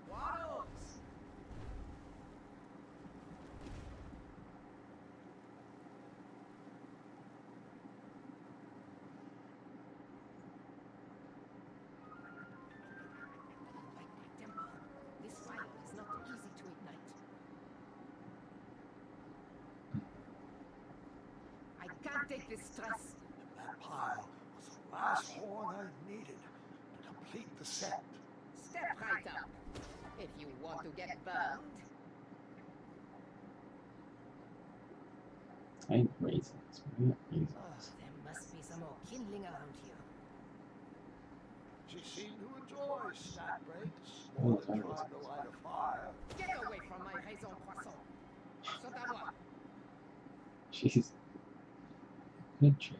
Waddles! Temple, this fire is not easy to ignite. I can't take this stress. That pile was the last horn I needed to complete the set. Step right up. If you want to get burned. I need raisins. Where are the raisins? Oh, there must be some more kindling around here. She seemed to enjoy snack breaks Oh, more than there it trying to light a fire. Get away from my raison poisson. Saute à moi. Jeez. Good jerk.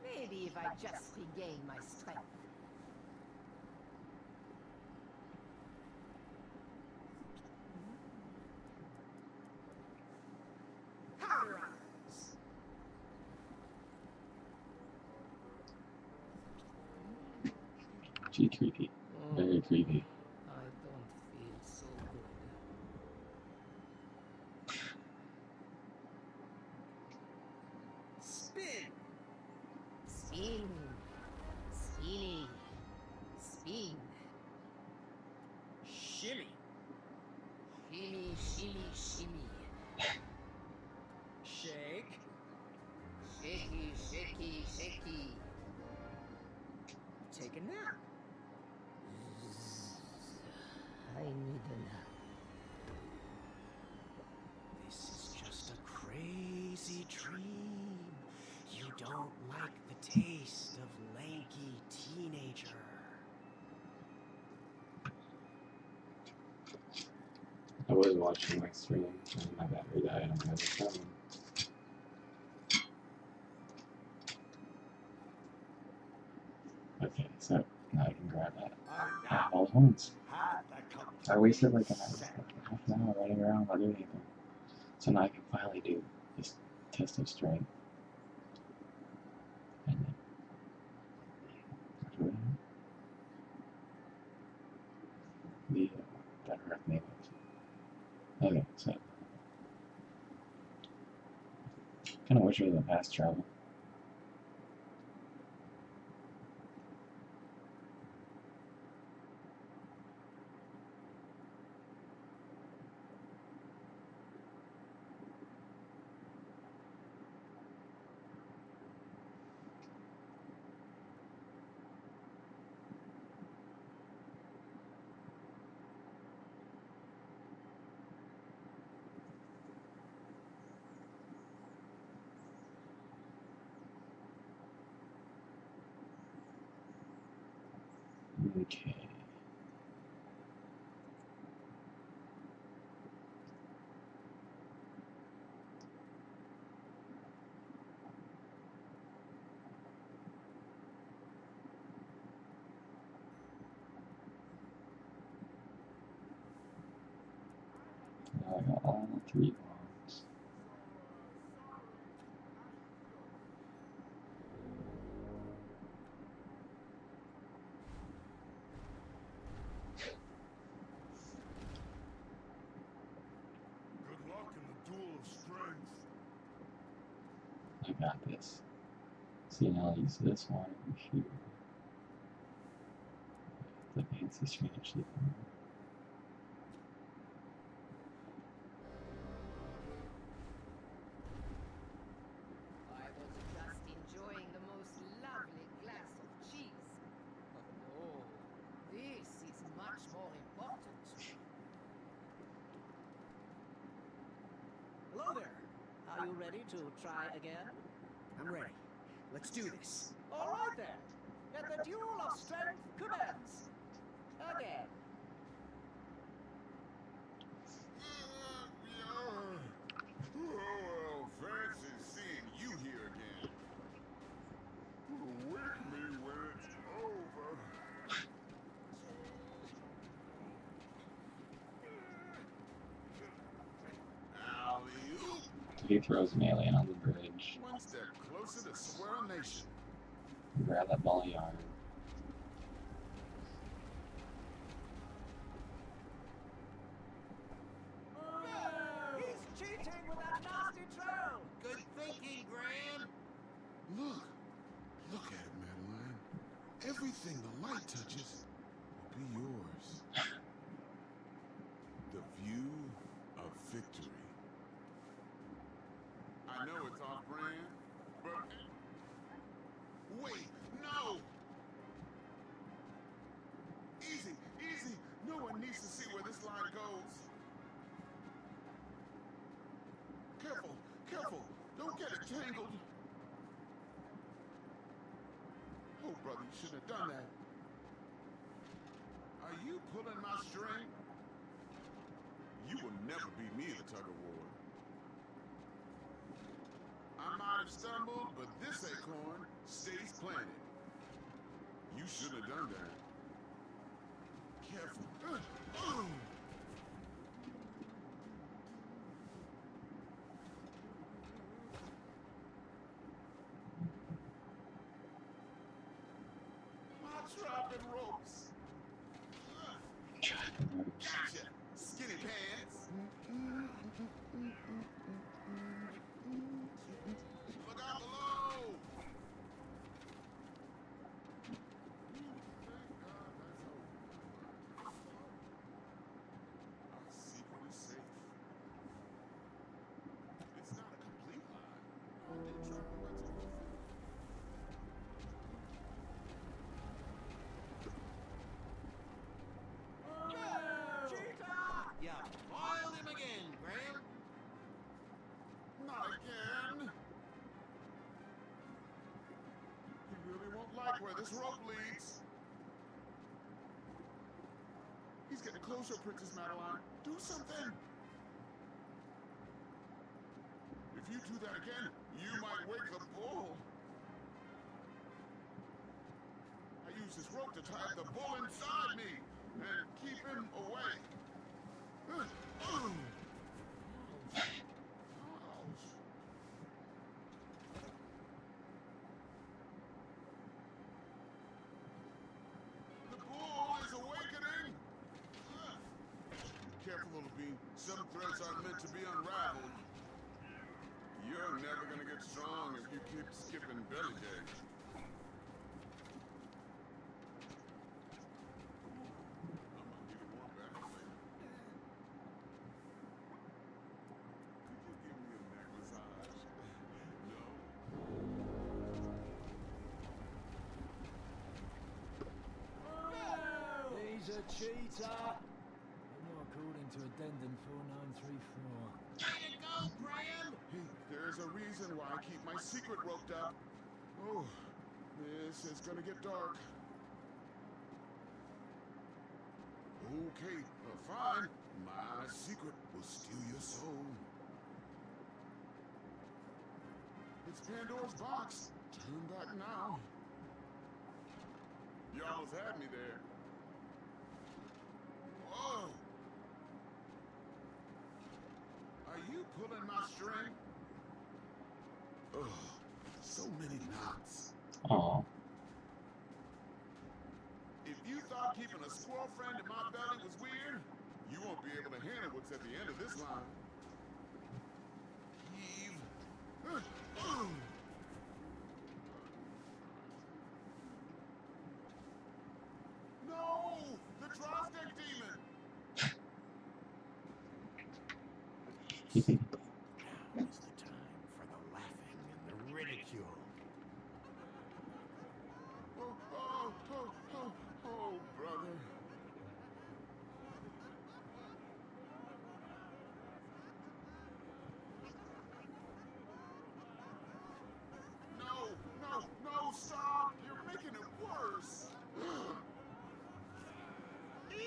Maybe if I just regain my strength. Powderize. Gee, creepy. Very creepy. I don't feel so good. Spin! Spin. Spinny. Spin. Shimmy! Shimmy, shimmy, shimmy. Shake! Shaky, shaky, shaky. Take a nap! I need a nap. This is just a crazy dream. You don't like the taste of lanky teenager. I was watching my stream and my battery died on the other phone. Okay, so now I can grab that. Ah, all the horns. I wasted like half an hour running around without doing anything. So now I can finally do this test of strength. And then after that, the better at me. Okay, so kind of wish it was a fast travel. Okay. 3 wands. Good luck in the duel of strength. I got this. See, now I'll use this one over here. The fancy strange looking. I was just enjoying the most lovely glass of cheese. But no, this is much more important. Hello there. Are you ready to try again? I'm ready. Let's do this. All right then. Let the duel of strength commence. Again. Oh, fancy seeing you here again. Wake me when it's over. Alley-oop. He throws an alien on the bridge. One step closer to Square Nation. Grab that ball of yarn. He's cheating with that nasty troll. Good thinking, Gran. Look. Look at it, Madeline. Everything the light touches will be yours. The view of victory. I know it's off-brand, but... Wait, no! Easy, easy. No one needs to see where this line goes. Careful, careful. Don't get it tangled. Oh, brother, you shouldn't have done that. Are you pulling my string? You will never beat me in a tug of war. I might have stumbled, but this acorn stays planted. You shouldn't have done that. Careful. My trapping ropes. Gotcha. Skinny pants. Look out below. Our secret is safe. It's not a complete lie. I did track the rest of the field. Cheetah! You foiled him again, Gran. Not again. He really won't like where this rope leads. He's getting closer, Princess Madeline. Do something. If you do that again, you might wake the bull. I use this rope to tie the bull inside me and keep him away. Ouch. The bull is awakening! Careful, little bean. Some threads aren't meant to be unraveled. You're never gonna get strong if you keep skipping belly day. I'm gonna need more back later. Could you give me a neck massage? No? He's a cheater! But not according to Addendum 4934. Way to go, Gran. Hey, there's a reason why I keep my secret roped up. Oh, this is gonna get dark. Okay, fine. My secret will steal your soul. It's Pandora's box. Turn back now. You almost had me there. Whoa! Are pulling my string? Ugh, so many knots. Aw. If you thought keeping a squirrel friend in my belly was weird, you won't be able to handle what's at the end of this line. Heave. No! The Drostic demon! Now's the time for the laughing and the ridicule. Oh, brother. No, stop! You're making it worse! Eek!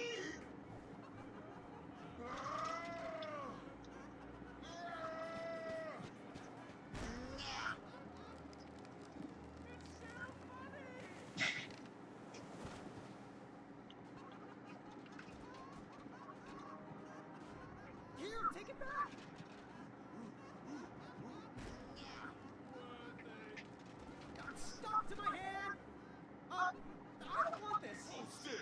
Here, take it back! Stop to my hand! I don't want this! Hold still!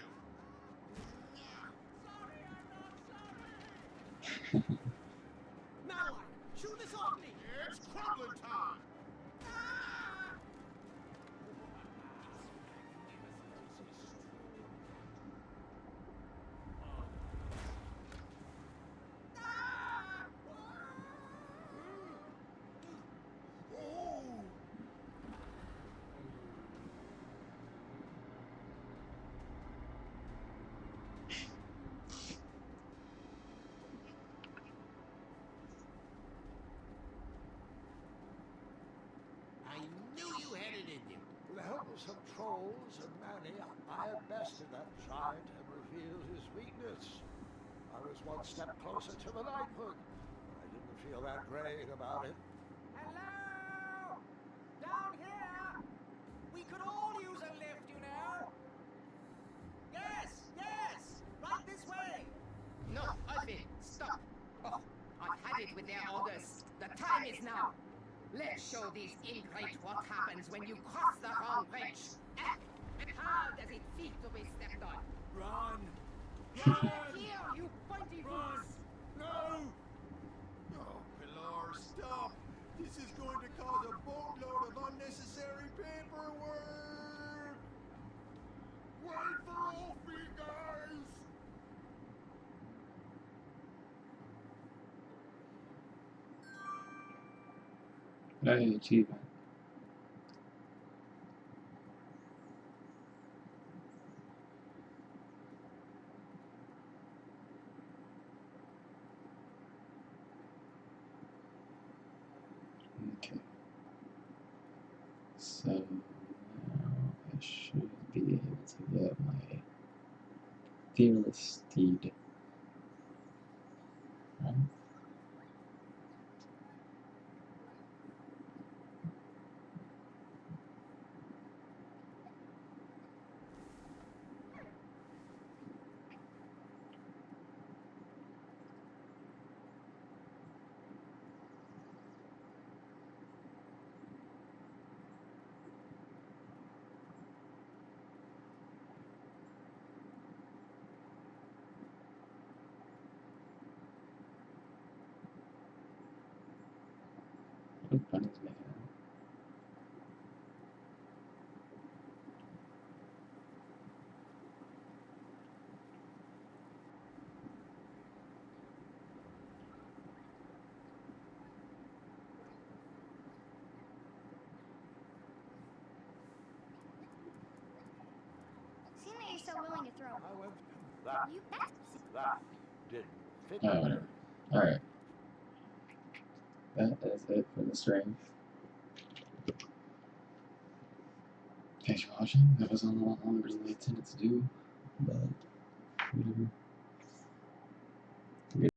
Madeline, chew this off me! It's crumbling time! I knew you had it in you. With the help of some trolls and Manny, I had bested that giant and revealed his weakness. I was one step closer to the knighthood. I didn't feel that great about it. Hello? Down here? We could all use a lift, you know. Yes, right this way. No, Alvin, stop. Oh, I've had it with their orders. The time is now. Let's show these ingrate what happens when you cross the wrong bridge. How does it feel to be stepped on? Run! Here, you pointy fools! No! Oh, Pilar, stop! This is going to cause a boatload of unnecessary paperwork! Wait for Wolfie, guys! Hey, achievement. Okay. So now I should be able to get my fearless steed. Right? What fun is making it? Seeing that you're so willing to throw. I went that. You bet. That didn't fit. Oh, whatever. Alright. That is it for the strength. Thanks for watching. That was a lot longer than I intended to do, but whatever.